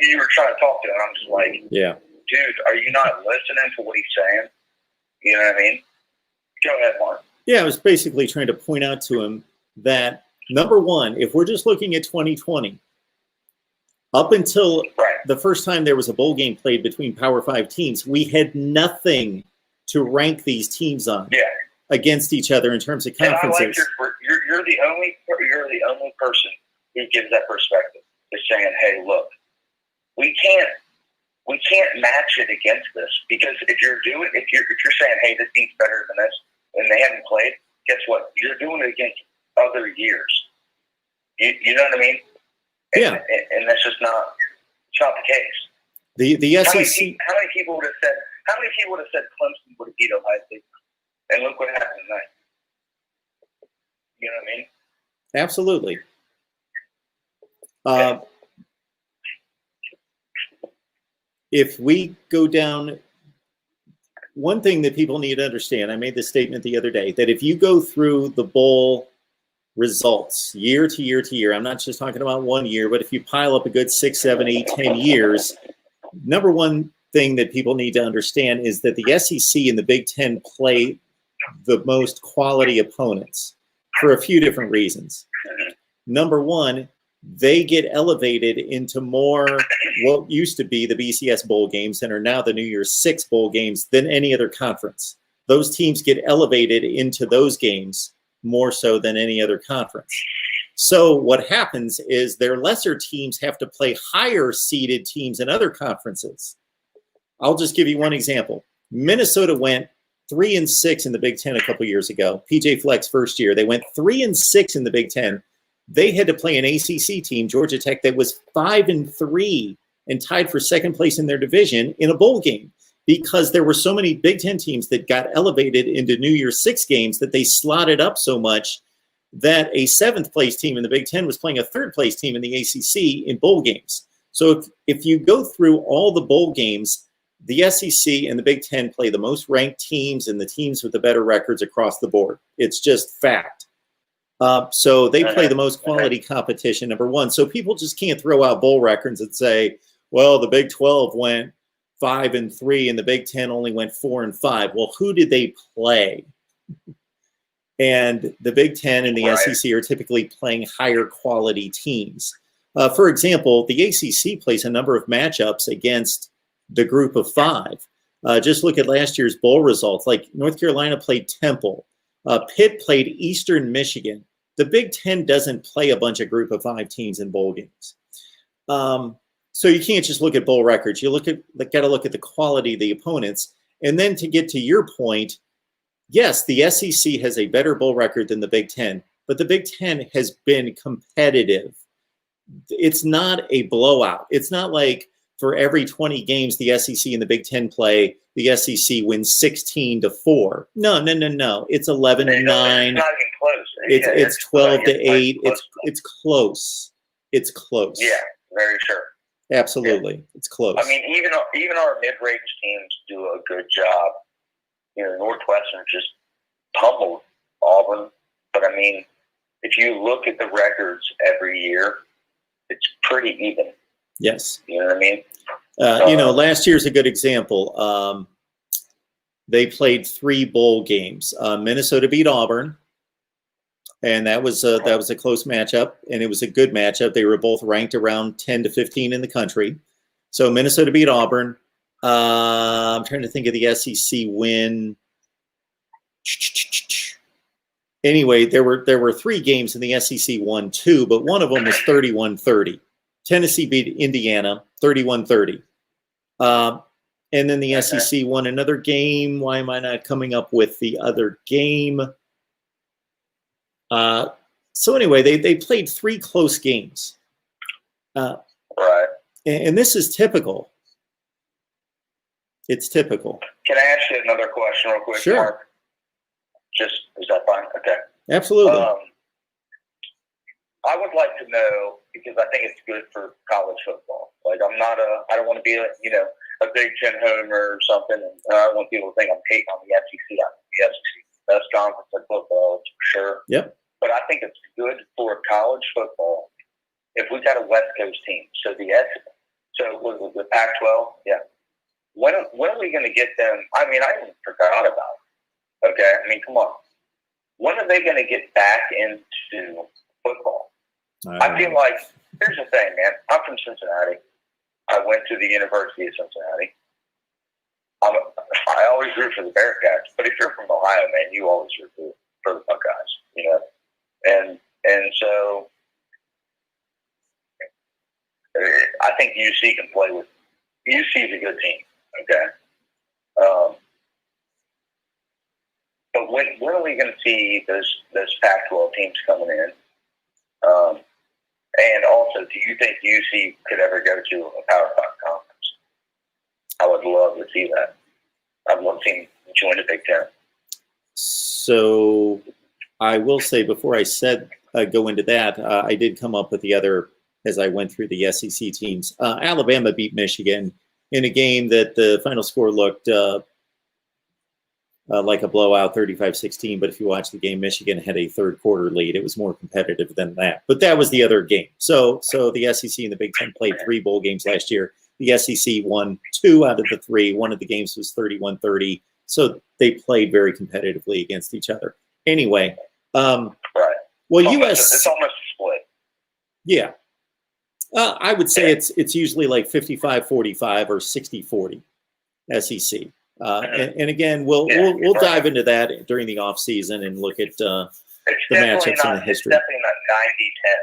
You were trying to talk to him. I'm just like, dude, are you not listening to what he's saying? You know what I mean? Go ahead, Mark. Yeah, I was basically trying to point out to him that, number one, if we're just looking at 2020, up until the first time there was a bowl game played between Power 5 teams, we had nothing to rank these teams on against each other in terms of conferences. And I like you're the only person who gives that perspective. is saying, hey, look, we can't match it against this, because if you're saying, hey, this team's better than this, and they haven't played, guess what? You're doing it against other years. You know what I mean? Yeah. And that's just not the case. The SEC. How many people would have said Clemson would have beat Ohio State? And look what happened tonight. You know what I mean? Absolutely. If we go down, one thing that people need to understand, I made this statement the other day, that if you go through the bowl results year to year to year, I'm not just talking about 1 year, but if you pile up a good 6, 7, 8, 10 years, number one thing that people need to understand is that the SEC and the Big Ten play the most quality opponents for a few different reasons. Number one, they get elevated into more what used to be the BCS bowl games and are now the New Year's Six bowl games than any other conference. Those teams get elevated into those games more so than any other conference. So what happens is their lesser teams have to play higher seeded teams in other conferences. I'll just give you one example. Minnesota went 3-6 in the Big Ten a couple years ago. PJ Fleck's first year, they went 3-6 in the Big Ten. They had to play an ACC team, Georgia Tech, that was 5-3 and tied for second place in their division in a bowl game, because there were so many Big Ten teams that got elevated into New Year's Six games that they slotted up so much that a seventh place team in the Big Ten was playing a third place team in the ACC in bowl games. So if you go through all the bowl games, the SEC and the Big Ten play the most ranked teams and the teams with the better records across the board. It's just fact. So they play the most quality competition, number one. So people just can't throw out bowl records and say, well, the Big 12 went 5-3 and the Big 10 only went 4-5. Well, who did they play? And the Big 10 and the SEC are typically playing higher quality teams. For example, the ACC plays a number of matchups against the group of five. Just look at last year's bowl results. Like North Carolina played Temple. Pitt played Eastern Michigan. The Big Ten doesn't play a bunch of group of five teams in bowl games. So you can't just look at bowl records. You got to look at the quality of the opponents. And then to get to your point, yes, the SEC has a better bowl record than the Big Ten, but the Big Ten has been competitive. It's not a blowout. It's not like for every 20 games the SEC and the Big Ten play, the SEC wins 16-4. No. It's 11-9. It's not even close. It's 12-8. It's close. It's close. Yeah, very sure. Absolutely, yeah. It's close. I mean, even our mid-range teams do a good job. You know, Northwestern just pummeled Auburn. But I mean, if you look at the records every year, it's pretty even. Yes. You know what I mean? Last year's a good example. They played 3 bowl games. Minnesota beat Auburn, and that was a close matchup, and it was a good matchup. They were both ranked around 10 to 15 in the country. So Minnesota beat Auburn. I'm trying to think of the SEC win. Anyway, there were 3 games in the SEC won 2, but one of them was 31-30. Tennessee beat Indiana 31-30. And then the SEC won another game. Why am I not coming up with the other game? So anyway, they played 3 close games. Right. And this is typical. It's typical. Can I ask you another question real quick, Sure. Mark? Is that fine? Okay. Absolutely. I would like to know, because I think it's good for college football. Like, I don't want to be a Big Ten homer or something. And I don't want people to think I'm hating on the SEC. I think the SEC is the best conference in football, for sure. Yep. But I think it's good for college football if we got a West Coast team. So was the Pac-12? Yeah. When are we going to get them? I mean, I even forgot about it. Okay? I mean, come on. When are they going to get back into football? I feel like, here's the thing, man. I'm from Cincinnati. I went to the University of Cincinnati. I always root for the Bearcats, but if you're from Ohio, man, you always root for the Buckeyes, And so I think UC can play with. UC is a good team. Okay. But when are we going to see those Pac-12 teams coming in? And also, do you think UC could ever go to a Power 5 conference? I would love to see that. I'd love to see them join the Big Ten. So I will say before I go into that, I did come up with the other, as I went through the SEC teams. Alabama beat Michigan in a game that the final score looked like a blowout, 35-16. But if you watch the game, Michigan had a third quarter lead. It was more competitive than that. But that was the other game. So the SEC and the Big Ten played 3 bowl games last year. The SEC won 2 out of the 3. One of the games was 31-30. So they played very competitively against each other. Anyway, right. Well, it's almost a split. Yeah. I would say it's usually like 55-45 or 60-40 SEC. And again, we'll dive into that during the off season and look at the matchups and the history. It's definitely not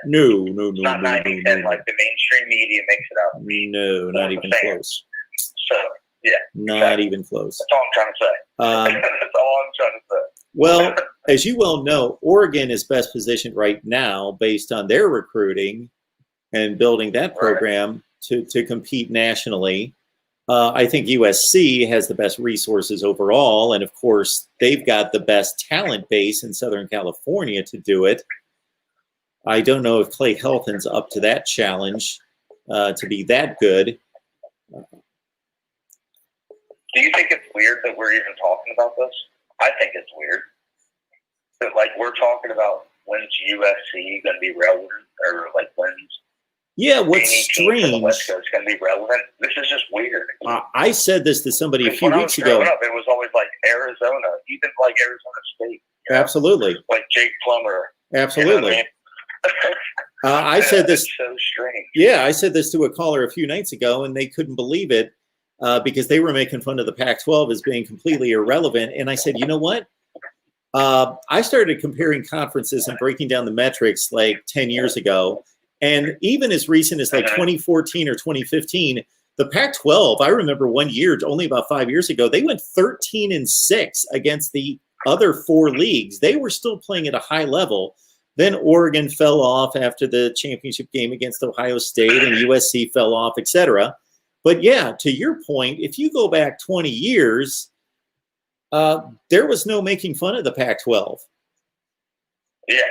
90-10. No. It's not 90-10 like the mainstream media makes it out to be. No, not even close. So, yeah. Not even close. That's all I'm trying to say. That's all I'm trying to say. Well, as you well know, Oregon is best positioned right now based on their recruiting and building that program to compete nationally. I think USC has the best resources overall, and of course, they've got the best talent base in Southern California to do it. I don't know if Clay Helton's up to that challenge to be that good. Do you think it's weird that we're even talking about this? I think it's weird. That, like, we're talking about when's USC going to be relevant, or, like, when's what's strange. The West Coast going to be relevant. This is just weird. I said this to somebody a few weeks ago. Up, it was always like Arizona, even like Arizona State. You know? Absolutely. Like Jake Plummer. Absolutely. You know I said this. It's so strange. Yeah, I said this to a caller a few nights ago, and they couldn't believe it because they were making fun of the Pac-12 as being completely irrelevant. And I said, you know what? I started comparing conferences and breaking down the metrics like 10 years ago. And even as recent as like 2014 or 2015, the Pac-12, I remember one year, only about 5 years ago, they went 13-6 against the other 4 leagues. They were still playing at a high level. Then Oregon fell off after the championship game against Ohio State, and USC fell off, etc. But yeah, to your point, if you go back 20 years, there was no making fun of the Pac-12. Yeah.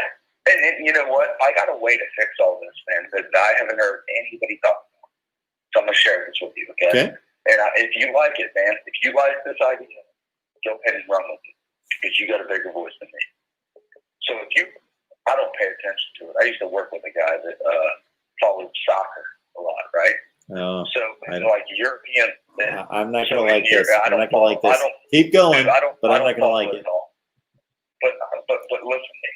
And you know what? I got a way to fix all this, man, that I haven't heard anybody talk about. So I'm going to share this with you, okay? And if you like it, man, if you like this idea, go ahead and run with it because you got a bigger voice than me. So I don't pay attention to it. I used to work with a guy that followed soccer a lot, right? So like European. I'm not going to like this. I'm not going to like this. Keep going, but I'm not going to like it. But listen to me.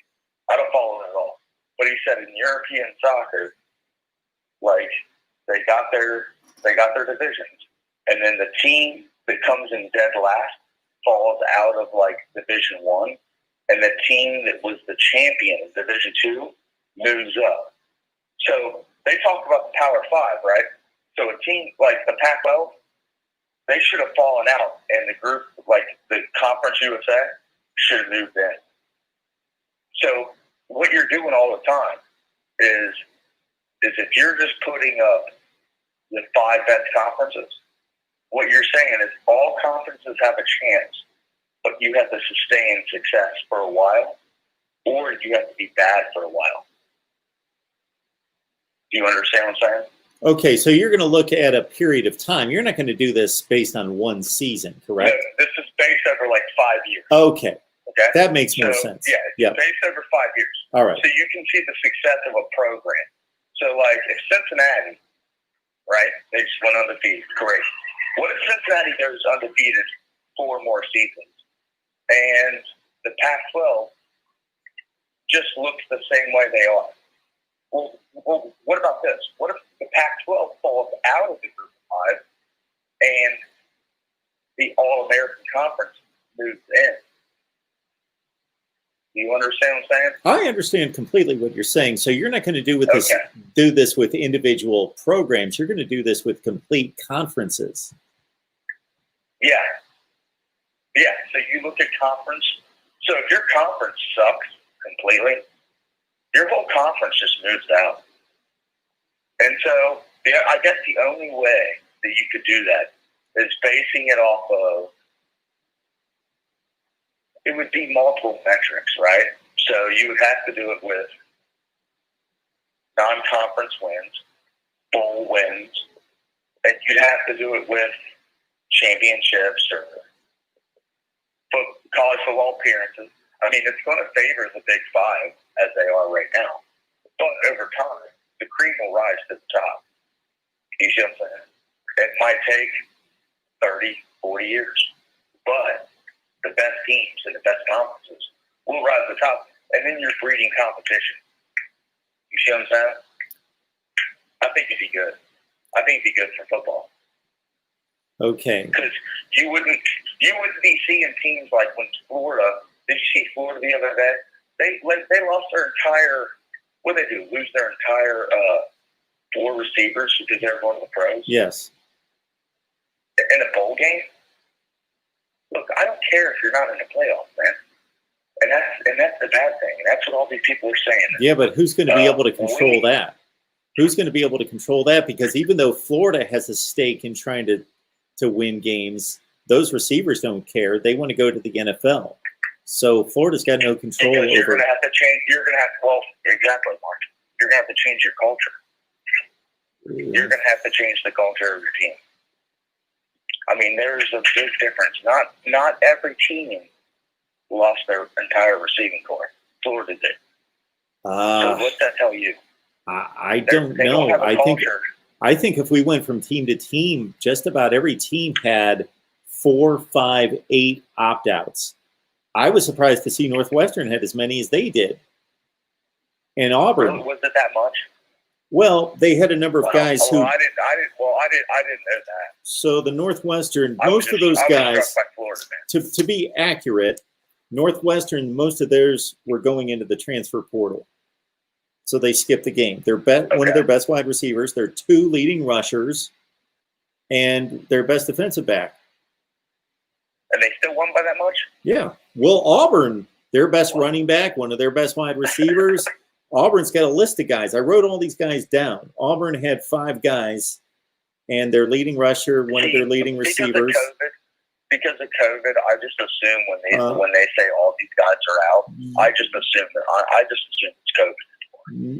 I don't follow it at all. But he said in European soccer, like they got their divisions, and then the team that comes in dead last falls out of like Division 1, and the team that was the champion of Division 2 moves up. So they talk about the Power 5, right? So a team like the Pac-12, they should have fallen out, and the group like the Conference USA should have moved in. So what you're doing all the time is if you're just putting up the 5 best conferences, what you're saying is all conferences have a chance, but you have to sustain success for a while, or you have to be bad for a while. Do you understand what I'm saying? Okay, so you're going to look at a period of time. You're not going to do this based on one season, correct? No, this is based over like 5 years. Okay. That makes more sense. Yeah, based over 5 years. All right. So you can see the success of a program. So, like, if Cincinnati, right, they just went undefeated, great. What if Cincinnati goes undefeated 4 more seasons, and the Pac-12 just looks the same way they are? Well, what about this? What if the Pac-12 falls out of the Group of 5 and the All-American Conference moves in? Do you understand what I'm saying? I understand completely what you're saying. So you're not going to do this with individual programs. You're going to do this with complete conferences. Yeah. Yeah. So you look at conference. So if your conference sucks completely, your whole conference just moves out. And so I guess the only way that you could do that is basing it off of, it would be multiple metrics, right? So you would have to do it with non-conference wins, bowl wins, and you'd have to do it with championships or college football appearances. I mean, it's going to favor the Big Five as they are right now. But over time, the cream will rise to the top. You see what I'm saying? It might take 30, 40 years. But the best teams and the best conferences will rise to the top. And then you're breeding competition. You see what I'm saying? I think it'd be good. I think it'd be good for football. Okay. Because you wouldn't be seeing teams like when Florida. Did you see Florida the other day? They lost their entire. What did they do? Lose their entire 4 receivers because they're going to the pros. Yes. In a bowl game. Look, I don't care if you're not in the playoffs, man. And that's the bad thing. And that's what all these people are saying. Yeah, but who's going to be able to control that? Who's going to be able to control that? Because even though Florida has a stake in trying to win games, those receivers don't care. They want to go to the NFL. So Florida's got no control over. You're going to have to change. You're going to have to. Well, exactly, Mark. You're going to have to change your culture. You're going to have to change the culture of your team. I mean, there's a big difference. Not every team lost their entire receiving corps. Florida did. So what's that tell you? I don't know. I think if we went from team to team, just about every team had 4, 5, 8 opt-outs. I was surprised to see Northwestern had as many as they did. And Auburn. Was it that much? Well, they had a number of guys who. I didn't know that. So the Northwestern, most of those guys, by Florida, man. to be accurate, Northwestern, most of theirs were going into the transfer portal. So they skipped the game. One of their best wide receivers, their 2 leading rushers, and their best defensive back. And they still won by that much? Yeah. Well, Auburn, their best running back, one of their best wide receivers. Auburn's got a list of guys. I wrote all these guys down. Auburn had 5 guys, and their leading rusher, one of their leading receivers. Because of COVID, I just assume when they say all these guys are out, I just assume it's COVID.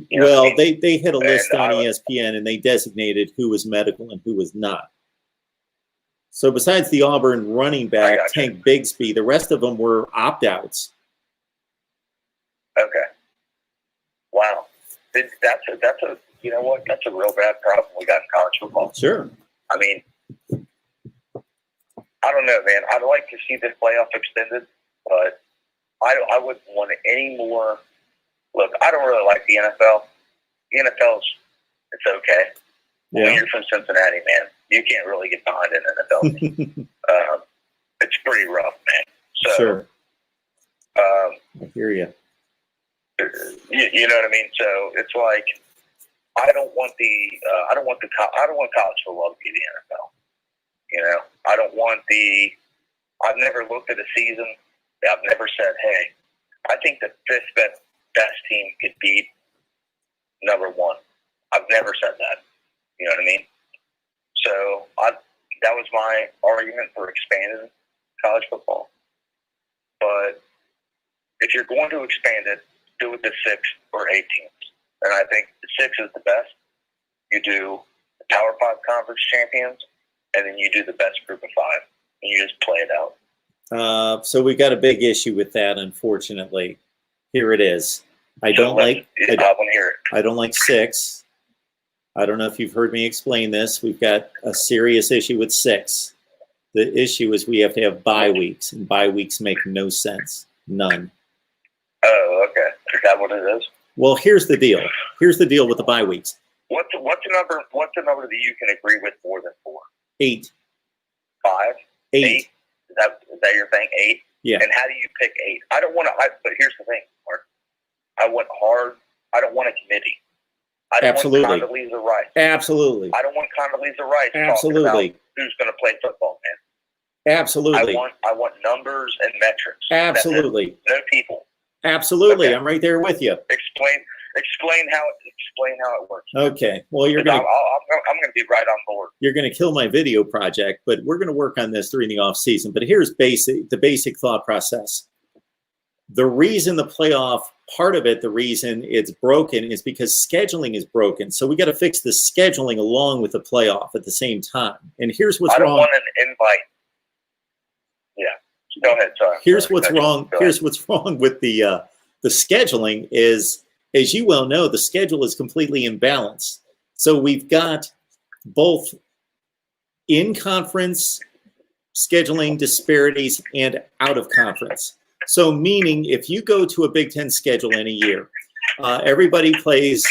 You know well, what I mean? they had a list on ESPN, and they designated who was medical and who was not. So besides the Auburn running back, Tank Bigsby, the rest of them were opt-outs. Okay. Wow. That's a you know what? That's a real bad problem we got in college football. Sure. I mean, I don't know, man. I'd like to see this playoff extended, but I wouldn't want it any more. Look, I don't really like the NFL. The NFL's, it's okay. Yeah. When you're from Cincinnati, man, you can't really get behind an NFL team. It's pretty rough, man. So, sure. I hear you. You know what I mean? So it's like I don't want college football to be the NFL. You know, I've never looked at a season. I've never said, hey, I think the 5th best team could beat number 1. I've never said that. You know what I mean? So that was my argument for expanding college football. But if you're going to expand it, do it to 6 or 8 teams. And I think the 6 is the best. You do the Power 5 conference champions, and then you do the best group of 5. And you just play it out. So we got a big issue with that, unfortunately. Here it is. I don't like 6. I don't know if you've heard me explain this. We've got a serious issue with 6. The issue is we have to have bye weeks, and bye weeks make no sense. None. Oh, okay. Is that what it is? Well, here's the deal. Here's the deal with the bye weeks. What's the number that you can agree with more than 4? 8. 5? 8. 8? Is that your thing? 8? Yeah. And how do you pick 8? I don't want to. But here's the thing, Mark. I want hard. I don't want a committee. I don't Absolutely. want Condoleezza Rice. Absolutely. I don't want Condoleezza Rice Absolutely. talking about who's going to play football, man. Absolutely. I want numbers and metrics. Absolutely. No people. Absolutely. Okay. I'm right there with you. Explain how it works. Okay. Well, I'm going to be right on board. You're going to kill my video project, but we're going to work on this during the off season. But here's the basic thought process. The reason the playoff part of it, the reason it's broken is because scheduling is broken. So we got to fix the scheduling along with the playoff at the same time. And here's what's wrong. I don't want an invite. Yeah. Go ahead. Sorry. Here's what's wrong. Here's what's wrong with the scheduling is, as you well know, the schedule is completely imbalanced. So we've got both in-conference scheduling disparities and out-of-conference. So meaning if you go to a Big Ten schedule in a year, everybody plays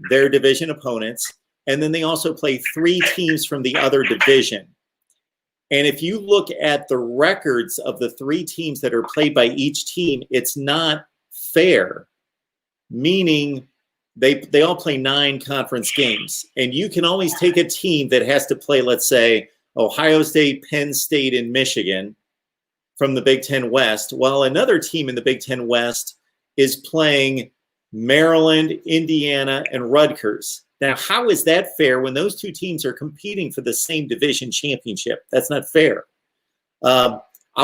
their division opponents, and then they also play 3 teams from the other division. And if you look at the records of the 3 teams that are played by each team, it's not fair, meaning they all play 9 conference games. And you can always take a team that has to play, let's say, Ohio State, Penn State, and Michigan from the Big Ten West, while another team in the Big Ten West is playing Maryland, Indiana, and Rutgers. Now, how is that fair when those 2 teams are competing for the same division championship? That's not fair. I'll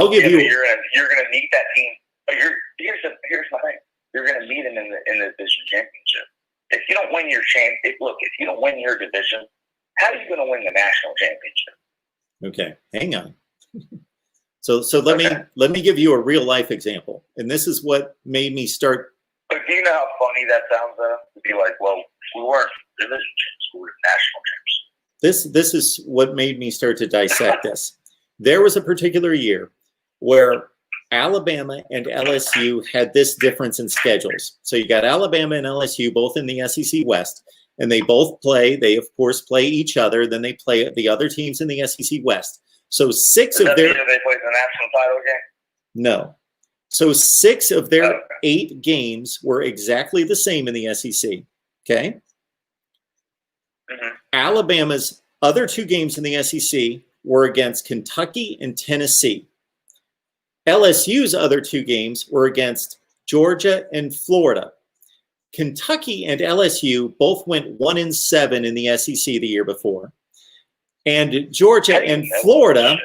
give you. You're going to need that team. But here's my thing. You're going to need them in the division championship. If you don't win your if you don't win your division, how are you going to win the national championship? Okay, hang on. So let me give you a real life example, and this is what made me start. But do you know how funny that sounds, though? To be like, well, we weren't division champs, we were national champs. This is what made me start to dissect this. There was a particular year where Alabama and LSU had this difference in schedules. So you got Alabama and LSU both in the SEC West, and they both play. They, of course, play each other. Then they play the other teams in the SEC West. So 6 of their... They play the national title game? No. So 6 of their 8 games were exactly the same in the SEC. Okay? Mm-hmm. Alabama's other 2 games in the SEC were against Kentucky and Tennessee. LSU's other 2 games were against Georgia and Florida. Kentucky and LSU both went 1-7 in the SEC the year before. And Georgia and Florida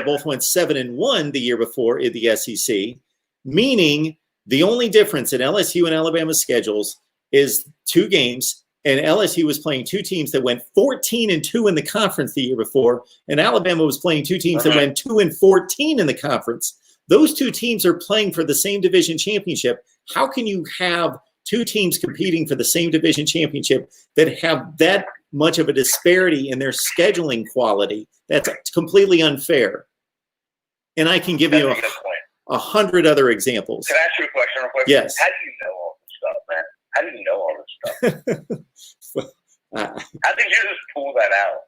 both went 7-1 the year before in the SEC, meaning the only difference in LSU and Alabama's schedules is 2 games, and LSU was playing 2 teams that went 14-2 in the conference the year before, and Alabama was playing 2 teams that went 2-14 in the conference. Those 2 teams are playing for the same division championship. How can you have 2 teams competing for the same division championship that have that much of a disparity in their scheduling quality? That's completely unfair. And I can give you 100 other examples. Can I ask you a question real quick? Yes. How do you know all this stuff, man? How do you know all this stuff? How did you just pull that out?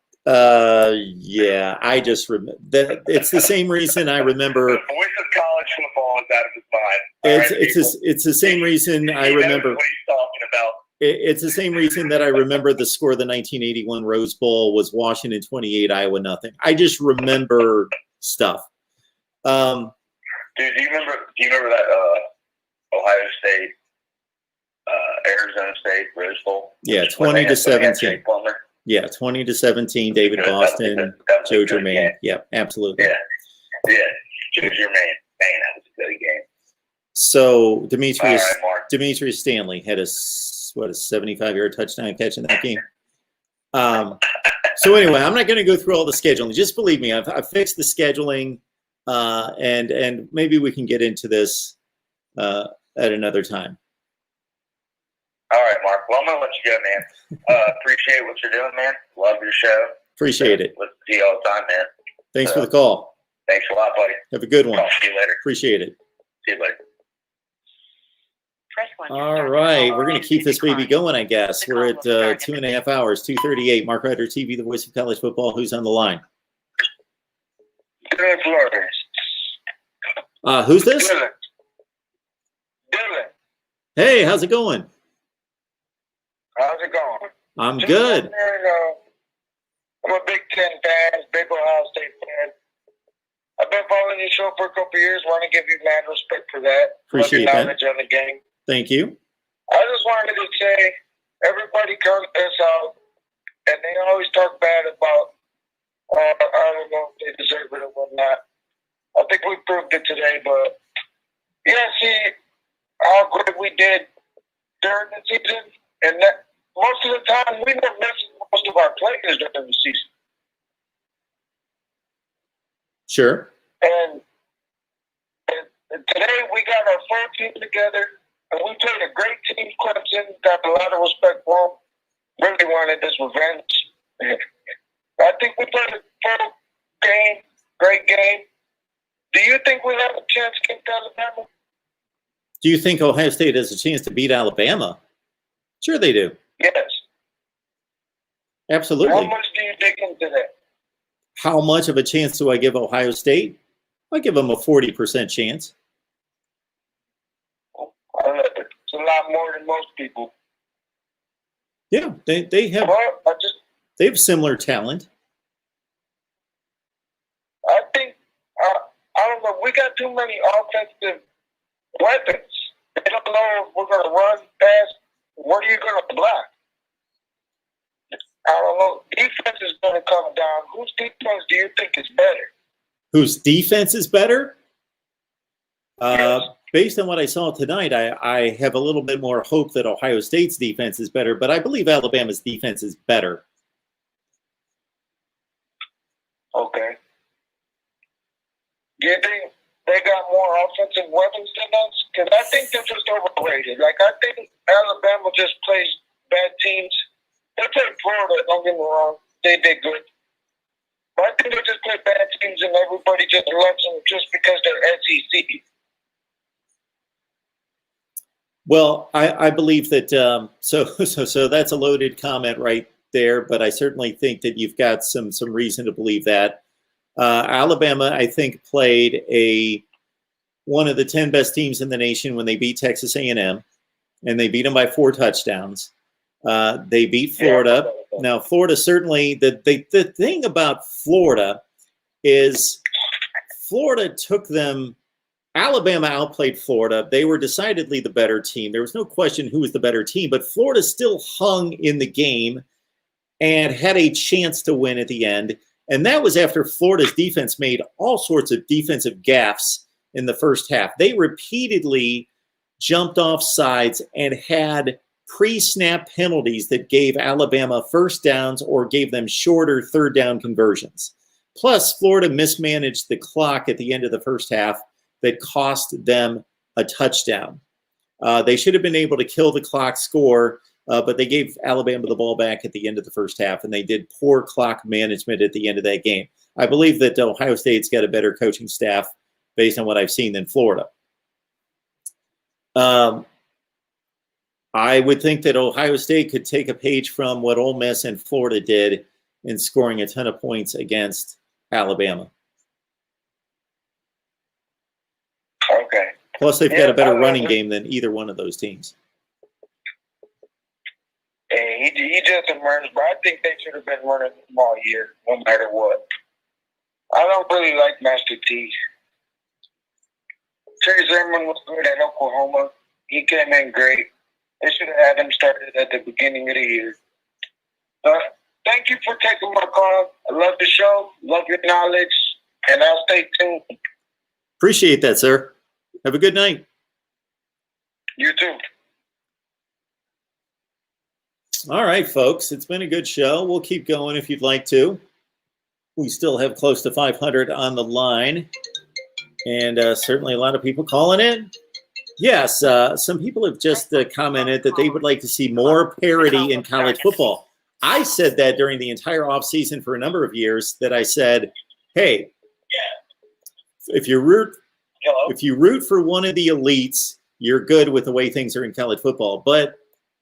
Yeah, I just remember that. It's the same reason I remember. The voice of college football is out of his mind. It's the same reason I remember. What he's talking about. It's the same reason that I remember the score of the 1981 Rose Bowl was Washington 28, Iowa nothing. I just remember stuff. Dude, do you remember that Ohio State, Arizona State Rose Bowl? Yeah, 20-17. Yeah, 20-17. David Boston, Joe Germain. Yeah, absolutely. Yeah, Joe Germain. Man, that was a good game. So Demetrius Stanley had a 75-yard touchdown catch in that game. So anyway, I'm not going to go through all the scheduling. Just believe me, I've fixed the scheduling, and maybe we can get into this at another time. All right, Mark. Well, I'm going to let you go, man. Appreciate what you're doing, man. Love your show. Appreciate it. Listen to you all the time, man. Thanks for the call. Thanks a lot, buddy. Have a good one. Talk to you later. Appreciate it. See you later. All right, we're going to keep this baby going, I guess. We're at 2.5 hours, 2:38. MarkRogersTV, the voice of college football. Who's on the line? Good Lord. Who's this? Dylan. Dylan, Hey, how's it going? how's it going? I'm Just good. wondering, I'm a Big Ten fan, big Ohio State fan. I've been following your show for a couple of years. Want to give you mad respect for that. Appreciate Love your that. knowledge on the game. Thank you. I just wanted to say, everybody comes us out, and they always talk bad about, I don't know if they deserve it or whatnot. I think we proved it today, but yeah, see how good we did during the season, and that most of the time we were missing most of our players during the season. Sure. And today we got our full team together, and we played a great team. Clemson got a lot of respect for them. Really wanted this revenge. I think we played a full game, great game. Do you think we'll have a chance against Alabama? Do you think Ohio State has a chance to beat Alabama? Sure they do. Yes. Absolutely. How much do you dig into that? How much of a chance do I give Ohio State? I give them a 40% chance. It's a lot more than most people. Yeah, they have Well, they have similar talent. I think, I don't know, we got too many offensive weapons. They don't know if we're going to run, pass. What are you going to block? I don't know. Defense is going to come down. Whose defense do you think is better? Whose defense is better? Yes. Based on what I saw tonight, I have a little bit more hope that Ohio State's defense is better, but I believe Alabama's defense is better. Okay. Do you think they got more offensive weapons than us? Because I think they're just overrated. Like, I think Alabama just plays bad teams. They played Florida, don't get me wrong. They did good. But I think they just play bad teams and everybody just loves them just because they're SEC. Well, I believe that so that's a loaded comment right there, but I certainly think that you've got some reason to believe that. Alabama, I think, played one of the 10 best teams in the nation when they beat Texas A&M, and they beat them by 4 touchdowns. They beat Florida. Now, Florida certainly, the thing about Florida is Florida took them. Alabama outplayed Florida. They were decidedly the better team. There was no question who was the better team, but Florida still hung in the game and had a chance to win at the end. And that was after Florida's defense made all sorts of defensive gaffes in the first half. They repeatedly jumped off sides and had pre-snap penalties that gave Alabama first downs or gave them shorter third down conversions. Plus, Florida mismanaged the clock at the end of the first half that cost them a touchdown. They should have been able to kill the clock score, but they gave Alabama the ball back at the end of the first half, and they did poor clock management at the end of that game. I believe that Ohio State's got a better coaching staff based on what I've seen than Florida. I would think that Ohio State could take a page from what Ole Miss and Florida did in scoring a ton of points against Alabama. Okay. Plus, they've got a better running game than either one of those teams. And he just emerged, but I think they should have been running them all year, no matter what. I don't really like Master T. Trey Sermon was good at Oklahoma. He came in great. They should have had him started at the beginning of the year. Thank you for taking my call. I love the show, love your knowledge, and I'll stay tuned. Appreciate that, sir. Have a good night. You too. All right, folks. It's been a good show. We'll keep going if you'd like to. We still have close to 500 on the line. And certainly a lot of people calling in. Yes, some people have just commented that they would like to see more parity in college football. I said that during the entire offseason for a number of years, that I said, hey, if you root for one of the elites, you're good with the way things are in college football. But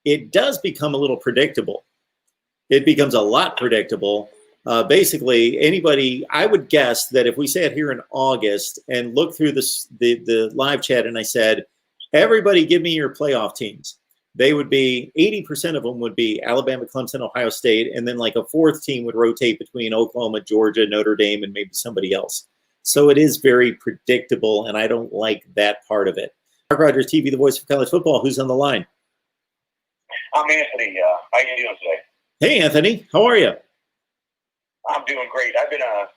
it does become a little predictable. It becomes a lot predictable basically, anybody, I would guess that if we sat here in August and looked through the live chat and I said, everybody give me your playoff teams, they would be, 80% of them would be Alabama, Clemson, Ohio State, and then like a fourth team would rotate between Oklahoma, Georgia, Notre Dame, and maybe somebody else. So it is very predictable, and I don't like that part of it. Mark Rogers TV, the voice of college football. Who's on the line? I'm Anthony. How you doing today? Hey, Anthony. How are you? I'm doing great. I've been a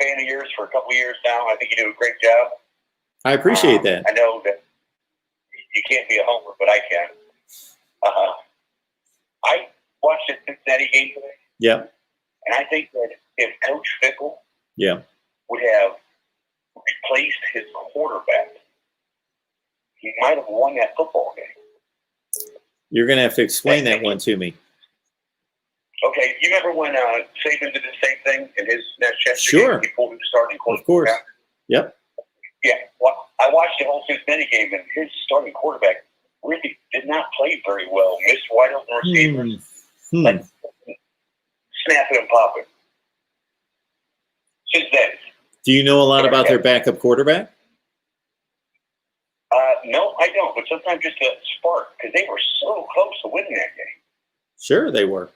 fan of yours for a couple of years now. I think you do a great job. I appreciate that. I know that you can't be a homer, but I can. I watched the Cincinnati game today. Yeah. And I think that if Coach Fickle would have replaced his quarterback, he might have won that football game. You're going to have to explain that one to me. Okay, you remember when Saban did the same thing in his next chapter? Sure. He pulled his starting quarterback. Of course. Yep. Yeah. Well, I watched the whole Cincinnati game, and his starting quarterback really did not play very well. Missed wide open receivers. Like, snapping and popping. Since then. Do you know a lot about their backup quarterback? No, I don't. But sometimes just a spark, because they were so close to winning that game. Sure, they were.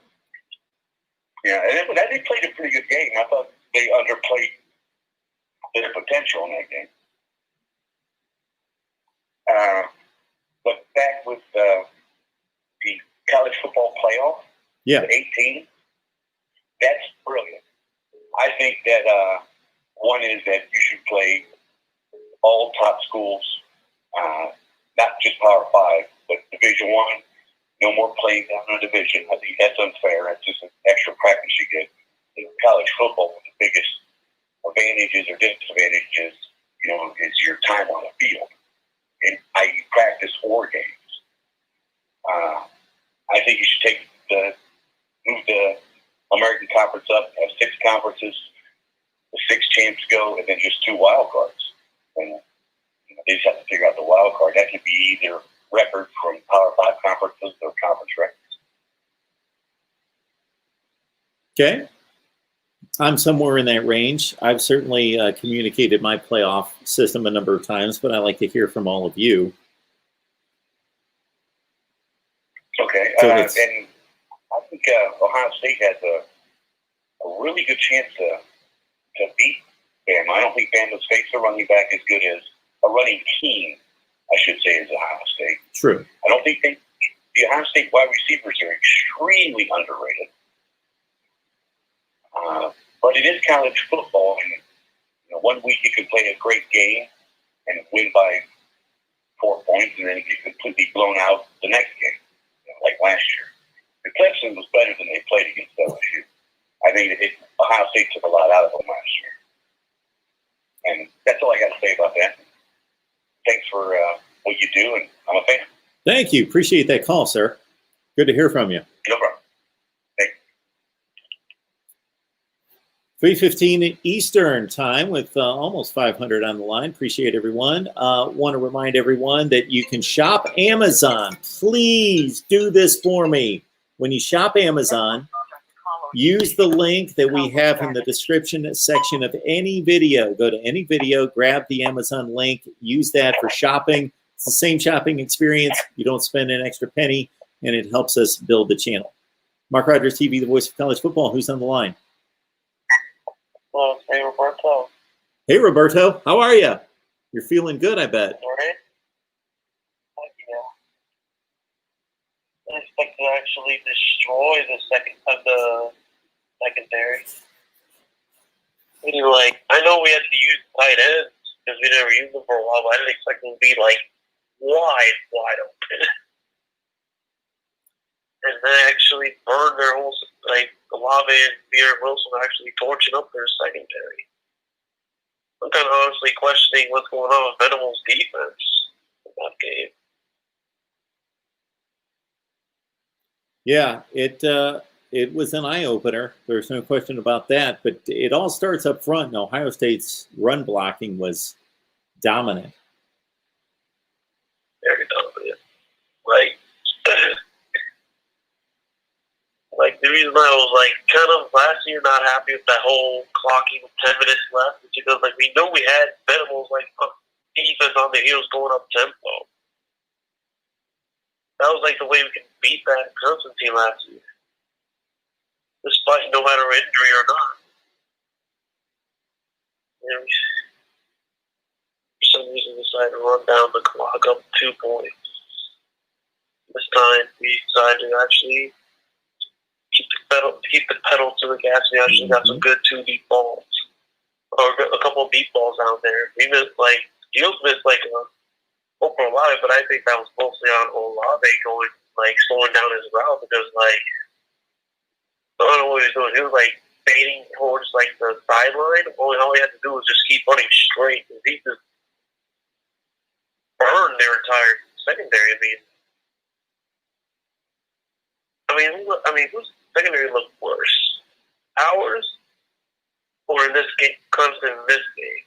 Yeah, and they played a pretty good game. I thought they underplayed their potential in that game. But back with the college football playoff, the 18, that's brilliant. I think that one is that you should play all top schools, not just Power 5, but Division I. No more playing down in a division. I think that's unfair. That's just an extra practice you get. In college football, the biggest advantages or disadvantages, is your time on the field. And I practice 4 games. I think you should move the American Conference up, have 6 conferences, the 6 champs go, and then just 2 wild cards. And they just have to figure out the wild card. That could be either record from Power 5 conferences or conference records. Okay. I'm somewhere in that range. I've certainly communicated my playoff system a number of times, but I like to hear from all of you. Okay. So and I think Ohio State has a really good chance to beat Bama. I don't think Bama's face a running back as good as a running team, I should say, is Ohio State. True. I don't think the Ohio State wide receivers are extremely underrated. But it is college football, and one week you can play a great game and win by 4 points, and then you get completely blown out the next game, like last year. The CLEMSON was better than they played against LSU. I think Ohio State took a lot out of them last year. And that's all I got to say about that. Thanks for what you do, and I'm a fan. Thank you. Appreciate that call, sir. Good to hear from you. No problem. 3:15 Eastern time with almost 500 on the line. Appreciate everyone. Want to remind everyone that you can shop Amazon. Please do this for me. When you shop Amazon, use the link that we have in the description section of any video. Go to any video, grab the Amazon link, use that for shopping. It's the same shopping experience. You don't spend an extra penny, and it helps us build the channel. Mark Rogers TV, the voice of college football. Who's on the line? Well, hey, Roberto. Hey, Roberto. How are you? You're feeling good, I bet. All right. Thank you. I expect to actually destroy the secondary. I know we had to use tight ends because we never used them for a while, but I didn't expect them to be wide open. And they actually burned their whole, Olave and Pierre Wilson actually torching up their secondary. I'm kind of honestly questioning what's going on with Venables' defense in that game. Yeah, it was an eye-opener. There's no question about that. But it all starts up front, and Ohio State's run blocking was dominant. Very dominant. Like, reason I was like kind of last year not happy with that whole clocking with 10 minutes left is because like we know we had Venables like defense on the heels going up tempo. That was like the way we could beat that Clemson team last year, despite no matter injury or not. And for some reason decided to run down the clock up 2 points. This time we decided to actually keep the pedal to the gas. We actually got some good 2 deep balls, or a couple of deep balls out there. We missed Fields missed over Olave, but I think that was mostly on Olave going slowing down his route because I don't know what he was doing. He was fading towards the sideline. All he had to do was just keep running straight. He just burned their entire secondary. I mean, whose secondary looked worse? Ours, or in this game, Clemson in this game?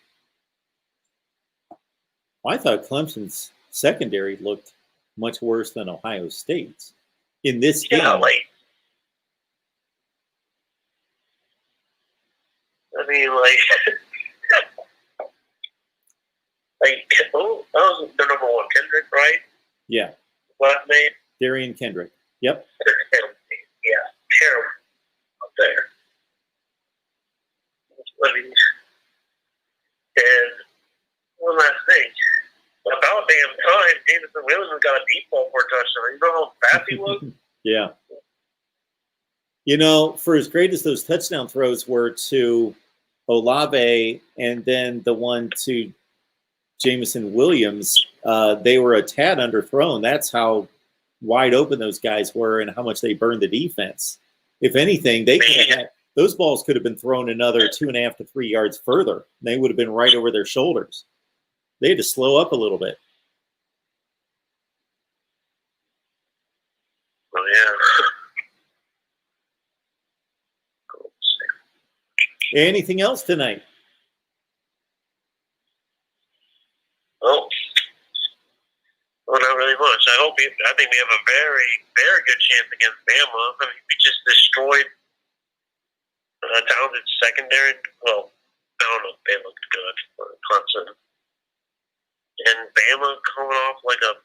I thought Clemson's secondary looked much worse than Ohio State's in this game. Yeah, oh, that was their number one, Kendrick, right? Yeah. Last name? Darian Kendrick. Yep. Yeah, terrible up there. And one last thing. About damn time, Jameson Williams got a deep ball for a touchdown. You know how fast he was? Yeah. You know, for as great as those touchdown throws were to Olave and then the one to Jameson Williams, they were a tad underthrown. That's how wide open those guys were and how much they burned the defense. If anything, they could have had those balls could have been thrown another 2.5 to 3 yards further. They would have been right over their shoulders. They had to slow up a little bit. Oh, yeah. Anything else tonight? Well, not really much. I think we have a very, very good chance against Bama. I mean, we just destroyed a talented secondary. Well, I don't know if they looked good for Clemson. And Bama coming off like a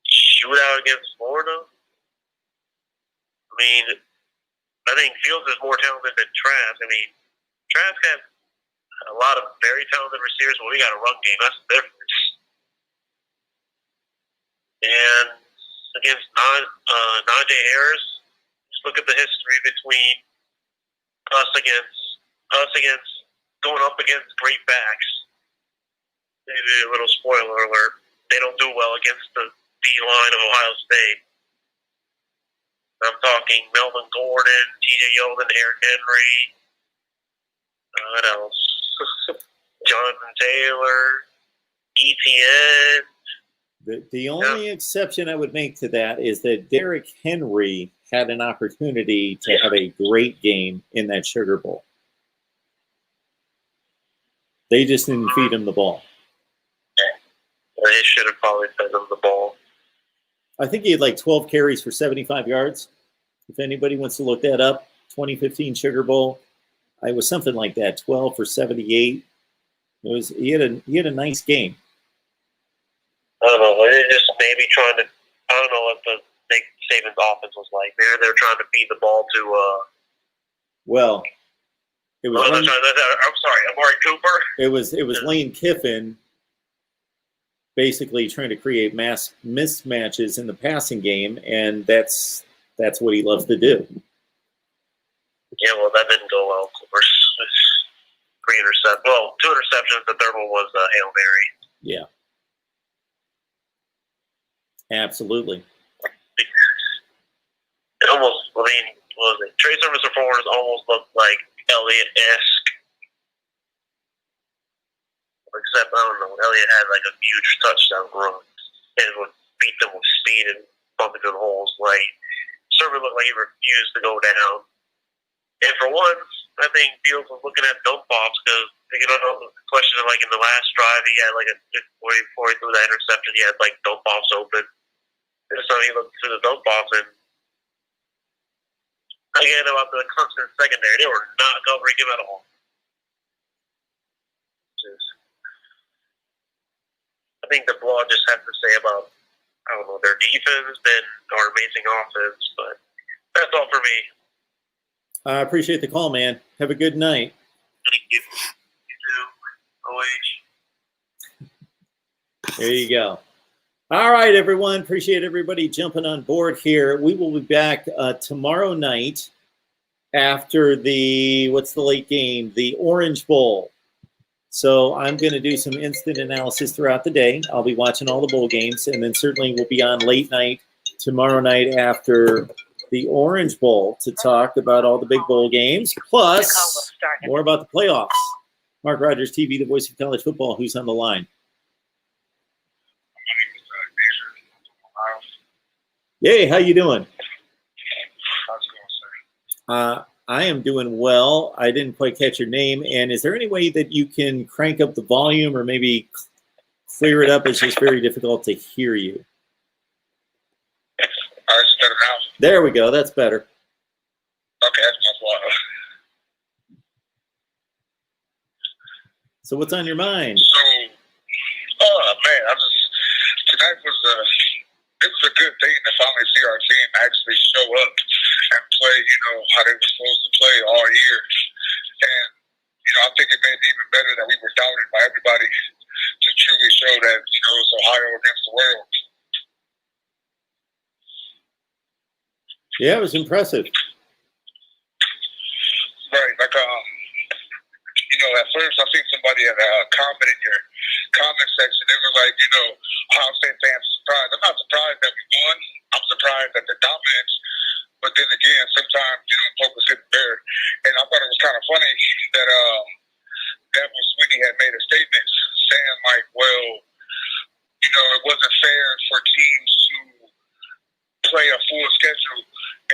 shootout against Florida. I mean, I think Fields is more talented than Trask. I mean, Trask has a lot of very talented receivers, but we got a run game. That's the difference. And against Najee Harris, just look at the history between us against going up against great backs. Maybe a little spoiler alert. They don't do well against the D-line of Ohio State. I'm talking Melvin Gordon, T.J. Yeldon, Eric Henry. What else? Jonathan Taylor, ETN. The only exception I would make to that is that Derrick Henry had an opportunity to have a great game in that Sugar Bowl. They just didn't feed him the ball. They should have probably fed him the ball. I think he had 12 carries for 75 yards. If anybody wants to look that up, 2015 Sugar Bowl, it was something like that, 12 for 78. He had a nice game. I don't know. They're just maybe trying to. I don't know what the Nick Saban's offense was like. They're trying to feed the ball to. Well, it was. I'm sorry, Amari Cooper. It was Lane Kiffin basically trying to create mass mismatches in the passing game, and that's what he loves to do. Yeah, well, that didn't go well. Of course, 3 interceptions. Well, 2 interceptions. The third one was Hail Mary. Yeah. Absolutely. It almost, what was it? Trey Service performers almost looked like Elliott-esque. Except, I don't know, Elliott had a huge touchdown run and would beat them with speed and bump into the holes. Server looked like he refused to go down. And for once, I think Fields was looking at dump offs because, the question of, in the last drive, he had, before he threw that interception, he had, dump offs open. And so he looked through the dump offs, and again about the Clemson secondary. They were not covering him at all. I think the blog just has to say about, I don't know, their defense and our amazing offense, but that's all for me. I appreciate the call, man. Have a good night. Thank you. You too. OH. There you go. All right, everyone. Appreciate everybody jumping on board here. We will be back tomorrow night after the, what's the late game? The Orange Bowl. So I'm going to do some instant analysis throughout the day. I'll be watching all the bowl games, and then certainly we'll be on late night tomorrow night after the Orange Bowl to talk about all the big bowl games, plus more about the playoffs. Mark Rogers TV, the voice of college football. Who's on the line? Hey, how you doing? I am doing well. I didn't quite catch your name. And is there any way that you can crank up the volume or maybe clear it up? It's just very difficult to hear you. All right, it's better now. There we go. That's better. Okay, that's my fault. So what's on your mind? So, man, tonight was it was a good thing to finally see our team actually show up and play, how they were supposed to play all year. And, I think it made it even better that we were doubted by everybody to truly show that, it's Ohio against the world. Yeah, it was impressive. Right, like, at first I think somebody had a comment in your comment section. They were like, Ohio State fans are surprised. I'm not surprised that we won. I'm surprised at the dominance. But then again, sometimes, focus isn't there. And I thought it was kind of funny that Dabo Swinney had made a statement saying like, well, it wasn't fair for teams to play a full schedule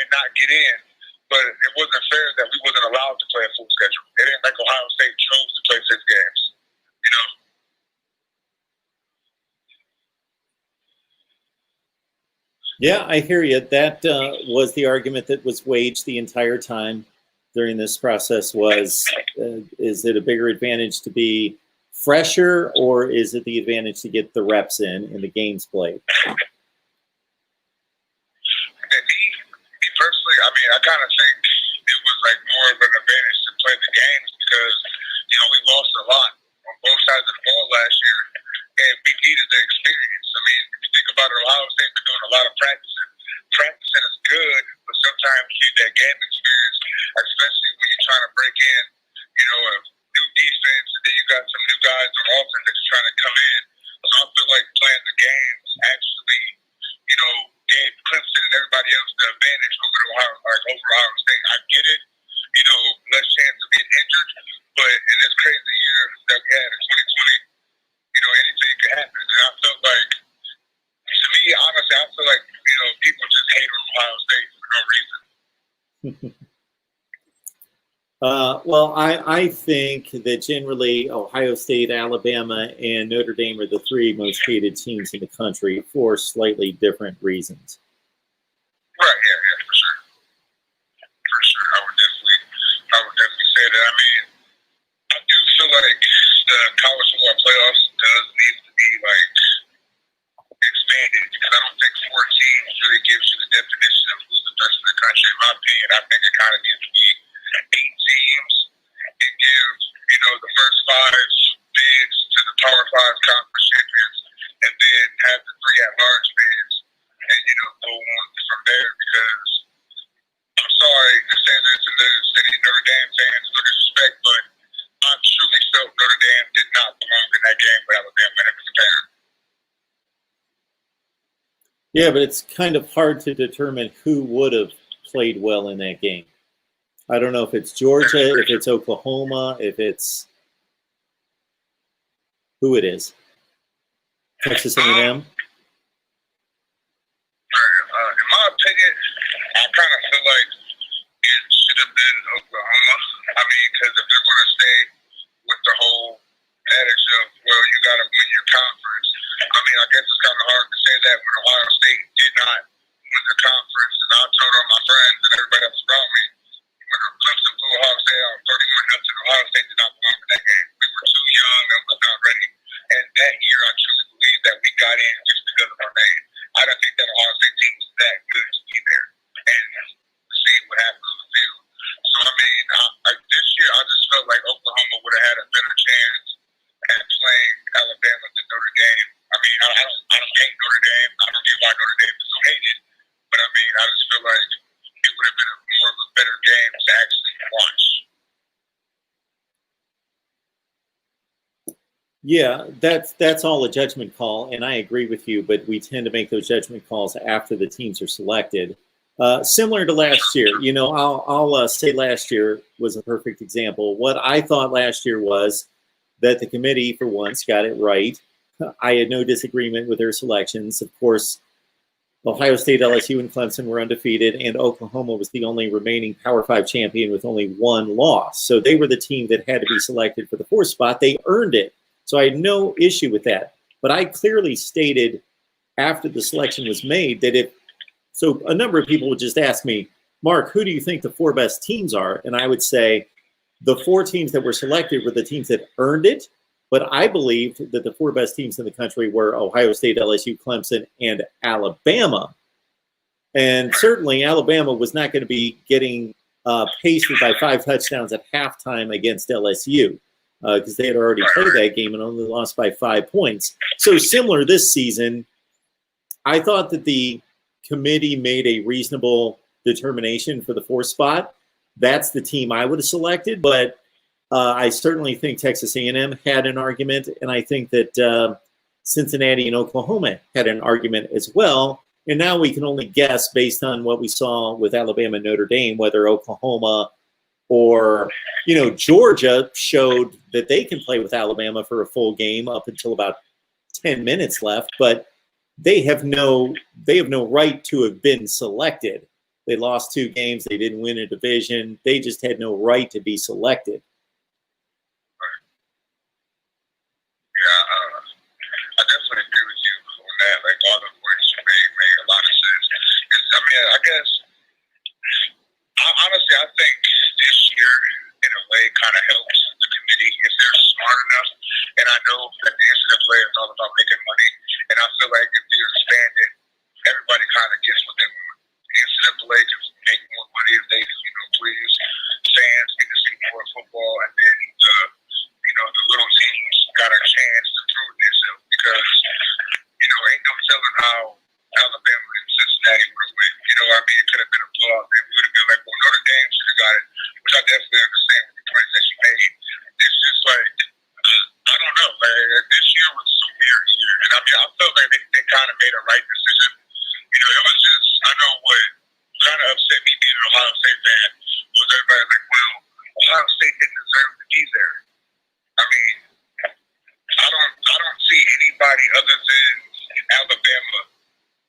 and not get in. But it wasn't fair that we wasn't allowed to play a full schedule. It ain't like Ohio State chose to play 6 games, Yeah, I hear you. That was the argument that was waged the entire time during this process was, is it a bigger advantage to be fresher, or is it the advantage to get the reps in the games played? Personally, I kind of think it was like more of an advantage to play the games because, we lost a lot on both sides of the ball last year, and we needed the experience. If you think about it, Ohio State's been doing a lot of practicing. Practicing is good, but sometimes you need that game experience, especially when you're trying to break in, a new defense, and then you got some new guys on offense that's trying to come in. So I feel like playing the games actually, gave Clemson and everybody else the advantage over Ohio State. I get it, less chance of getting injured, but in this crazy year that we had in 2020, anything could happen. And I felt like, to me, honestly, I feel like, people just hate on Ohio State for no reason. Well, I think that generally Ohio State, Alabama, and Notre Dame are the 3 most hated teams in the country for slightly different reasons. Right, yeah, for sure. For sure. I would definitely say that. I do feel like the college football playoffs does need to be expanded because I don't think 4 teams really gives you the definition of who's the best in the country. In my opinion, I think it kind of needs to be 8 teams and give, the first 5 bids to the Power 5 conference champions and then have the 3 at-large bids and, go on from there because I'm sorry to say this to any Notre Dame fans, no disrespect, but I truly felt Notre Dame did not belong in that game with Alabama and it was apparent. Yeah, but it's kind of hard to determine who would have played well in that game. I don't know if it's Georgia, if it's Oklahoma, if it's who it is. Texas A&M. In my opinion, I kind of feel like it should have been Oklahoma. Because if they're going to stay with the whole adage of, well, you got to win your conference. I guess it's kind of hard to say that when Ohio State did not win the conference. And I told all my friends and everybody that was around me, Yeah, that's all a judgment call, and I agree with you. But we tend to make those judgment calls after the teams are selected. Similar to last year, I'll say last year was a perfect example. What I thought last year was that the committee, for once, got it right. I had no disagreement with their selections. Of course, Ohio State, LSU, and Clemson were undefeated, and Oklahoma was the only remaining Power 5 champion with only one loss. So they were the team that had to be selected for the 4th spot. They earned it. So I had no issue with that. But I clearly stated after the selection was made that so a number of people would just ask me, Mark, who do you think the 4 best teams are? And I would say the 4 teams that were selected were the teams that earned it. But I believed that the 4 best teams in the country were Ohio State, LSU, Clemson, and Alabama. And certainly Alabama was not going to be getting pasted by 5 touchdowns at halftime against LSU because they had already played that game and only lost by 5 points. So similar this season, I thought that the committee made a reasonable determination for the 4th spot. That's the team I would have selected, but I certainly think Texas A&M had an argument, and I think that Cincinnati and Oklahoma had an argument as well. And now we can only guess based on what we saw with Alabama and Notre Dame, whether Oklahoma or, Georgia showed that they can play with Alabama for a full game up until about 10 minutes left, but they have no right to have been selected. They lost 2 games. They didn't win a division. They just had no right to be selected. Yeah, I definitely agree with you on that. Like, all the points you made a lot of sense. I guess, honestly, I think this year, in a way, kind of helps the committee if they're smart enough. And I know that the NCAA is all about making money. And I feel like if they're expanded, everybody kind of gets what they want. The NCAA can make more money if they, please. Fans get to see more football, and then the little teams got a chance to prove themselves because, ain't no telling how Alabama and Cincinnati would have went. It could have been a blowout. It would have been like, well, Notre Dame should have got it, which I definitely understand with the points that she made. It's just like, I don't know. This year was a weird year. And I felt like they kind of made a right decision. It was just, I know what kind of upset me being an Ohio State fan was everybody like, well, Ohio State didn't deserve to be there. I don't see anybody other than Alabama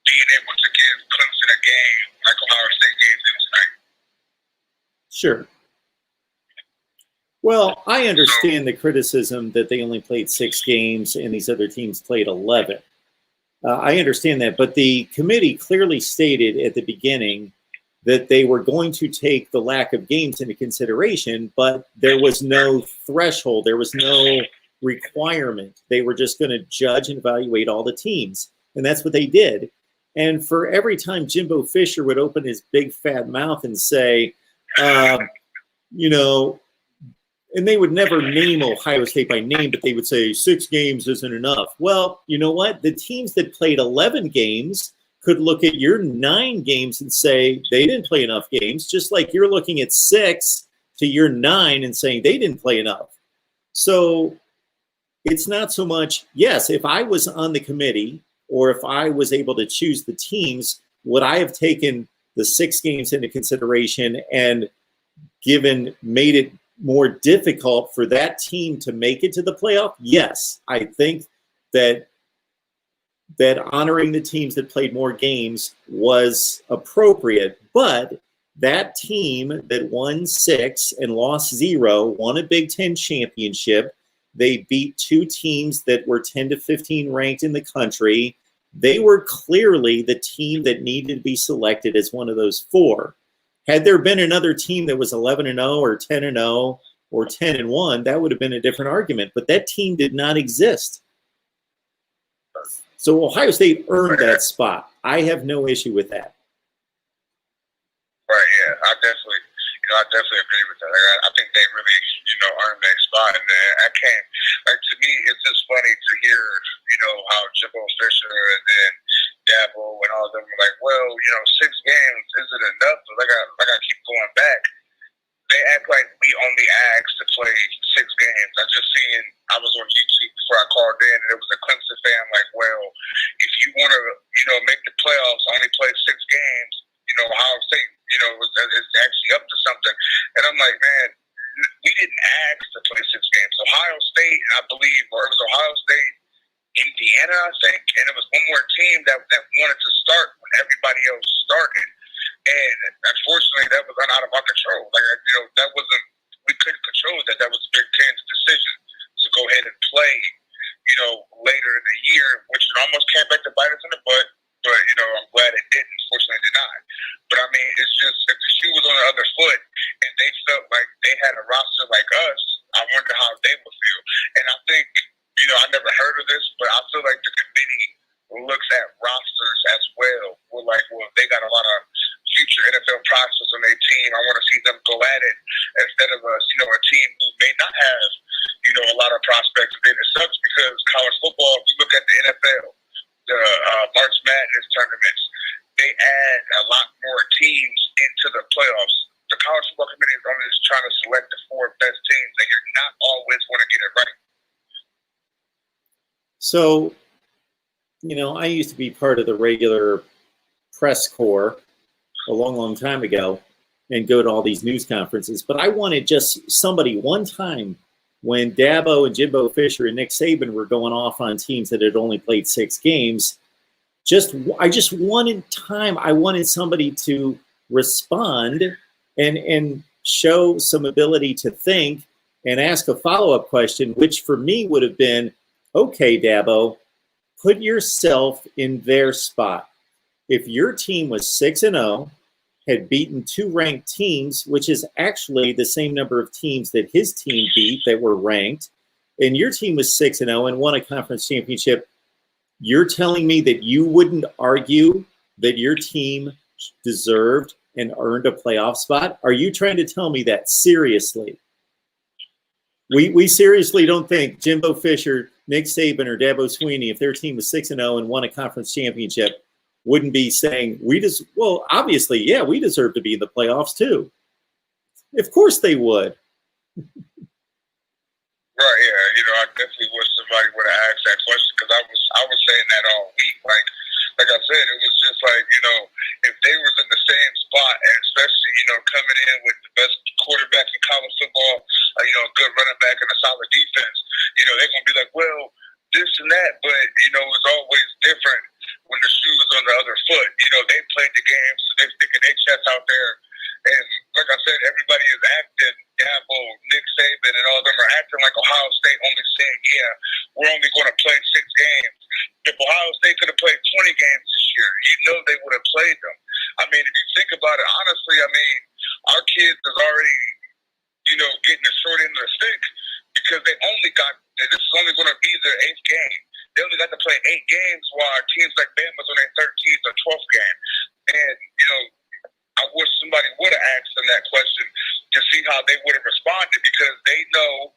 being able to give Clemson a game like Ohio State gave them tonight. Sure. Well, I understand the criticism that they only played 6 games and these other teams played 11. I understand that, but the committee clearly stated at the beginning that they were going to take the lack of games into consideration, but there was no threshold. There was no requirement. They were just going to judge and evaluate all the teams. And that's what they did. And for every time Jimbo Fisher would open his big fat mouth and say, and they would never name Ohio State by name, but they would say 6 games isn't enough. Well, you know what? The teams that played 11 games could look at your 9 games and say they didn't play enough games, just like you're looking at 6 to your 9 and saying they didn't play enough. So it's not so much, yes, if I was on the committee or if I was able to choose the teams, would I have taken the 6 games into consideration and made it more difficult for that team to make it to the playoff? Yes, I think that honoring the teams that played more games was appropriate, but that team that won 6 and lost 0 won a Big Ten championship. They beat 2 teams that were 10 to 15 ranked in the country. They were clearly the team that needed to be selected as one of those 4. Had there been another team that was 11-0 or 10-0 or 10-1, that would have been a different argument. But that team did not exist. So Ohio State earned that spot. I have no issue with that. Right, yeah. I definitely agree with that. I think they really, earned that spot. And I can't, to me, it's just funny to hear, how Jimbo Fisher and then Dabo and all of them were like, well, 6 games isn't enough. Like I keep going back. They act like we only asked to play 6 games. I was on YouTube before I it's actually up to something. And I'm like, man, we didn't ask to play 6 games. Ohio State, I believe, or it was Ohio State, Indiana, I think, and it was one more team that wanted to start when everybody else started. And unfortunately, that was out of our control. That wasn't, we couldn't control that. That was Big Ten's decision to go ahead and play, later in the year, which it almost came back to bite us in the butt. But, I'm glad it didn't. Fortunately, it did not. But, I mean, it's just, if the shoe was on the other foot and they felt like they had a roster like us, I wonder how they would feel. And I think, I never heard of this, but I feel like the committee looks at rosters as well. We're like, well, if they got a lot of future NFL prospects on their team, I want to see them go at it instead of us, a team who may not have, a lot of prospects. And then it sucks because college football, if you look at the NFL, the March Madness tournaments, they add a lot more teams into the playoffs. The college football committee is only just trying to select the 4 best teams, and you're not always going to get it right. So, I used to be part of the regular press corps a long, long time ago and go to all these news conferences. But I wanted just somebody one time when Dabo and Jimbo Fisher and Nick Saban were going off on teams that had only played 6 games. I just wanted time. I wanted somebody to respond and show some ability to think and ask a follow-up question, which for me would have been, okay, Dabo, put yourself in their spot. If your team was 6-0, had beaten 2 ranked teams, which is actually the same number of teams that his team beat that were ranked, and your team was 6-0 and won a conference championship, you're telling me that you wouldn't argue that your team deserved and earned a playoff spot? Are you trying to tell me that seriously? We seriously don't think Jimbo Fisher, Nick Saban, or Dabo Swinney, if their team was 6-0 and won a conference championship, wouldn't be saying, well, obviously, yeah, we deserve to be in the playoffs too. Of course they would. Right, yeah. I definitely wish somebody would have asked that question because I was saying that all week. Like I said, it was just like, if they was in the same spot, and especially, coming in with the best quarterback in college football, a good running back and a solid defense, they're going to be like, well, this and that, but, it's always different when the shoe is on the other foot. They played the game, so they're sticking their chest out there. And like I said, everybody is acting, Dabo, Nick Saban, and all of them are acting like Ohio State only said, yeah, we're only going to play 6 games. If Ohio State could have played 20 games this year, they would have played them. I mean, if you think about it, honestly, our kids is already, getting the short end of the stick because this is only going to be their 8th game. They only got to play 8 games while teams like Bama's on their 13th or 12th game. And, I wish somebody would have asked them that question to see how they would have responded because they know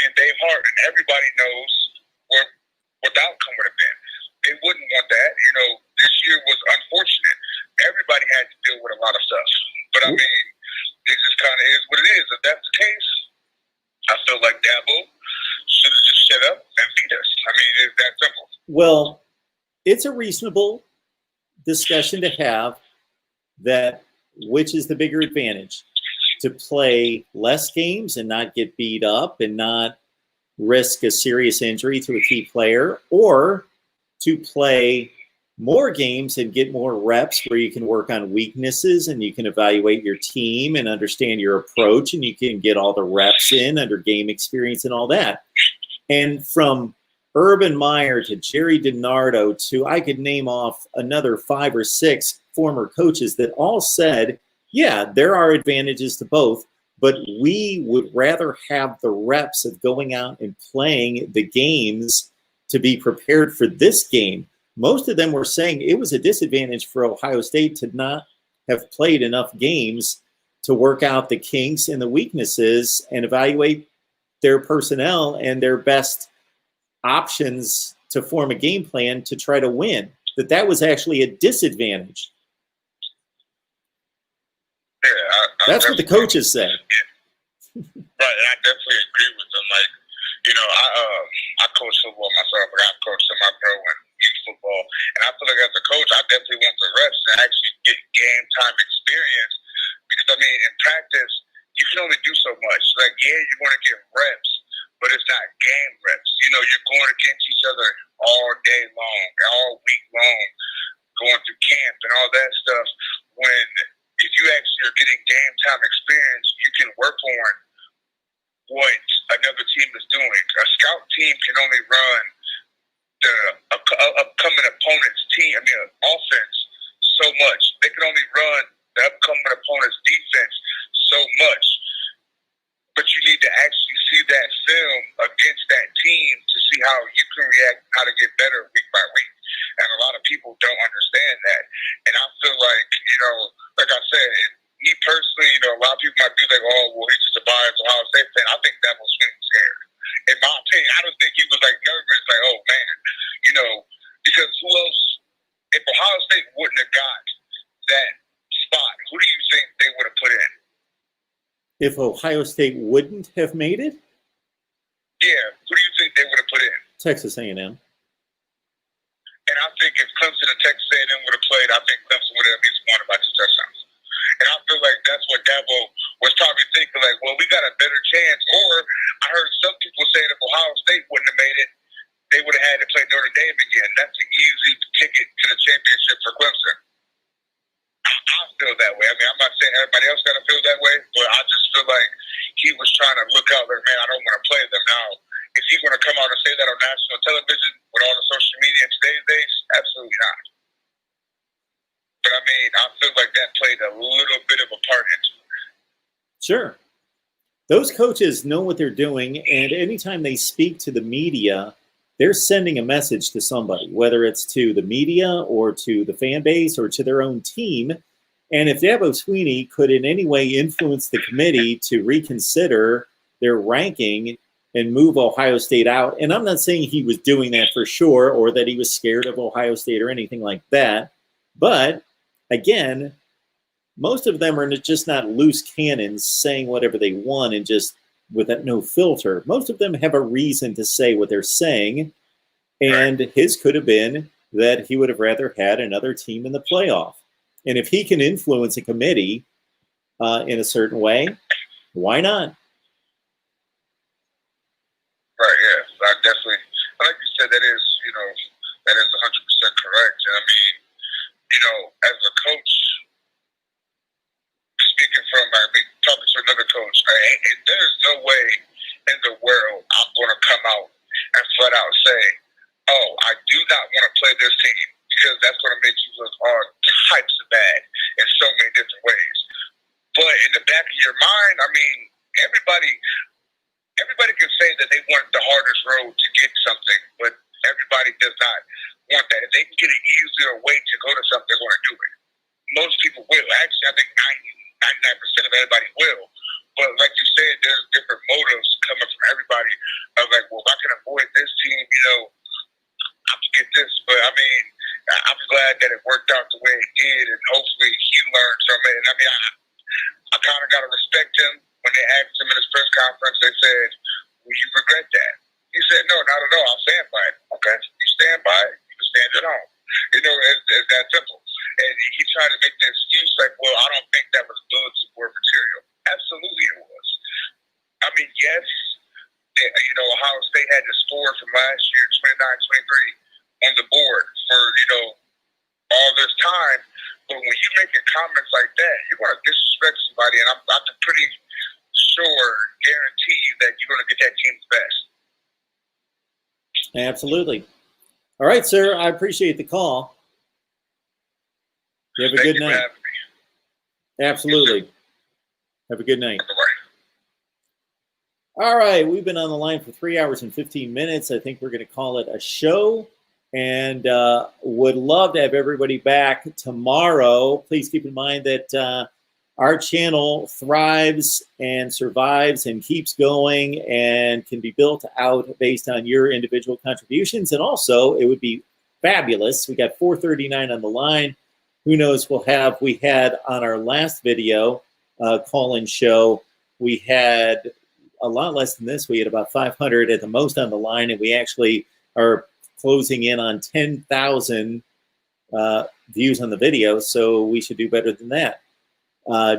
in their heart and everybody knows what the outcome would have been. They wouldn't want that. This year was unfortunate. Everybody had to deal with a lot of stuff. But, I mean, it just kind of is what it is. If that's the case, I feel like Dabo should have just shut up and beat us. I mean, it's that simple. Well, it's a reasonable discussion to have that which is the bigger advantage, to play less games and not get beat up and not risk a serious injury to a key player, or to play more games and get more reps where you can work on weaknesses and you can evaluate your team and understand your approach and you can get all the reps in under game experience and all that. And from Urban Meyer to Jerry DiNardo to, I could name off another 5 or 6 former coaches that all said, yeah, there are advantages to both, but we would rather have the reps of going out and playing the games to be prepared for this game. Most of them were saying it was a disadvantage for Ohio State to not have played enough games to work out the kinks and the weaknesses and evaluate their personnel and their best options to form a game plan to try to win. That was actually a disadvantage. Yeah, that's what the coaches say. Yeah. Right, and I definitely agree with them. I coach football myself, but I've coached semi-pro and youth football, and I feel like as a coach, I definitely want the reps to actually get game time experience yeah, you want to get reps, but it's not game reps. You know, you're going against each other all day long, all week long, going through camp and all that stuff. When if you actually are getting game time experience, you can work on what another team is doing. A scout team can only run the upcoming opponent's offense so much. They can only run the upcoming opponent's defense so much. But you need to actually see that film against that team to see how you can react, how to get better week by week. And a lot of people don't understand that. And I feel like, you know, like I said, me personally, you know, a lot of people might be like, oh, well, he's just a biased Ohio State fan. I think that was really scared. In my opinion, I don't think he was like nervous, like, oh man, you know, because who else, if Ohio State wouldn't have got that spot, who do you think they would have put in? If Ohio State wouldn't have made it? Yeah, who do you think they would have put in? Texas A&M. And I think if Clemson and Texas A&M would have played, I think Clemson would have at least won by 2 touchdowns. And I feel like that's what Dabo was probably thinking, like, well, we got a better chance. Or I heard some people say if Ohio State wouldn't have made it, they would have had to play Notre Dame again. That's an easy ticket to the championship for Clemson. I feel that way. I mean, I'm not saying everybody else got to feel that way, but I just feel like he was trying to look out like, man, I don't want to play them now. Is he going to come out and say that on national television with all the social media in today's days? Absolutely not. But I mean, I feel like that played a little bit of a part into it. Sure. Those coaches know what they're doing, and anytime they speak to the media, they're sending a message to somebody, whether it's to the media or to the fan base or to their own team. And if Dabo Swinney could in any way influence the committee to reconsider their ranking and move Ohio State out, and I'm not saying he was doing that for sure or that he was scared of Ohio State or anything like that, but again, most of them are just not loose cannons saying whatever they want and just with that no filter. Most of them have a reason to say what they're saying, and his could have been that he would have rather had another team in the playoff. And if he can influence a committee in a certain way, why not? Right, yeah. I definitely, like you said, that is 100% correct. And I mean, you know, as a coach, talking to another coach, there's no way in the world I'm going to come out and flat out say, oh, I do not want to play this team, because that's going to make you look all types of bad in so many different ways. But in the back of your mind, I mean, everybody can say that they want the hardest road to get something, but everybody does not want that. If they can get an easier way to go to something, they're going to do it. Most people will. Actually, I think 99% of everybody will. But like you said, there's different motives coming from everybody of like, well, if I can avoid this team, you know, I can get this. But I mean, I'm glad that it worked out the way it did, and hopefully he learned from it. And I mean, I kind of got to respect him. When they asked him in his press conference, they said, will you regret that? He said, no, not at all. I'll stand by it. Okay, you stand by it, you can stand at home. You know, it's that simple. And he tried to make the excuse like, well, I don't think that was bulletin board material. Absolutely it was. I mean, yes, you know, Ohio State had the score from last year, 29-23, on the board for, you know, all this time. But when you make comments like that, you're going to disrespect somebody. And I'm pretty sure, guarantee you that you're going to get that team's best. Absolutely. All right, sir. I appreciate the call. You have a good night. Absolutely. Have a good night. All right. We've been on the line for 3 hours and 15 minutes. I think we're going to call it a show, and would love to have everybody back tomorrow. Please keep in mind that our channel thrives and survives and keeps going and can be built out based on your individual contributions. And also, it would be fabulous. We got 439 on the line. Who knows? We had on our last video call-in show, we had a lot less than this. We had about 500 at the most on the line, and we actually are closing in on 10,000 views on the video, so we should do better than that.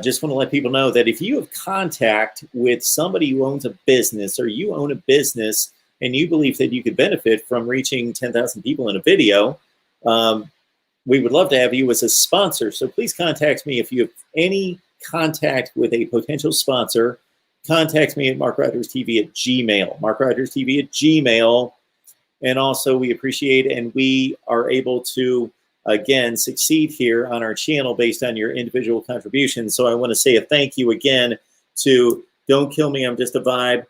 just want to let people know that if you have contact with somebody who owns a business, or you own a business and you believe that you could benefit from reaching 10,000 people in a video, we would love to have you as a sponsor. So please contact me if you have any contact with a potential sponsor. Contact me at MarkRogersTV at Gmail. MarkRogersTV at Gmail. And also, we appreciate and we are able to, again, succeed here on our channel based on your individual contributions. So I want to say a thank you again to Don't Kill Me, I'm Just a Vibe,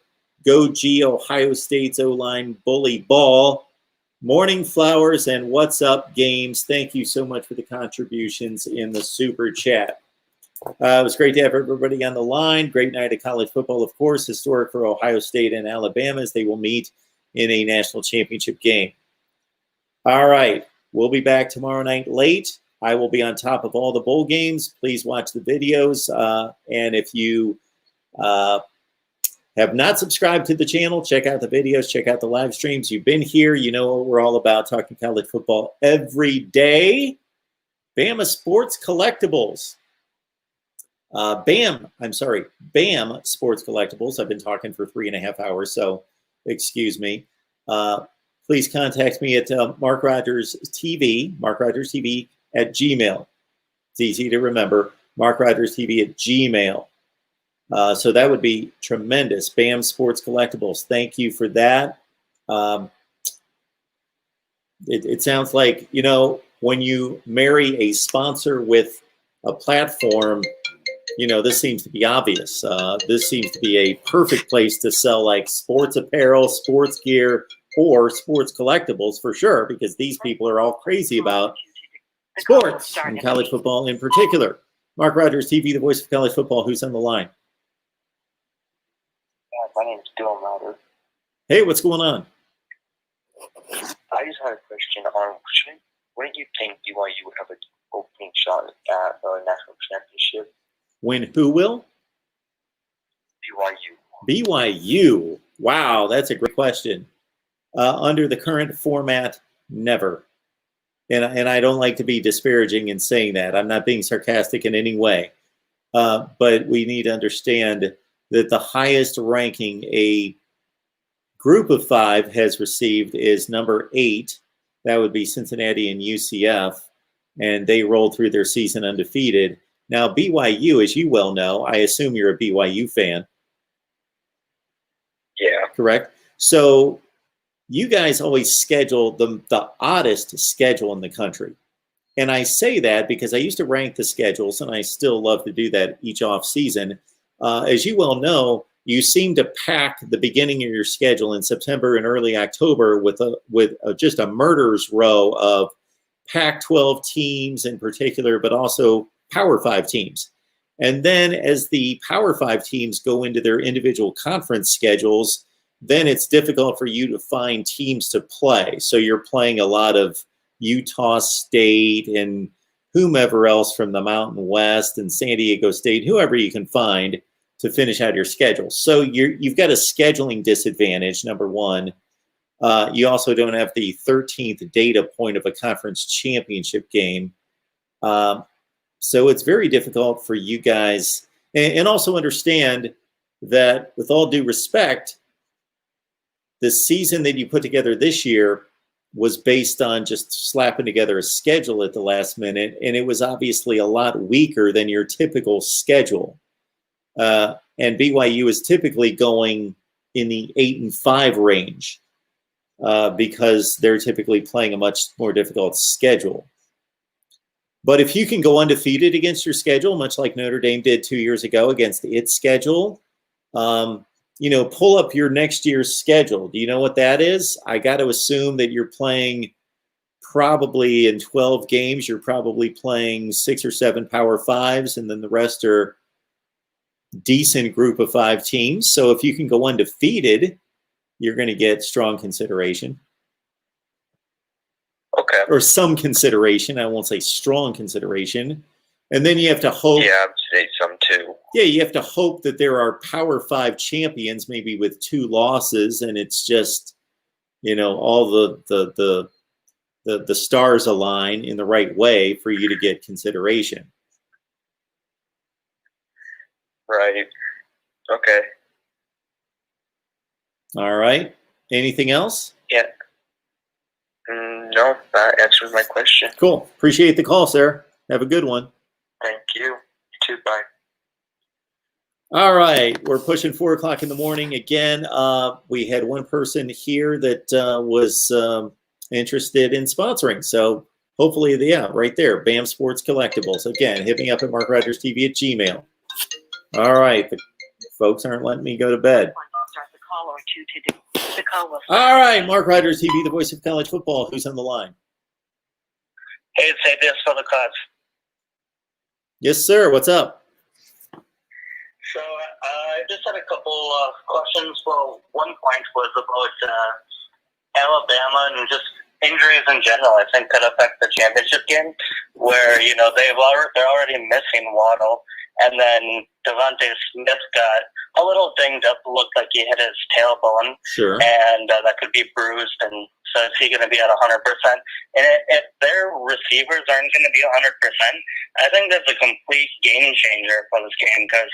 Go G, Ohio State's O-line bully ball, Morning Flowers, and What's Up Games. Thank you so much for the contributions in the super chat. It was great to have everybody on the line. Great night of college football, of course. Historic for Ohio State and Alabama as they will meet in a national championship game. All right. We'll be back tomorrow night late. I will be on top of all the bowl games. Please watch the videos. And if you have not subscribed to the channel, check out the videos, check out the live streams. You've been here. You know what we're all about, talking college football every day. Bama Sports Collectibles. BAM Sports Collectibles. I've been talking for 3.5 hours, so excuse me. Please contact me at MarkRogersTV at Gmail. It's easy to remember, MarkRogersTV at Gmail. So that would be tremendous. BAM Sports Collectibles. Thank you for that. It sounds like, you know, when you marry a sponsor with a platform, you know, this seems to be obvious. This seems to be a perfect place to sell like sports apparel, sports gear, or sports collectibles for sure, because these people are all crazy about sports and college football in particular. MarkRogersTV, the voice of college football. Who's on the line? My name's Dylan Ryder. Hey, what's going on? I just had a question on when do you think BYU would have an opening shot at the national championship? When who will? BYU. BYU. Wow, that's a great question. Under the current format, never. And I don't like to be disparaging in saying that. I'm not being sarcastic in any way. But we need to understand that the highest ranking a group of 5 has received is number 8. That would be Cincinnati and UCF. And they rolled through their season undefeated. Now, BYU, as you well know, I assume you're a BYU fan. Yeah. Correct? So you guys always schedule the oddest schedule in the country. And I say that because I used to rank the schedules, and I still love to do that each off season. As you well know, you seem to pack the beginning of your schedule in September and early October with just a murderer's row of Pac-12 teams in particular, but also Power 5 teams. And then as the Power 5 teams go into their individual conference schedules, then it's difficult for you to find teams to play. So you're playing a lot of Utah State and whomever else from the Mountain West and San Diego State, whoever you can find to finish out your schedule. So you've got a scheduling disadvantage, number one. You also don't have the 13th data point of a conference championship game. So it's very difficult for you guys. And also understand that, with all due respect, the season that you put together this year was based on just slapping together a schedule at the last minute, and it was obviously a lot weaker than your typical schedule. And BYU is typically going in the 8-5 range because they're typically playing a much more difficult schedule. But if you can go undefeated against your schedule, much like Notre Dame did 2 years ago against its schedule, pull up your next year's schedule. Do you know what that is? I got to assume that you're playing probably in 12 games, you're probably playing 6 or 7 Power 5s, and then the rest are decent group of 5 teams. So if you can go undefeated, you're going to get strong consideration. Okay. Or some consideration. I won't say strong consideration. And then you have to hope. Yeah, I'd say some too. Yeah, you have to hope that there are Power 5 champions, maybe with 2 losses, and it's just, all the stars align in the right way for you to get consideration. Right. Okay. All right. Anything else? Yeah. No, that answers my question. Cool. Appreciate the call, sir. Have a good one. Thank you. You too. Bye. All right. We're pushing 4 o'clock in the morning again. We had one person here that was interested in sponsoring. So hopefully, right there, BAM Sports Collectibles. Again, hit me up at MarkRogersTV@gmail. All right. The folks aren't letting me go to bed. All right. Mark Rogers TV, the voice of college football. Who's on the line? Hey, say this for the cause. Yes, sir. What's up? So I just had a couple of questions. Well, one point was about Alabama and just injuries in general. I think could affect the championship game, where they're already missing Waddle, and then Devontae Smith got a little dinged up. Looked like he hit his tailbone, Sure. and that could be bruised. And so is he going to be at 100%? And if their receivers aren't going to be 100%, I think that's a complete game changer for this game, because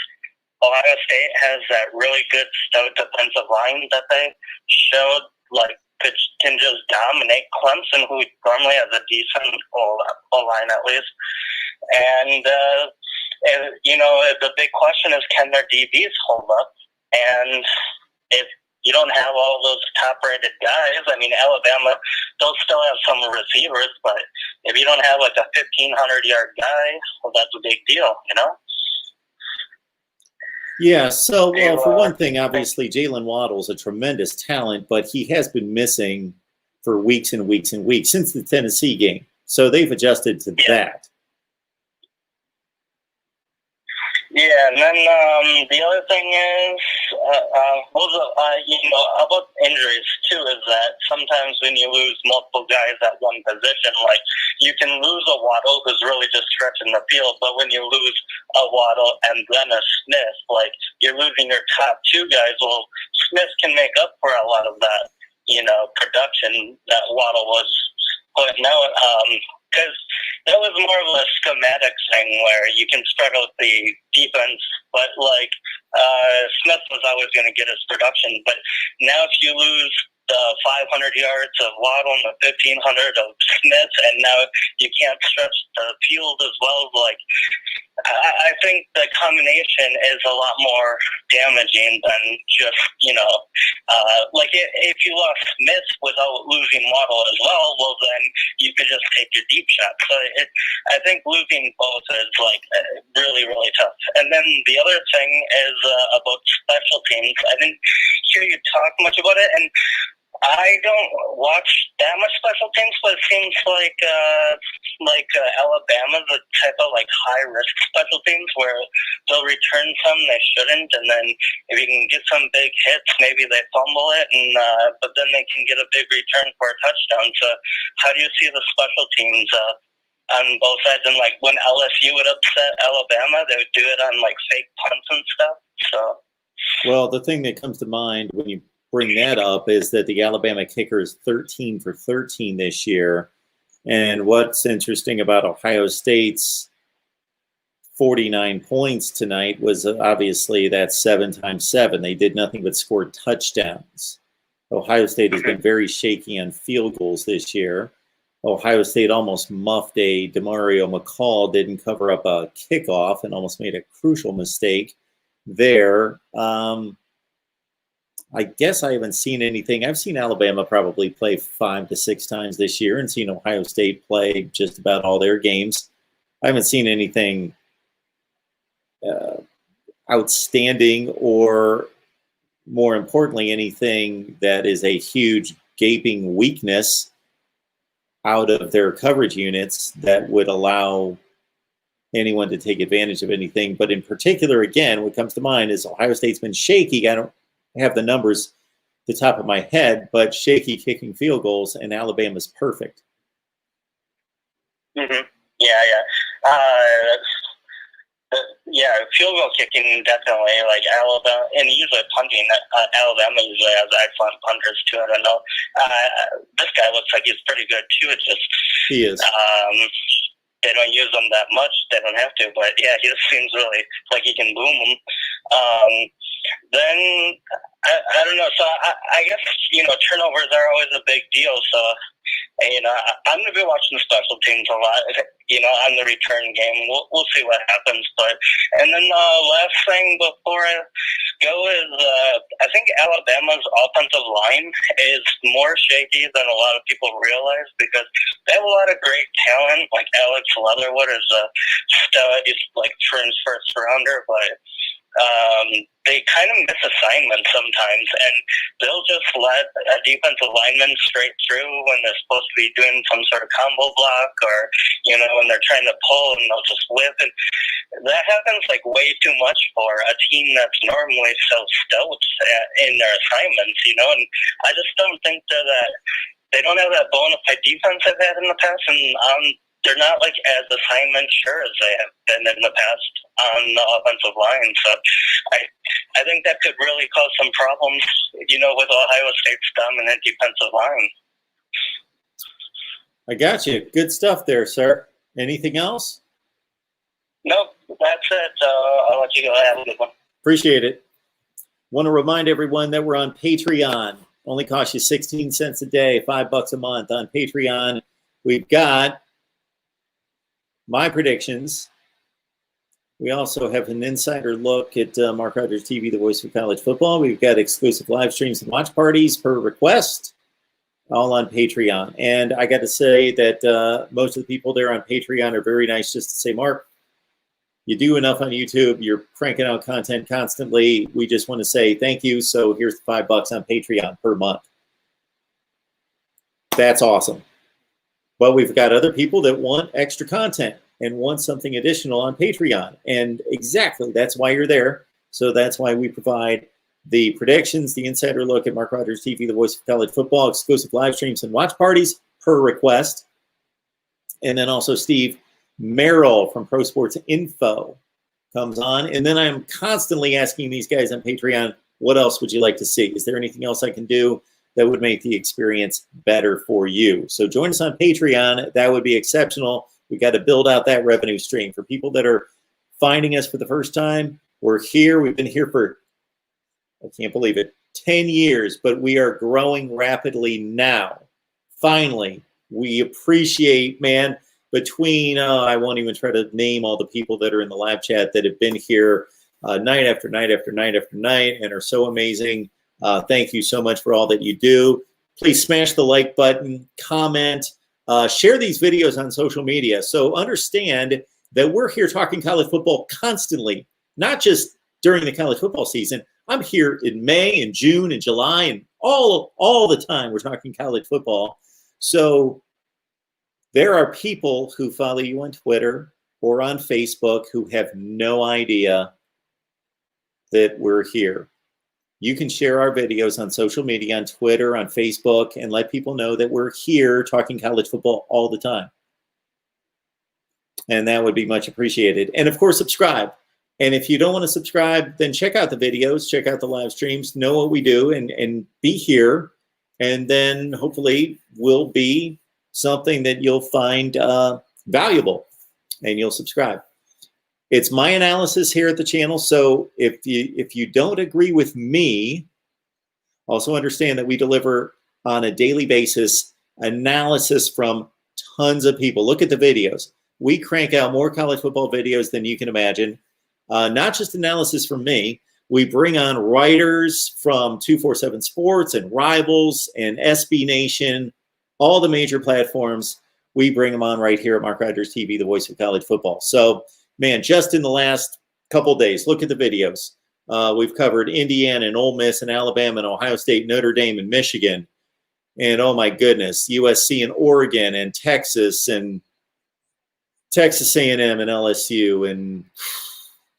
Ohio State has that really good stout defensive line that they showed, can just dominate Clemson, who normally has a decent O-line at least. And, the big question is, can their DBs hold up? And if you don't have all those top-rated guys, I mean, Alabama, they'll still have some receivers, but if you don't have a 1,500-yard guy, well, that's a big deal, Yeah, so, well, for one thing, obviously, Jalen Waddle's a tremendous talent, but he has been missing for weeks and weeks and weeks since the Tennessee game. So they've adjusted to that. Yeah, and then the other thing is, about injuries too, is that sometimes when you lose multiple guys at one position, you can lose a Waddle who's really just stretching the field, but when you lose a Waddle and then a Smith, you're losing your top two guys. Well, Smith can make up for a lot of that, production that Waddle was putting out. Because that was more of a schematic thing where you can spread out the defense, but Smith was always going to get his production. But now if you lose the 500 yards of Waddle and the 1,500 of Smith, and now you can't stretch the field as well, I think the combination is a lot more damaging than just, if you lost Smith without losing Waddle as well, then you could just take your deep shot. So I think losing both is really, really tough. And then the other thing is about special teams. I didn't hear you talk much about it, and I don't watch that much special teams, but it seems like Alabama's a type of high risk special teams where they'll return some they shouldn't, and then if you can get some big hits, maybe they fumble it, and but then they can get a big return for a touchdown. So how do you see the special teams on both sides? And when LSU would upset Alabama, they would do it on fake punts and stuff. So well, the thing that comes to mind when you bring that up is that the Alabama kicker is 13 for 13 this year. And what's interesting about Ohio State's 49 points tonight was obviously that 7 times 7. They did nothing but score touchdowns. Ohio State has been very shaky on field goals this year. Ohio State almost muffed a DeMario McCall, didn't cover up a kickoff and almost made a crucial mistake there. I guess I haven't seen anything. I've seen Alabama probably play 5 to 6 times this year and seen Ohio State play just about all their games. I haven't seen anything outstanding or, more importantly, anything that is a huge gaping weakness out of their coverage units that would allow anyone to take advantage of anything. But in particular, again, what comes to mind is Ohio State's been shaky. I don't have the numbers at the top of my head, but shaky kicking field goals, and Alabama's perfect. Mm-hmm. Field goal kicking definitely, Alabama, and usually punting. Alabama usually has excellent punters too. I don't know. This guy looks like he's pretty good too. It's just He is. They don't use them that much. They don't have to, but yeah, he just seems really like he can boom them. Then I don't know. So I guess turnovers are always a big deal. So I'm going to be watching special teams a lot. On the return game, we'll see what happens. And then the last thing before I go is I think Alabama's offensive line is more shaky than a lot of people realize because they have a lot of great talent. Like Alex Leatherwood is a stud. He's like Trimm's first rounder, but they kind of miss assignments sometimes, and they'll just let a defensive lineman straight through when they're supposed to be doing some sort of combo block, or when they're trying to pull, and they'll just whip. And that happens like way too much for a team that's normally so stout in their assignments, And I just don't think they don't have that bona fide defense they've had in the past, and they're not like as assignment sure as they have been in the past on the offensive line. So I think that could really cause some problems, with Ohio State's dominant defensive line. I got you. Good stuff there, sir. Anything else? Nope, that's it. I'll let you go. Have a good one. Appreciate it. Want to remind everyone that we're on Patreon. Only costs you 16 cents a day, $5 a month on Patreon. We've got my predictions. We also have an insider look at Mark Rogers TV, the voice of college football. We've got exclusive live streams and watch parties per request, all on Patreon. And I got to say that most of the people there on Patreon are very nice just to say, Mark, you do enough on YouTube. You're cranking out content constantly. We just want to say thank you. So here's the $5 on Patreon per month. That's awesome. But we've got other people that want extra content and want something additional on Patreon. And exactly, that's why you're there. So that's why we provide the predictions, the insider look at Mark Rogers TV, the voice of college football, exclusive live streams and watch parties per request. And then also Steve Merrill from Pro Sports Info comes on. And then I'm constantly asking these guys on Patreon, what else would you like to see? Is there anything else I can do that would make the experience better for you? So join us on Patreon. That would be exceptional. We got to build out that revenue stream. For people that are finding us for the first time, we're here. We've been here for, I can't believe it, 10 years, but we are growing rapidly now. Finally, we appreciate, man, between, I won't even try to name all the people that are in the live chat that have been here night after night after night after night and are so amazing. Thank you so much for all that you do. Please smash the like button, comment, share these videos on social media. So understand that we're here talking college football constantly, not just during the college football season. I'm here in May and June and July and all the time we're talking college football. So there are people who follow you on Twitter or on Facebook who have no idea that we're here. You can share our videos on social media, on Twitter, on Facebook, and let people know that we're here talking college football all the time. And that would be much appreciated. And of course, subscribe. And if you don't want to subscribe, then check out the videos, check out the live streams, know what we do, and be here. And then hopefully we'll be something that you'll find valuable and you'll subscribe. It's my analysis here at the channel. So if you don't agree with me, also understand that we deliver on a daily basis analysis from tons of people. Look at the videos. We crank out more college football videos than you can imagine. Not just analysis from me. We bring on writers from 247 Sports and Rivals and SB Nation, all the major platforms. We bring them on right here at Mark Rogers TV, the voice of college football. So, man, just in the last couple of days, look at the videos. We've covered Indiana and Ole Miss and Alabama and Ohio State, Notre Dame and Michigan. And oh my goodness, USC and Oregon and Texas A&M and LSU and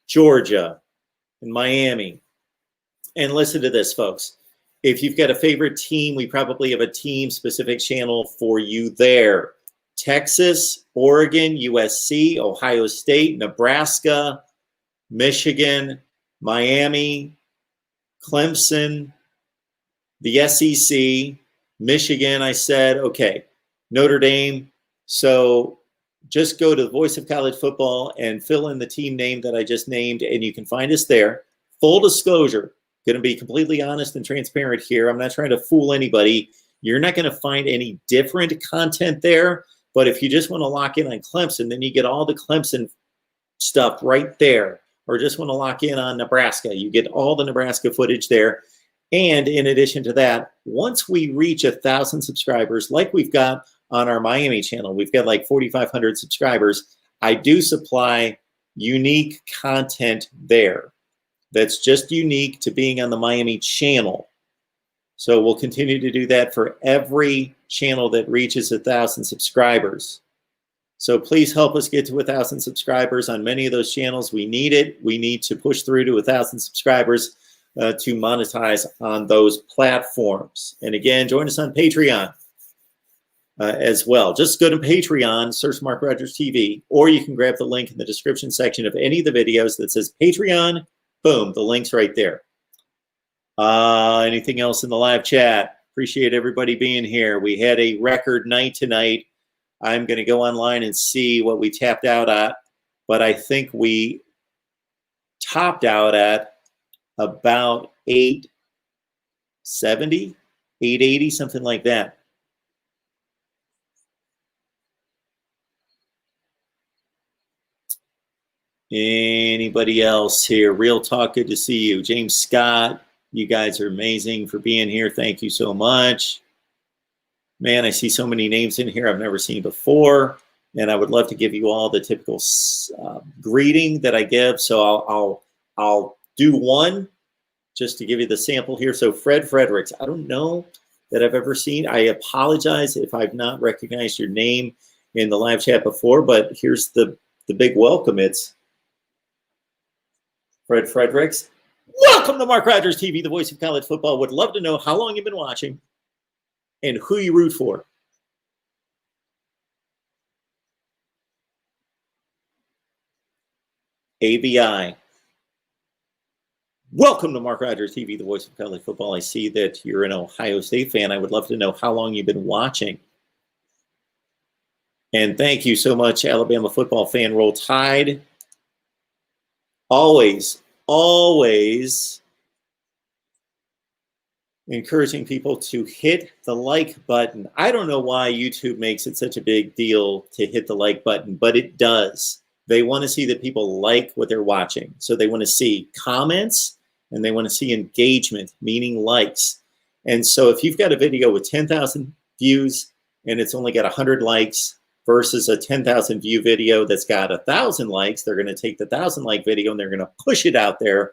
Georgia and Miami. And listen to this, folks. If you've got a favorite team, we probably have a team-specific channel for you there. Texas, Oregon, USC, Ohio State, Nebraska, Michigan, Miami, Clemson, the SEC, Michigan, I said, okay, Notre Dame. So just go to the Voice of College Football and fill in the team name that I just named, and you can find us there. Full disclosure, going to be completely honest and transparent here. I'm not trying to fool anybody. You're not going to find any different content there. But if you just want to lock in on Clemson, then you get all the Clemson stuff right there. Or just want to lock in on Nebraska, you get all the Nebraska footage there. And in addition to that, once we reach 1,000 subscribers, like we've got on our Miami channel, we've got like 4,500 subscribers. I do supply unique content there that's just unique to being on the Miami channel. So we'll continue to do that for every channel that reaches 1,000 subscribers. So please help us get to 1,000 subscribers on many of those channels. We need it. We need to push through to 1,000 subscribers to monetize on those platforms. And again, join us on Patreon as well. Just go to Patreon, search Mark Rogers TV, or you can grab the link in the description section of any of the videos that says Patreon. Boom, the link's right there. Anything else in the live chat? Appreciate everybody being here. We had a record night tonight. I'm going to go online and see what we tapped out at, but I think we topped out at about 870, 880, something like that. Anybody else here? Real Talk, good to see you. James Scott, you guys are amazing for being here. Thank you so much. Man, I see so many names in here I've never seen before, and I would love to give you all the typical greeting that I give. So I'll do one just to give you the sample here. So Fred Fredericks, I don't know that I've ever seen. I apologize if I've not recognized your name in the live chat before, but here's the big welcome. It's Fred Fredericks. Welcome to Mark Rogers TV, the voice of college football. Would love to know how long you've been watching and who you root for. AVI. Welcome to Mark Rogers TV, the voice of college football. I see that you're an Ohio State fan. I would love to know how long you've been watching. And thank you so much, Alabama football fan. Roll Tide. Always, always encouraging people to hit the like button. I don't know why YouTube makes it such a big deal to hit the like button, but it does. They want to see that people like what they're watching. So they want to see comments and they want to see engagement, meaning likes. And so if you've got a video with 10,000 views and it's only got 100 likes versus a 10,000 view video that's got 1,000 likes, they're going to take the 1,000 like video and they're going to push it out there.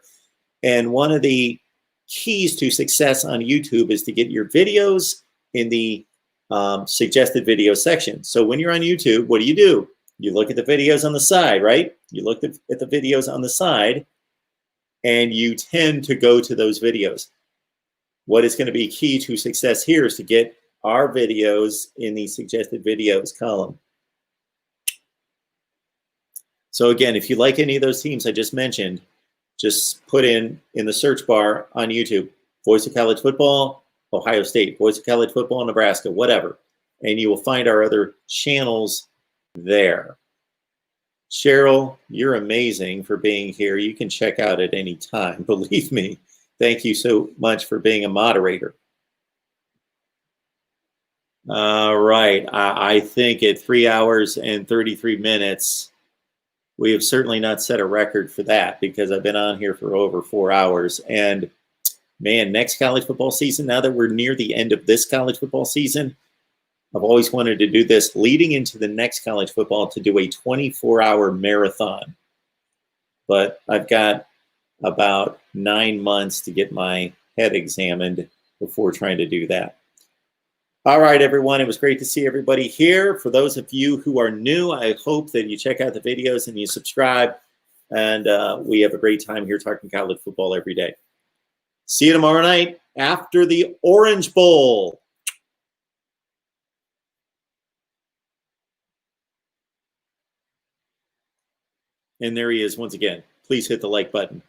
And one of the keys to success on YouTube is to get your videos in the suggested video section. So when you're on YouTube, what do? You look at the videos on the side, right? You look at the videos on the side and you tend to go to those videos. What is going to be key to success here is to get our videos in the suggested videos column. So again, if you like any of those teams I just mentioned, just put in the search bar on YouTube, Voice of College Football, Ohio State, Voice of College Football, Nebraska, whatever. And you will find our other channels there. Cheryl, you're amazing for being here. You can check out at any time, believe me. Thank you so much for being a moderator. All right, I think at 3 hours and 33 minutes, we have certainly not set a record for that because I've been on here for over 4 hours. And man, next college football season, now that we're near the end of this college football season, I've always wanted to do this leading into the next college football to do a 24-hour marathon. But I've got about 9 months to get my head examined before trying to do that. All right, everyone, it was great to see everybody here. For those of you who are new, I hope that you check out the videos and you subscribe. And we have a great time here talking college football every day. See you tomorrow night after the Orange Bowl. And there he is once again. Please hit the like button.